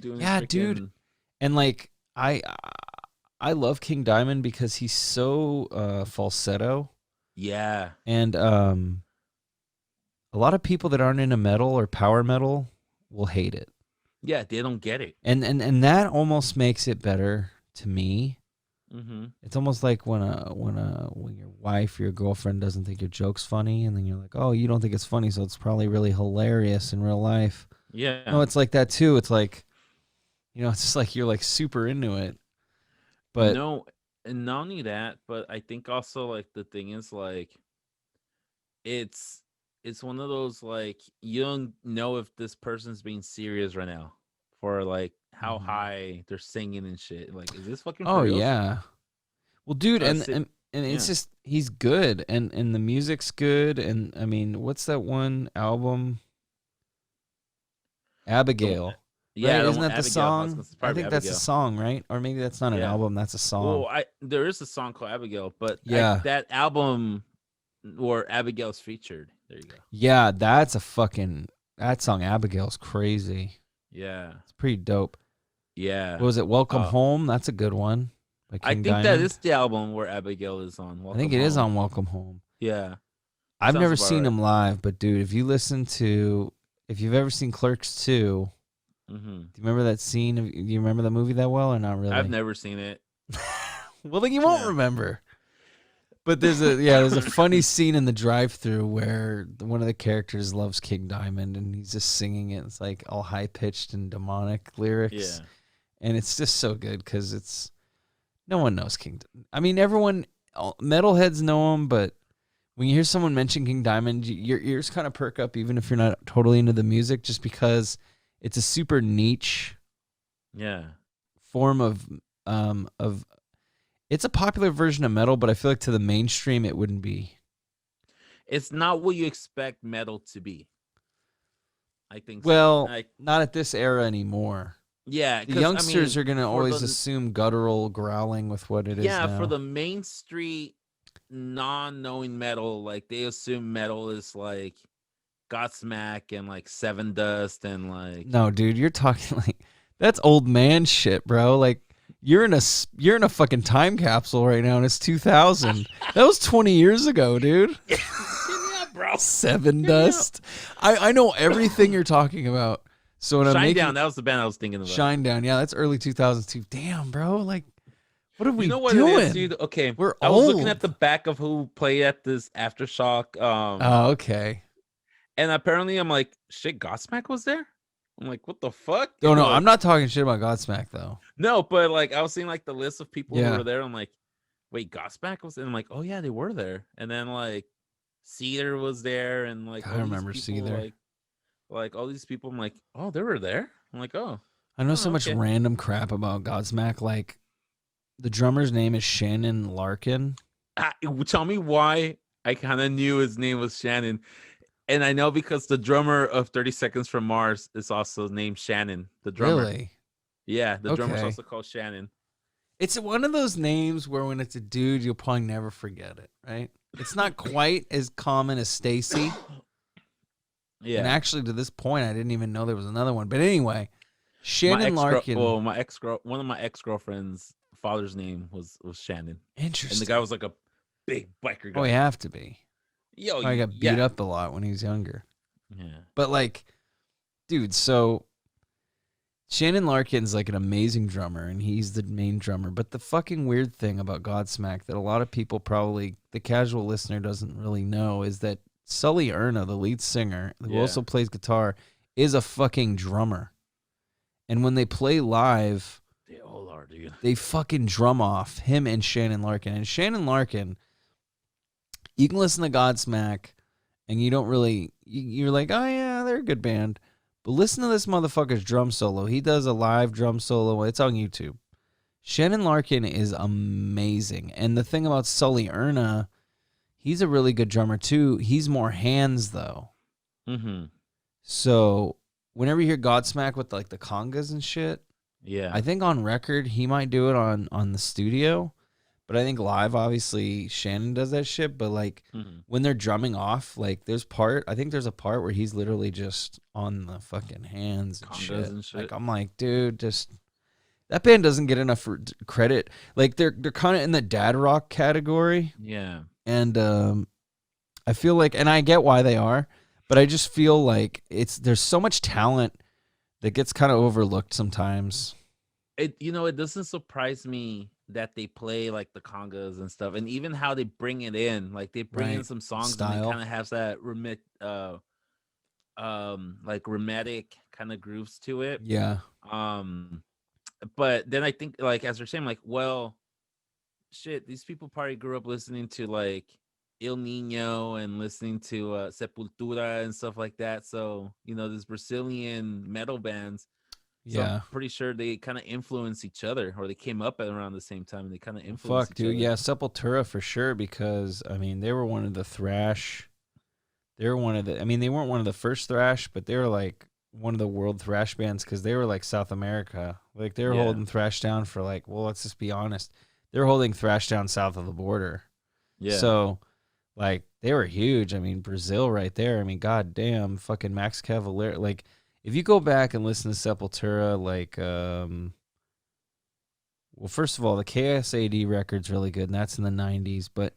doing. Yeah, dude. And like I love King Diamond because he's so falsetto. Yeah. And a lot of people that aren't into metal or power metal will hate it. Yeah, they don't get it. And that almost makes it better to me. Mm-hmm. It's almost like when your wife or your girlfriend doesn't think your joke's funny, and then you're like, oh, you don't think it's funny, so it's probably really hilarious in real life. Yeah. No, it's like that too. It's like, it's just like you're like super into it. But no, and not only that, but I think also like the thing is like it's one of those like you don't know if this person's being serious right now for like how high they're singing and shit. Like, is this fucking for real? Yeah. Well, dude, and it's just he's good and the music's good, and I mean, what's that one album? Abigail. Yeah, right? Isn't that the Abigail, song? I think Abigail. That's a song, right? Or maybe that's not an album. That's a song. Well, there is a song called Abigail, but that album where Abigail's featured. There you go. Yeah, that song Abigail's crazy. Yeah, it's pretty dope. Yeah. What was it? Welcome Home. That's a good one. I think that is the album where Abigail is on. I think it is on Welcome Home. Yeah. I've never seen him live, but dude, if you've ever seen Clerks 2, do you remember that scene? Do you remember the movie that well or not really? I've never seen it. Well, then you won't remember. But there's a funny scene in the drive-thru where one of the characters loves King Diamond and he's just singing it. It's like all high-pitched and demonic lyrics. Yeah. And it's just so good because no one knows King Diamond. I mean, metalheads know him, but when you hear someone mention King Diamond, your ears kind of perk up even if you're not totally into the music, just because it's a super niche form of it's a popular version of metal, but I feel like to the mainstream it wouldn't be. it's not what you expect metal to be. I think so. Well, Like, not at this era anymore. yeah, The because I youngsters mean, are going to for always the assume guttural growling with what it is yeah, for now. the main street non-knowing metal, like they assume metal is like Godsmack and like Seven Dust and like No, dude, you're talking like that's old man shit, bro. Like you're in a fucking time capsule right now, and it's 2000. That was 20 years ago, dude. Get me up, bro. Seven Get me up. Dust. I know everything you're talking about. So when I'm making Shinedown, that was the band I was thinking about. Shinedown, yeah, that's early 2002. Damn, bro. Like, what are we You know what doing? it is, dude? Okay, We're I was old. looking at the back of who played at this Aftershock, Oh, okay. and apparently I'm like, shit, Godsmack was there. I'm like, what the fuck? Oh no, Like, I'm not talking shit about Godsmack though. no, but like I was seeing like the list of people who Yeah. were there. I'm like, wait, Godsmack was there? And I'm like, oh yeah, they were there. And then like Cedar was there, and like I remember Cedar. Like all these people. I'm like, oh, they were there. I'm like, oh, I know so much okay. random crap about Godsmack. Like, the drummer's name is Shannon Larkin. Tell me why I kind of knew his name was Shannon. And I know because the drummer of 30 Seconds from Mars is also named Shannon, the drummer. Really? Yeah, the drummer's Okay. also called Shannon. It's one of those names where when it's a dude, you'll probably never forget it, right? It's not quite as common as Stacy. Yeah. And actually, to this point, I didn't even know there was another one. But anyway, Shannon Larkin. Well, one of my ex-girlfriend's father's name was Shannon. Interesting. And the guy was like a big biker guy. Oh, you have to be. Yo, I got beat up a lot when he was younger. Yeah. But like, dude, so Shannon Larkin's like an amazing drummer, and he's the main drummer. But the fucking weird thing about Godsmack that a lot of people probably, the casual listener doesn't really know, is that Sully Erna, the lead singer, who also plays guitar, is a fucking drummer. And when they play live, they all are, dude. They fucking drum off him and Shannon Larkin. And Shannon Larkin, you can listen to Godsmack, and you don't really, you're like, oh yeah, they're a good band. But listen to this motherfucker's drum solo. He does a live drum solo. It's on YouTube. Shannon Larkin is amazing. And the thing about Sully Erna, he's a really good drummer too. He's more hands though. Mm-hmm. So whenever you hear Godsmack with like the congas and shit, yeah, I think on record he might do it on the studio. But I think live, obviously, Shannon does that shit. But, like, when they're drumming off, like, I think there's a part where he's literally just on the fucking hands and shit. Like, I'm like, dude, that band doesn't get enough credit. Like, they're kind of in the dad rock category. Yeah. And I feel like, and I get why they are, but I just feel like there's so much talent that gets kind of overlooked sometimes. It doesn't surprise me that they play like the congas and stuff, and even how they bring it in, like they bring in some songs and it kind of has that like rhythmic kind of grooves to it. Yeah. But then I think, like, as they're saying, like, well, shit, these people probably grew up listening to like Il Nino and listening to Sepultura and stuff like that. So these Brazilian metal bands. So I'm pretty sure they kind of influence each other, or they came up at around the same time, and they kind of influence each other. Yeah, Sepultura for sure, because I mean they were one of the thrash. They were one of the. I mean they weren't one of the first thrash, but they were like one of the world thrash bands because they were like South America. Like they were holding thrash down for like, well, let's just be honest, they're holding thrash down south of the border. Yeah. So, like they were huge. I mean Brazil right there. I mean goddamn, fucking Max Cavalera, like. If you go back and listen to Sepultura, like, well, first of all, the KSAD record's really good, and that's in the 90s, but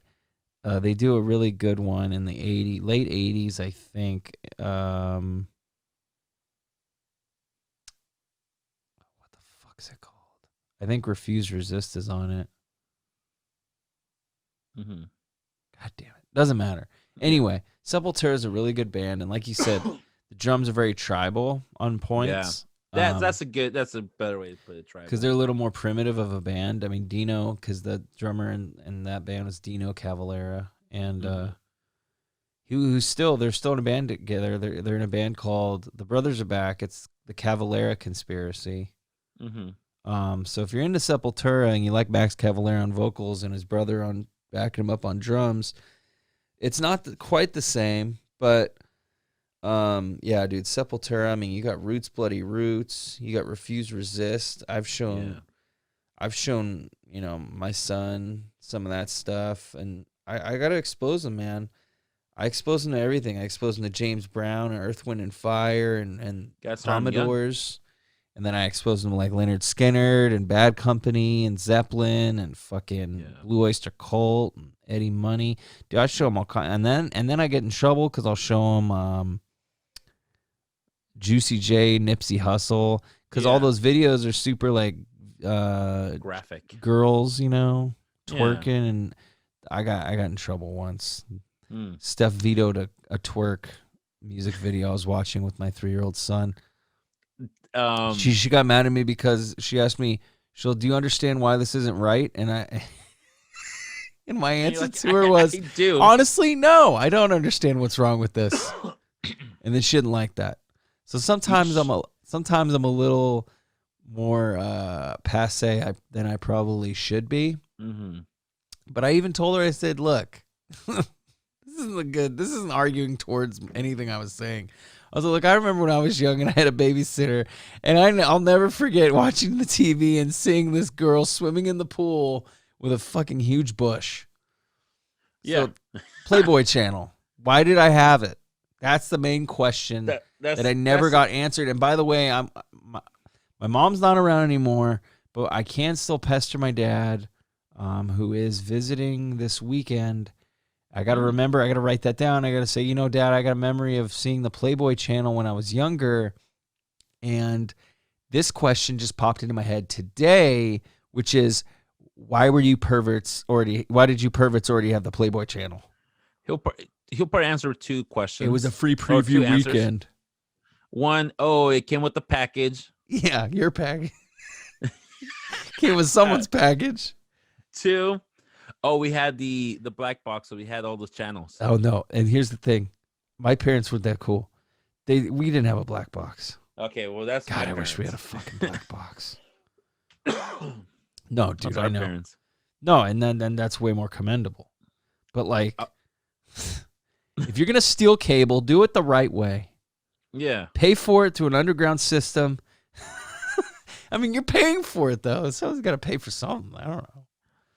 they do a really good one in the late 80s, I think. What the fuck's it called? I think Refuse Resist is on it. Mm-hmm. God damn it. Doesn't matter. Anyway, Sepultura is a really good band, and like you said, the drums are very tribal on points. Yeah. That's a better way to put it, tribal. Because they're a little more primitive of a band. I mean, Dino, because the drummer in that band was Dino Cavalera. And they're still in a band together. They're in a band called, the Brothers Are Back. It's the Cavalera Conspiracy. Mm-hmm. So if you're into Sepultura and you like Max Cavalera on vocals and his brother on backing him up on drums, It's not quite the same, but yeah, dude, Sepultura. I mean, you got Roots, Bloody Roots. You got Refuse, Resist. I've shown, my son some of that stuff, and I got to expose him, man. I expose him to everything. I expose him to James Brown and Earth, Wind, and Fire and Commodores. And then I exposed him to like Leonard Skinner and Bad Company and Zeppelin and fucking Blue Oyster Cult and Eddie Money. Dude, I show him all kinds. And then I get in trouble because I'll show him Juicy J, Nipsey Hussle, because all those videos are super like graphic girls, twerking, and I got in trouble once. Steph vetoed a twerk music video I was watching with my 3-year-old son. She got mad at me because she asked me, do you understand why this isn't right? And and my answer to her was, honestly, no, I don't understand what's wrong with this. And then she didn't like that. So sometimes I'm a little more passe than I probably should be. Mm-hmm. But I even told her, I said, look, this isn't arguing towards anything I was saying. I was like, look, I remember when I was young and I had a babysitter, and I'll never forget watching the TV and seeing this girl swimming in the pool with a fucking huge bush. Yeah. So, Playboy Channel. Why did I have it? That's the main question that I never got answered. And by the way, my mom's not around anymore, but I can still pester my dad, who is visiting this weekend. I got to remember, I got to write that down. I got to say, Dad, I got a memory of seeing the Playboy Channel when I was younger. And this question just popped into my head today, which is, why did you perverts already have the Playboy Channel? He'll probably answer 2 questions. It was a free preview weekend. One, it came with the package. Yeah, your package. Came with someone's package. 2, we had the black box, so we had all those channels. Oh no! And here's the thing, my parents weren't that cool. We didn't have a black box. Okay, well that's God. I wish we had a fucking black box. No, dude, I know. Parents. No, and then that's way more commendable. But like, if you're gonna steal cable, do it the right way. Yeah. Pay for it through an underground system. I mean, you're paying for it though. Someone's got to pay for something. I don't know.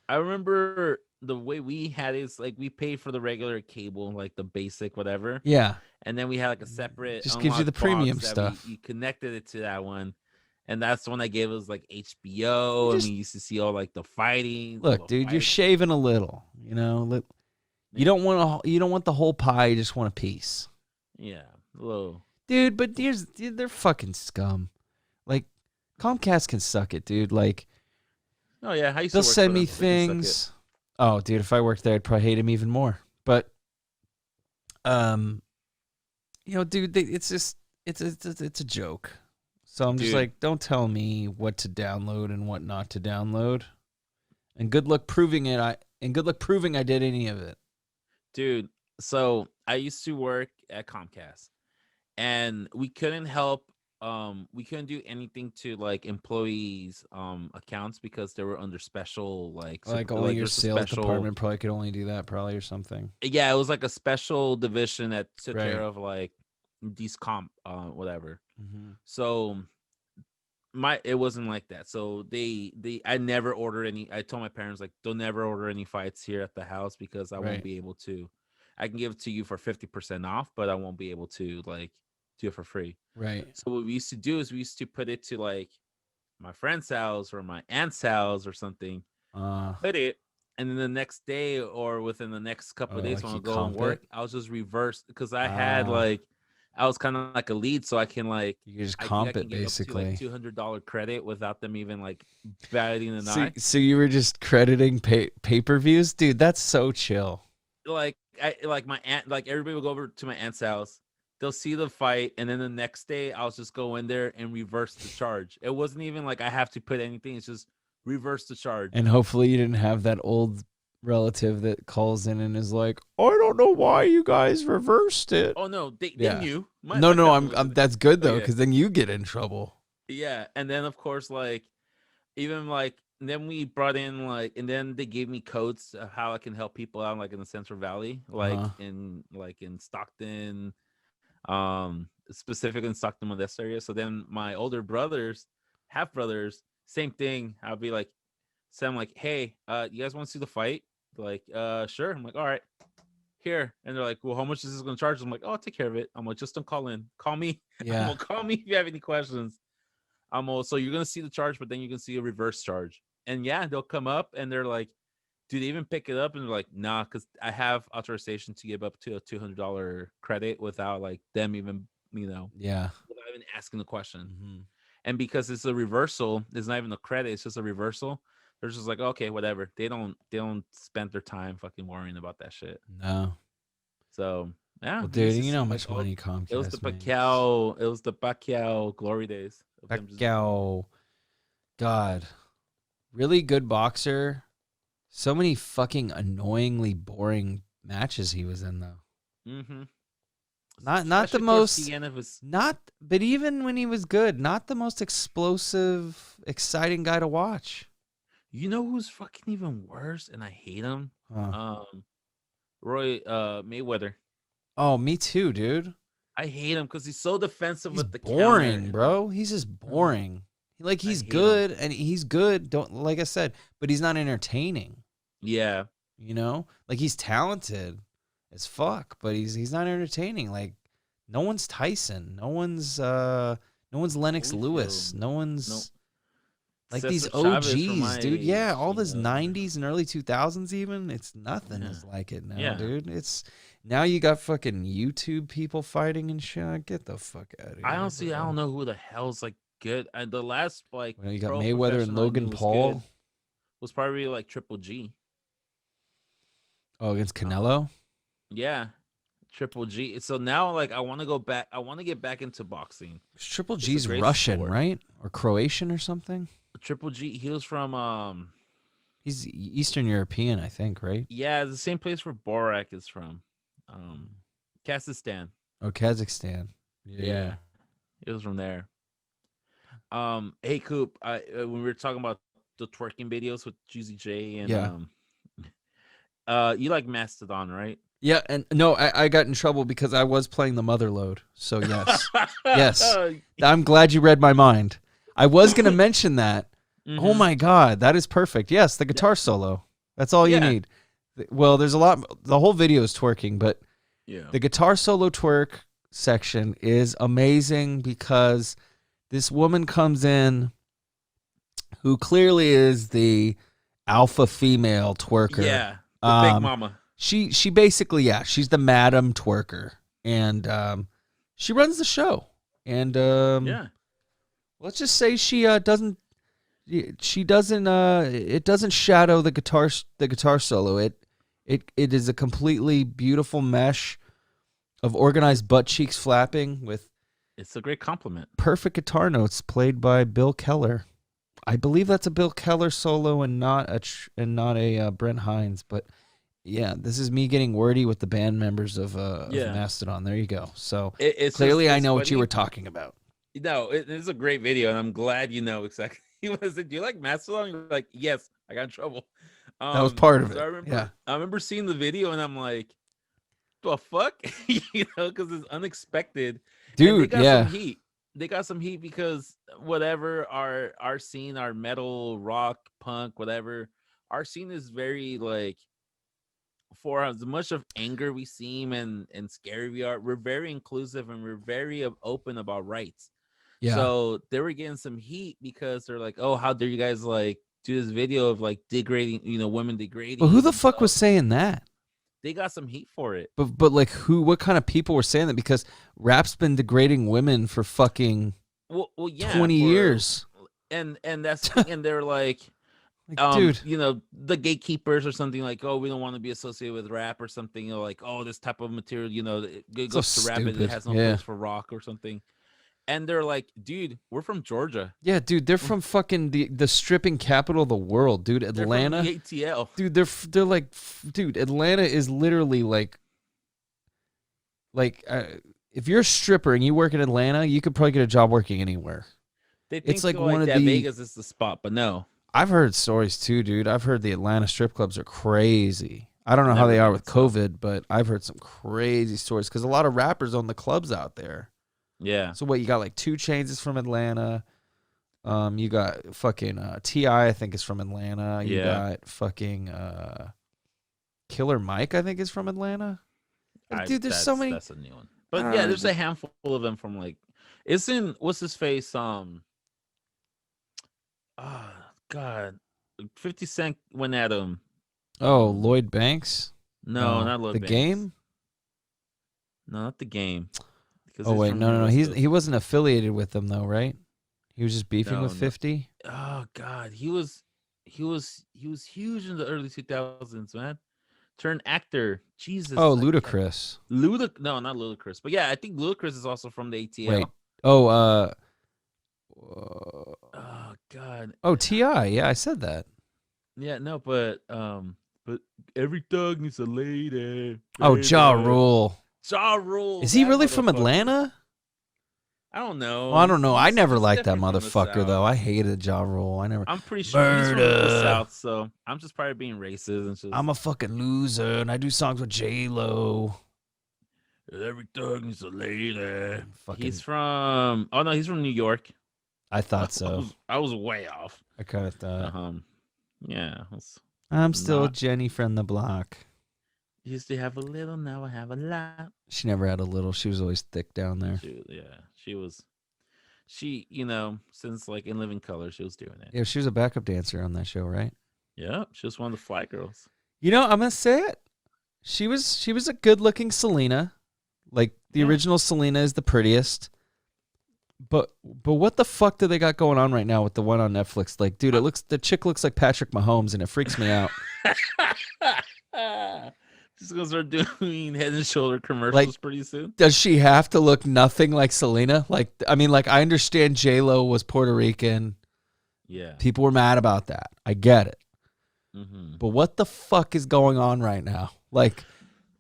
I remember the way we had it is like we paid for the regular cable, like the basic whatever. Yeah. And then we had like a separate. Just gives you the premium stuff. You connected it to that one, and that's the one that gave us like HBO, and we used to see all like the fighting. Look, dude, you're shaving a little. You don't want the whole pie. You just want a piece. Yeah, little. Dude, but they're fucking scum. Like, Comcast can suck it, dude. Like. Oh yeah, they'll send me things. Oh, dude, if I worked there, I'd probably hate him even more. But, dude, it's a joke. So I'm just like, don't tell me what to download and what not to download. And good luck proving it. I did any of it, dude. So I used to work at Comcast, and we couldn't do anything to like employees accounts because they were under special only your sales department probably could only do that or something. Yeah, it was like a special division that took care of like these whatever. Mm-hmm. So it wasn't like that. So I never ordered any. I told my parents like, don't never order any fights here at the house because I won't be able to. I can give it to you for 50% off, but I won't be able to like do it for free. Right. So what we used to do is we used to put it to like my friend's house or my aunt's house or something. Put it, and then the next day or within the next couple of days when I go and work, I'll just reverse because I had like I was kind of like a lead, so I can like you just comp it basically. $200 credit without them even like batting an eye. So you were just crediting pay-per-views, dude. That's so chill. Like my aunt, like everybody will go over to my aunt's house. They'll see the fight, and then the next day, I'll just go in there and reverse the charge. It wasn't even like I have to put anything. It's just reverse the charge. And hopefully you didn't have that old relative that calls in and is like, I don't know why you guys reversed it. Oh, no, they knew. I'm that's good, though, because then you get in trouble. Yeah, and then, of course, like, even, like, then we brought in like, and then they gave me codes of how I can help people out, like in the Central Valley, like in Stockton, specifically in Stockton, Modesto area. So then my older brothers, half brothers, same thing. I'll be like, say I'm like, hey, you guys want to see the fight? They're like, sure. I'm like, all right, here. And they're like, well, how much is this gonna charge? I'm like, oh, I'll take care of it. I'm like, just don't call in. Call me. I'm Yeah. like, call me if you have any questions. So you're gonna see the charge, but then you can see a reverse charge. And yeah, they'll come up and they're like, do they even pick it up? And they're like, nah, because I have authorization to give up to a $200 credit without like them even, Yeah. without even asking the question. Mm-hmm. And because it's a reversal, it's not even a credit, it's just a reversal. They're just like, okay, whatever. They don't spend their time fucking worrying about that shit. No. So yeah, Well, dude, you know how much money Comcast it was the makes. Pacquiao glory days. Pacquiao. God. Really good boxer. So many fucking annoyingly boring matches he was in though. Mm-hmm. Not the most but even when he was good, not the most explosive, exciting guy to watch. You know who's fucking even worse, and I hate him? Huh. Roy Mayweather. Oh, me too, dude. I hate him because he's so defensive with the boring, counter. bro. He's just boring. Like he's good and he's good. Don't like I said, but he's not entertaining. Yeah, like he's talented as fuck, but he's not entertaining. Like no one's Tyson, no one's Lennox Lewis, no one's like Cesar these OGs, dude. Yeah, all this 90s and early 2000s even. It's nothing is like it now, dude. It's now you got fucking YouTube people fighting and shit. Get the fuck out of here. I don't know who the hell's like good. And the last like you got Mayweather and Logan Paul was probably like Triple G. Oh, against Canelo? Yeah. Triple G. So now like I want to go back. I want to get back into boxing. Triple G's Russian, right? Or Croatian or something? Triple G, he was from he's Eastern European, I think, right? Yeah, the same place where Borak is from. Kazakhstan. Oh, Kazakhstan. Yeah. It was from there. Hey Coop, when we were talking about the twerking videos with Juicy J and you like Mastodon, right? Yeah, and no, I got in trouble because I was playing the mother load. So yes. Yes. I'm glad you read my mind. I was going to mention that. Mm-hmm. Oh my God, that is perfect. Yes, the guitar solo. That's all you need. Well, there's a lot. The whole video is twerking, but the guitar solo twerk section is amazing because this woman comes in who clearly is the alpha female twerker. Yeah, the big mama. She basically, she's the madam twerker, and she runs the show. And let's just say she doesn't. It doesn't shadow the guitar solo. It is a completely beautiful mesh of organized butt cheeks flapping with. It's a great compliment. Perfect guitar notes played by Bill Keller. I believe that's a Bill Keller solo and not a Brent Hines. But yeah, this is me getting wordy with the band members of Mastodon. There you go. So clearly, I know what you were talking about. No, it's a great video, and I'm glad you know exactly. Do you like Mastodon? You're like, yes, I got in trouble. That was part of it. I remember seeing the video, and I'm like, the fuck? Because it's unexpected. Dude, They got some heat because whatever our scene, our metal, rock, punk, whatever, our scene is very like, for as much of anger we seem and scary we are, we're very inclusive and we're very open about rights. Yeah. So they were getting some heat because they're like, oh, how dare you guys like do this video of like degrading, women degrading. But who the fuck was saying that? They got some heat for it. But like what kind of people were saying that? Because rap's been degrading women for fucking 20 years. And that's and they're like dude, the gatekeepers or something like, oh, we don't want to be associated with rap or something, like, oh, this type of material, it goes so to rap, it has no place for rock or something. And they're like, dude, we're from Georgia. Yeah, dude, they're from fucking the stripping capital of the world, dude. Atlanta. They're from the ATL. Dude, they're like, dude, Atlanta is literally like if you're a stripper and you work in Atlanta, you could probably get a job working anywhere. They think it's like one of the Vegas is the spot, but no. I've heard stories too, dude. I've heard the Atlanta strip clubs are crazy. I don't know how Never they are been, with so. COVID, but I've heard some crazy stories because a lot of rappers own the clubs out there. Yeah. So what, you got like 2 Chainz is from Atlanta. You got fucking T.I. I think is from Atlanta. You Yeah. got fucking Killer Mike, I think is from Atlanta. Like, dude, there's so many. That's a new one. I But don't yeah, know. there's a handful of them from like isn't what's his face? God. 50 Cent went at him. Oh, Lloyd Banks? No, not The Lloyd Banks. Game? No, not the Game. Because Oh he's wait, from no. Houston. He wasn't affiliated with them though, right? He was just beefing with No. 50. Oh God, he was huge in the early 2000s, man. Turned actor. Jesus. Oh, Ludacris. No, not Ludacris. But yeah, I think Ludacris is also from the ATL. Wait. Oh, Oh God. oh, T.I. Yeah, I said that. Yeah, no, but every thug needs a lady. Oh, Baby. Ja Rule. Ja Rule. Is he that really from motherfucker. Atlanta? I don't know. Oh, I don't know. I He's never liked that different from the motherfucker South. though. I hated Ja Rule. I never. I'm pretty sure he's from the Murder. South, so I'm just probably being racist and just. I'm a fucking loser, and I do songs with J Lo. Every thug needs a lady. Fucking. He's from. Oh no, he's from New York. I thought so. I was way off. I kind of thought. Yeah. I'm still not- Jenny from the block. Used to have a little, now I have a lot. She never had a little. She was always thick down there. She was. She, since like In Living Color, she was doing it. Yeah, she was a backup dancer on that show, right? Yeah, she was one of the fly girls. You know, I'm gonna say it. She was a good-looking Selena. Like the original Selena is the prettiest. But what the fuck do they got going on right now with the one on Netflix? Like, dude, the chick looks like Patrick Mahomes, and it freaks me out. She's gonna start doing Head and Shoulder commercials pretty soon. Does she have to look nothing like Selena? Like, I mean, like, I understand J-Lo was Puerto Rican. Yeah. People were mad about that. I get it. Mm-hmm. But what the fuck is going on right now? Like,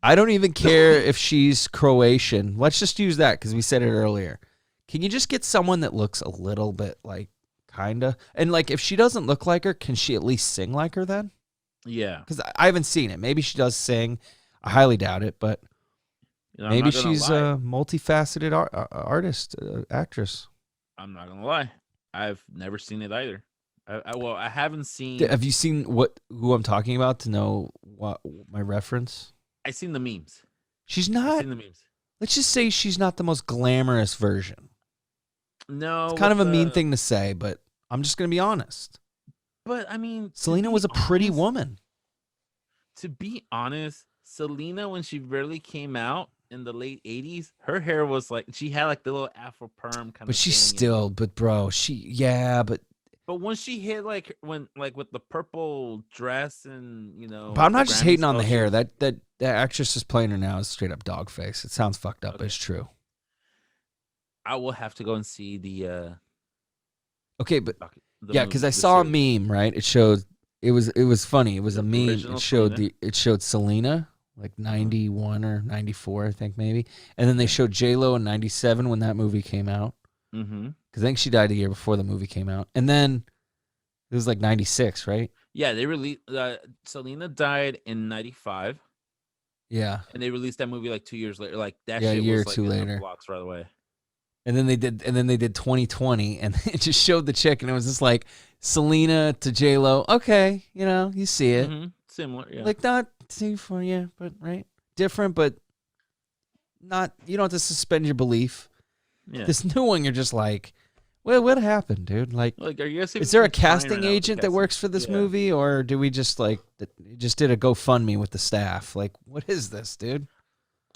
I don't even care if she's Croatian. Let's just use that because we said it earlier. Can you just get someone that looks a little bit like, kinda? And like, if she doesn't look like her, can she at least sing like her then? Yeah. Because I haven't seen it. Maybe she does sing. I highly doubt it, but maybe she's a multifaceted artist, actress. I'm not gonna lie. I've never seen it either. I haven't seen. Have you seen who I'm talking about to know what my reference? I seen the memes. She's I've not. seen the memes. Let's just say she's not the most glamorous version. No, It's kind of a mean thing to say, but I'm just gonna be honest. But I mean, Selena was a pretty woman. To be honest, Selena, when she barely came out in the late 80s, her hair was like, she had like the little afro perm kind of. But she's thing, still, but bro, But when she hit like with the purple dress and But I'm not just hating on the stuff, hair. That actress is playing her now is straight up dog face. It sounds fucked up, but it's true. I will have to go and see the. Okay, but yeah, because I saw a meme. Right, it showed. It was funny. It was a meme. It showed Selena like 91 or 94, I think maybe, and then they showed J-Lo in 97 when that movie came out. Mm-hmm. Because I think she died a year before the movie came out, and then it was like 96, right? Yeah, they released. Selena died in 95. Yeah, and they released that movie like 2 years later. Like that. Yeah, shit a year was, or like, two in the later. blocks right away. And then they did 2020, and it just showed the chick, and it was just like Selena to J-Lo. Okay, you see it. Mm-hmm. Similar, yeah. Like not too far, yeah, but right, different, but not. You don't have to suspend your belief. Yeah. This new one, you're just like, well, what happened, dude? Like are you guys is there a even trying casting right now with agent the that works for this movie, or do we just just did a GoFundMe with the staff? Like, what is this, dude?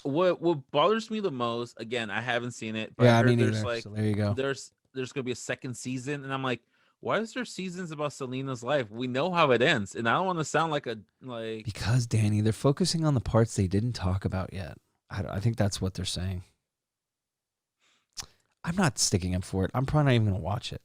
What bothers me the most, again, I haven't seen it, but Yeah, I heard me neither. there's like So there you go. there's gonna be a second season, and I'm like, why is there seasons about Selena's life? We know how it ends, and I don't want to sound like Because Danny, they're focusing on the parts they didn't talk about yet. I think that's what they're saying. I'm not sticking up for it. I'm probably not even gonna watch it.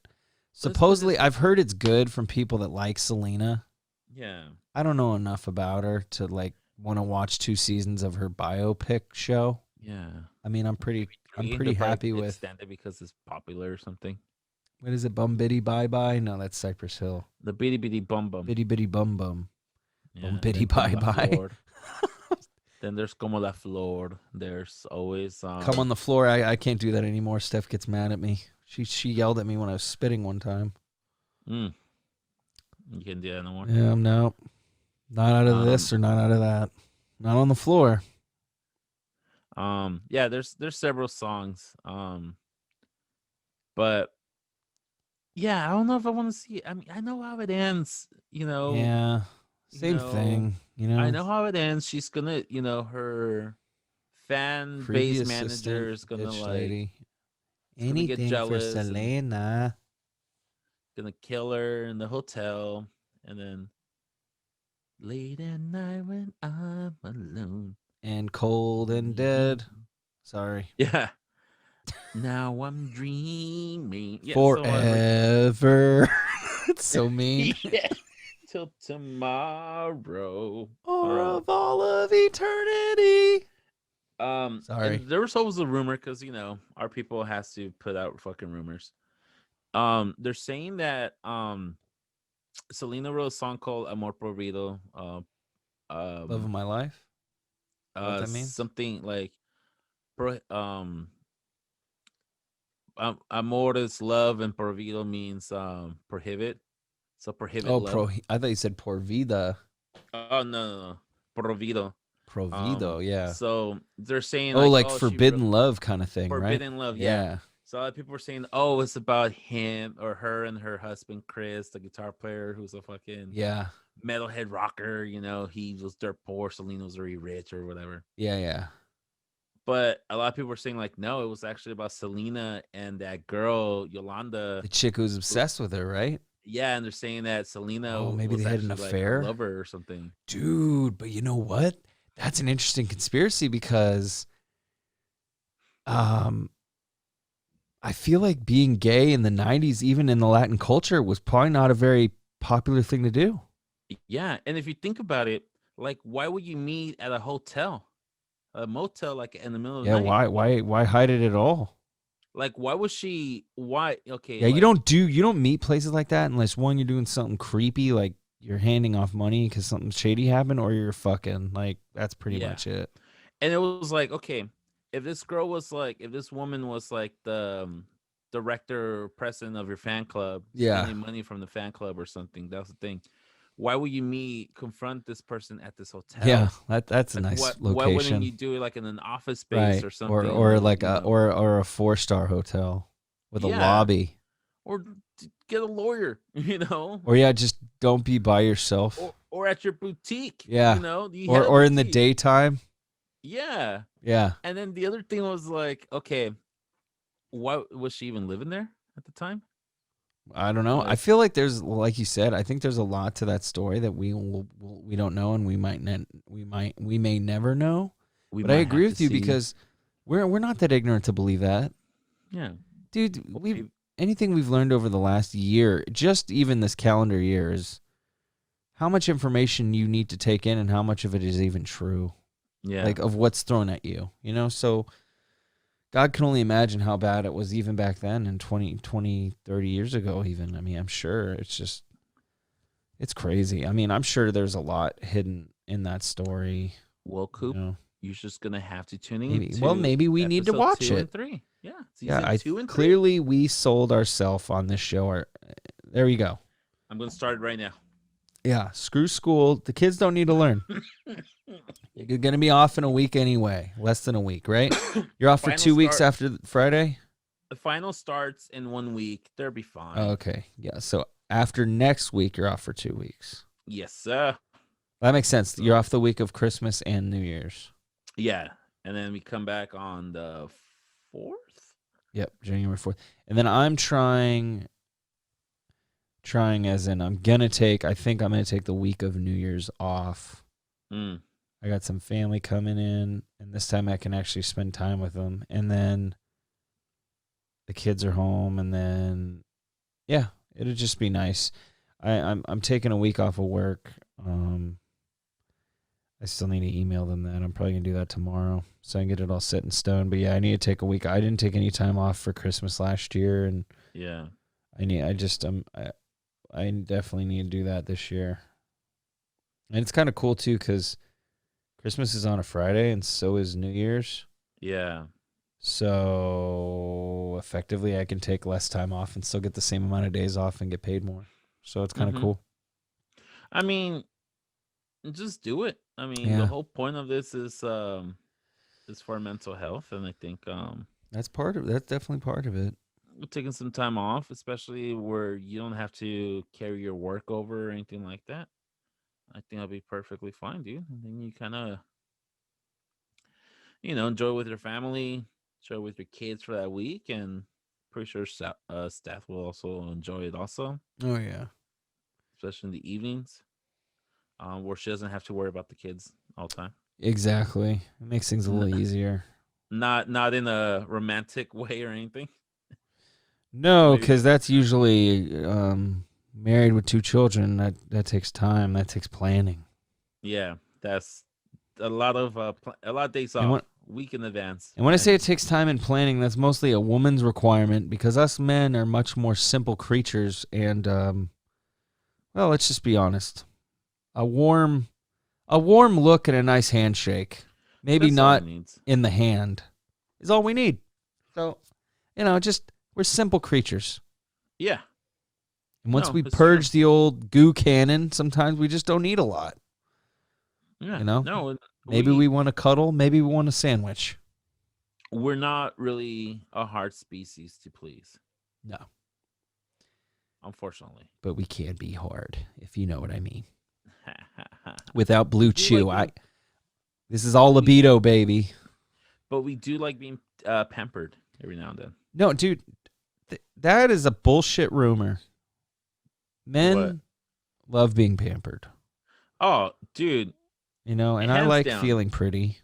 Supposedly, I've heard it's good from people that like Selena. Yeah. I don't know enough about her to want to watch 2 seasons of her biopic show. Yeah. I mean, I'm pretty happy with. Stand it because it's popular or something. What is it? Bum Biddy Bye Bye? No, that's Cypress Hill. The Bitty Bitty Bum Bum. Bitty Bitty Bum Bum. Yeah, Bum Biddy then Como Bye la Bye. Flor. Then there's Como la Flor. There's always Come on the floor. I can't do that anymore. Steph gets mad at me. She yelled at me when I was spitting one time. You can't do that no more. Yeah, no. Not out of this or not out of that. Not on the floor. Yeah, there's several songs. But yeah, I don't know if I want to see it. I mean, I know how it ends, you know. Yeah. Same thing, you know. I know how it ends. She's gonna, her fan base manager is gonna gonna get jealous. For Selena. Gonna kill her in the hotel, and then late at night when I'm alone And cold and dead. Sorry. Yeah. Now I'm dreaming. Yeah, forever. It's so mean. Yeah. Till tomorrow. Of all of eternity. Sorry. There was always a rumor because our people has to put out fucking rumors. They're saying that Selena wrote a song called Amor Prohibido. Love of my life. What that means? Something like amor is love and prohibido means prohibit. So prohibit love. I thought you said por vida. Oh no. Prohibido. Yeah. So they're saying like forbidden love kind of thing, forbidden right? love, yeah. So a lot of people were saying, it's about him or her and her husband Chris, the guitar player who's a fucking metalhead rocker. He was dirt poor, Selena was very rich or whatever. Yeah. But a lot of people were saying no, it was actually about Selena and that girl Yolanda, the chick who's obsessed with her, right? Yeah, and they're saying that Selena maybe was they had an affair, a lover or something. Dude, but you know what? That's an interesting conspiracy because, I feel like being gay in the 90s, even in the Latin culture, was probably not a very popular thing to do. Yeah, and if you think about it, why would you meet at a hotel? A motel in the middle of the night. Why hide it at all? Why was she? Why? Okay. Yeah, you don't meet places like that unless one, you're doing something creepy, like you're handing off money because something shady happened, or you're fucking. That's pretty much it. And it was okay, if this girl was if this woman was the director or president of your fan club, spending money from the fan club or something, that's the thing. Why would you confront this person at this hotel? Yeah, that's a nice location. Why wouldn't you do it in an office space or something, or a 4-star hotel with a lobby, or get a lawyer, or just don't be by yourself, or at your boutique, or in the daytime. Yeah. And then the other thing was okay, why was she even living there at the time? I don't know. I feel like there's, like you said, I think there's a lot to that story that we don't know, and we may never know. But I agree with you because we're not that ignorant to believe that. Yeah, dude. Anything we've learned over the last year, just even this calendar year, is how much information you need to take in and how much of it is even true. Yeah, of what's thrown at you. So God can only imagine how bad it was even back then and 20, 30 years ago even. I mean, I'm sure it's crazy. I mean, I'm sure there's a lot hidden in that story. Well, Coop, you're just going to have to tune in. Maybe we need to watch it. 3. Yeah. Yeah, 2 and 3. Clearly we sold ourselves on this show. There you go. I'm going to start it right now. Yeah, screw school. The kids don't need to learn. You're going to be off in a week anyway. Less than a week, right? You're off for 2 weeks after Friday? The final starts in 1 week. They'll be fine. Oh, okay. Yeah, so after next week, you're off for 2 weeks. Yes, sir. That makes sense. You're off the week of Christmas and New Year's. Yeah, and then we come back on the 4th? Yep, January 4th. And then I'm trying as in I think I'm going to take the week of New Year's off. I got some family coming in, and this time I can actually spend time with them. And then the kids are home, and then, it'll just be nice. I'm taking a week off of work. I still need to email them that. I'm probably going to do that tomorrow so I can get it all set in stone. But, I need to take a week. I didn't take any time off for Christmas last year, and I definitely need to do that this year. And it's kind of cool too because Christmas is on a Friday and so is New Year's. Yeah. So effectively, I can take less time off and still get the same amount of days off and get paid more. So it's kind of cool. I mean, just do it. I mean, the whole point of this is for mental health, and I think that's definitely part of it. Taking some time off, especially where you don't have to carry your work over or anything like that. I think I'll be perfectly fine, dude. And then you kind of, enjoy with your family, enjoy with your kids for that week, and pretty sure staff will also enjoy it also. Oh yeah, especially in the evenings, where she doesn't have to worry about the kids all the time. Exactly, it makes things a little easier. Not in a romantic way or anything. No, because that's usually married with 2 children. That takes time. That takes planning. Yeah, that's a lot of days off, week in advance. And when I say it takes time and planning, that's mostly a woman's requirement because us men are much more simple creatures. And well, let's just be honest. A warm look and a nice handshake, maybe that's not in the hand, is all we need. So, we're simple creatures. Yeah. And once we purge the old goo cannon, sometimes we just don't need a lot. Yeah. No. Maybe we want to cuddle. Maybe we want a sandwich. We're not really a hard species to please. No. Unfortunately. But we can be hard, if you know what I mean. Without Blue Chew. This is all libido, baby. But we do like being pampered every now and then. No, dude. That is a bullshit rumor. Men love being pampered. Oh, dude. And I like feeling pretty.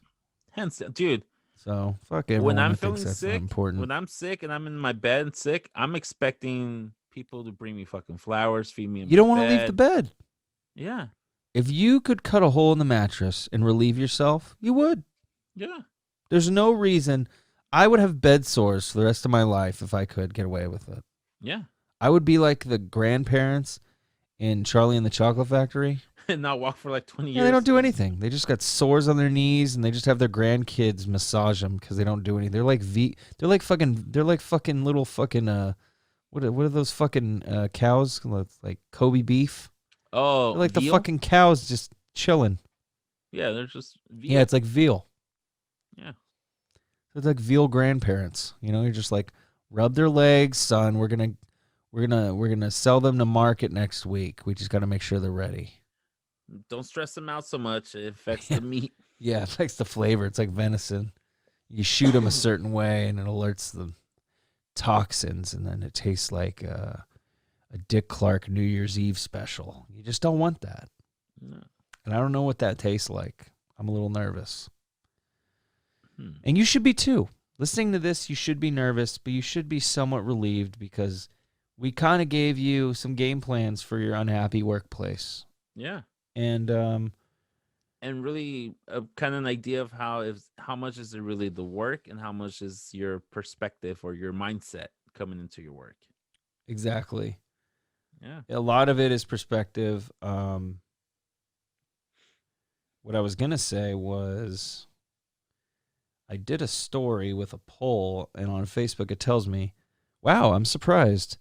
Hands down, dude. So fuck everyone. When I'm feeling sick, when I'm sick and I'm in my bed sick, I'm expecting people to bring me fucking flowers, feed me. You don't want to leave the bed. Yeah. If you could cut a hole in the mattress and relieve yourself, you would. Yeah. There's no reason. I would have bed sores for the rest of my life if I could get away with it. Yeah. I would be like the grandparents in Charlie and the Chocolate Factory. And not walk for like 20 years. Yeah, they don't do anything. They just got sores on their knees, and they just have their grandkids massage them because they don't do anything. They're like fucking little fucking what are those fucking cows like Kobe beef? Oh, they're like veal? the fucking cows just chilling. Yeah, they're just veal. Yeah, it's like veal. Yeah, it's like veal grandparents. You're just like rub their legs, son. We're gonna sell them to market next week. We just got to make sure they're ready. Don't stress them out so much. It affects the meat. Yeah, it affects the flavor. It's like venison. You shoot them a certain way, and it alerts the toxins, and then it tastes like a Dick Clark New Year's Eve special. You just don't want that. No. And I don't know what that tastes like. I'm a little nervous. And you should be too. Listening to this, you should be nervous, but you should be somewhat relieved because we kind of gave you some game plans for your unhappy workplace. Yeah. And really kind of an idea of how much is it really the work and how much is your perspective or your mindset coming into your work. Exactly. Yeah. A lot of it is perspective. What I was going to say was I did a story with a poll, and on Facebook it tells me, wow, I'm surprised.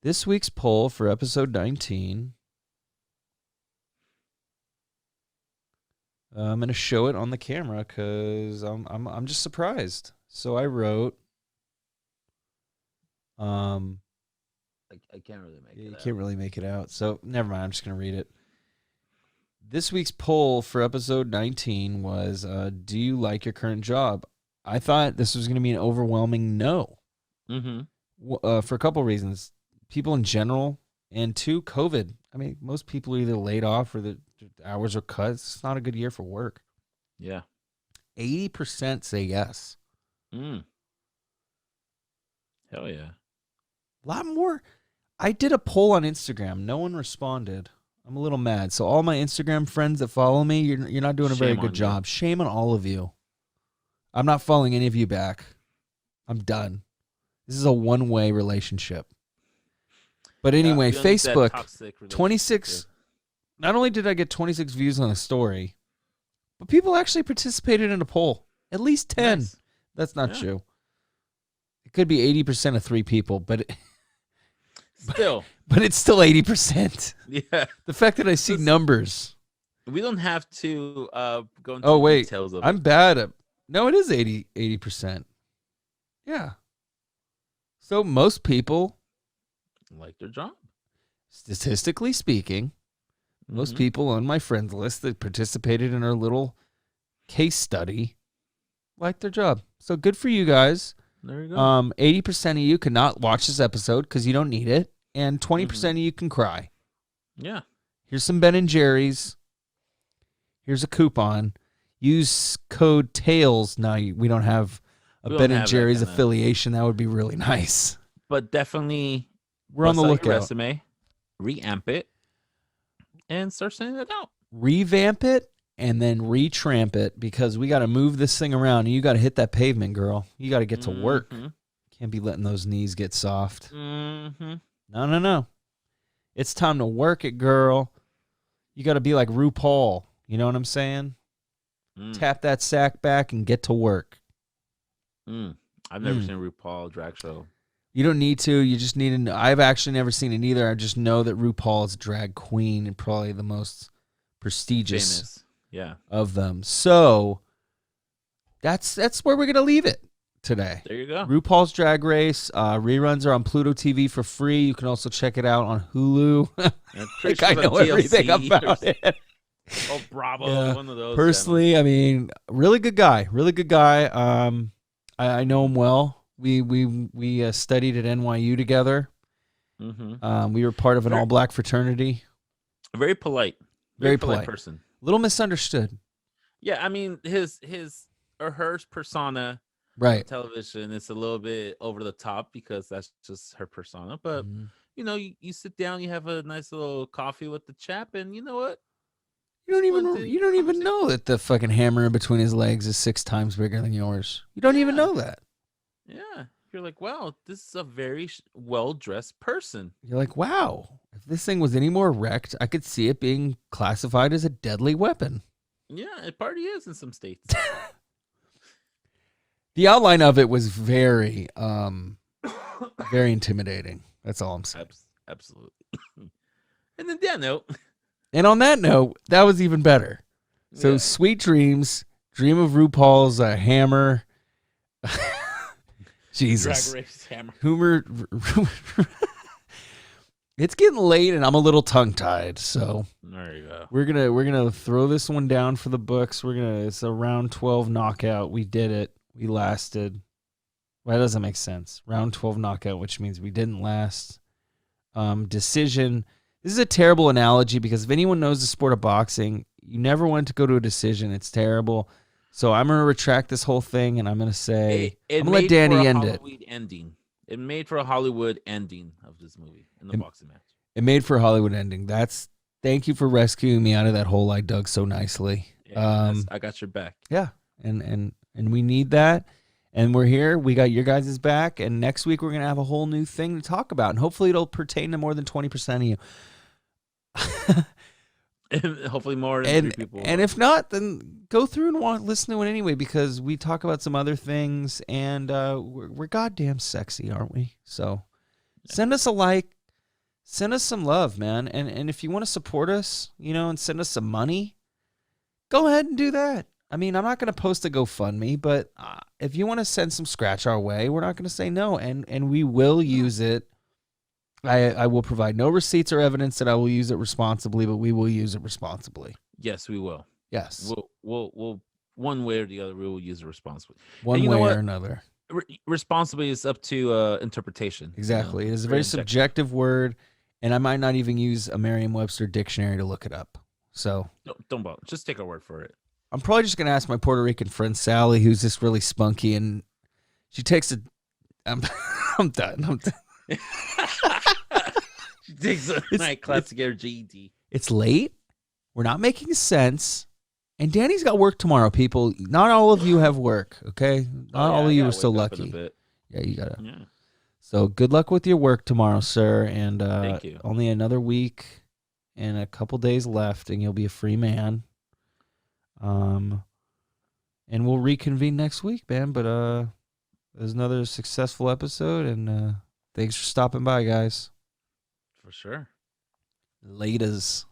This week's poll for episode 19, I'm going to show it on the camera because I'm just surprised. So I wrote, I can't really make it out. You can't really make it out. So never mind. I'm just going to read it. This week's poll for episode 19 was, do you like your current job? I thought this was going to be an overwhelming no. Mm-hmm. For a couple reasons. People in general, and 2, COVID. I mean, most people are either laid off or the hours are cut. It's not a good year for work. Yeah. 80% say yes. Hell yeah. A lot more. I did a poll on Instagram. No one responded. I'm a little mad. So all my Instagram friends that follow me, you're not doing a very good job. Shame on all of you. I'm not following any of you back. I'm done. This is a one-way relationship. But anyway, we don't need that Facebook, toxic relationship 26. Not only did I get 26 views on a story, but people actually participated in a poll. At least 10. Nice. That's not true. It could be 80% of 3 people, but Still. but it's still 80%. Yeah. The fact that I see numbers. We don't have to go into details of I'm it. bad at. No, it is 80%. Yeah. So most people, like their job. statistically speaking, most people on my friends list that participated in our little case study like their job. So good for you guys. There you go. 80% of you cannot watch this episode because you don't need it, and 20% of you can cry. Yeah. Here's some Ben and Jerry's. Here's a coupon. Use code TAILS. Now we don't have a Ben and Jerry's affiliation. That would be really nice. But definitely, we're on the lookout. Resume, reamp it, and start sending it out. Revamp it and then retramp it, because we got to move this thing around. And you got to hit that pavement, girl. You got to get to work. Can't be letting those knees get soft. No. It's time to work it, girl. You got to be like RuPaul. You know what I'm saying? Tap that sack back and get to work. I've never seen a RuPaul drag show. You don't need to. You just need to know. I've actually never seen it either. I just know that RuPaul is a drag queen and probably the most prestigious of them. So that's where we're going to leave it today. There you go. RuPaul's Drag Race. Reruns are on Pluto TV for free. You can also check it out on Hulu. I know everything about it. Oh, Bravo, one of those. Personally, I mean, really good guy. I know him well. We studied at NYU together. We were part of an all-black fraternity. Very polite. Very polite person. A little misunderstood. Yeah, I mean, his or her persona on television is a little bit over the top because that's just her persona. But, you know, you sit down, you have a nice little coffee with the chap, and you know what? You don't even know that the fucking hammer in between his legs is 6 times bigger than yours. You don't even know that. Yeah. You're like, wow, this is a very well-dressed person. You're like, wow, if this thing was any more wrecked, I could see it being classified as a deadly weapon. Yeah, it probably is in some states. The outline of it was very, very intimidating. That's all I'm saying. Absolutely. And then that note. And on that note, that was even better. So sweet dreams. Dream of RuPaul's hammer. Jesus. Drag Race hammer. It's getting late and I'm a little tongue tied. So there you go. We're gonna throw this one down for the books. It's a round 12 knockout. We did it. We lasted. Well, that doesn't make sense. Round 12 knockout, which means we didn't last. Decision. This is a terrible analogy because if anyone knows the sport of boxing, you never want to go to a decision. It's terrible. So I'm going to retract this whole thing, and I'm going to say, I'm going to let Danny end it. It made for a Hollywood ending of this movie in the boxing match. It made for a Hollywood ending. Thank you for rescuing me out of that hole I dug so nicely. Yeah, I got your back. Yeah, and we need that. And we're here. We got your guys' back. And next week, we're going to have a whole new thing to talk about. And hopefully, it'll pertain to more than 20% of you. And hopefully more than 3 people. And if not, then go through and listen to it anyway, because we talk about some other things. And we're goddamn sexy, aren't we? So send us a like. Send us some love, man. And if you want to support us, and send us some money, go ahead and do that. I mean, I'm not going to post a GoFundMe, but if you want to send some scratch our way, we're not going to say no, and we will use it. I will provide no receipts or evidence that I will use it responsibly, but we will use it responsibly. Yes, we will. Yes. We'll one way or the other, we will use it responsibly. One way or another. Responsibly is up to interpretation. Exactly. It is a very subjective word, and I might not even use a Merriam-Webster dictionary to look it up. So don't bother. Just take our word for it. I'm probably just going to ask my Puerto Rican friend, Sally, who's just really spunky, and she takes a... I'm done. She takes a night class to get her GED. It's late. We're not making sense. And Danny's got work tomorrow, people. Not all of you have work, okay? Not all of you are so lucky. Yeah, you got to. Yeah. So good luck with your work tomorrow, sir. And Thank you. only another week and a couple days left, and you'll be a free man. And we'll reconvene next week, man. But it was another successful episode, and thanks for stopping by, guys. For sure. Laters.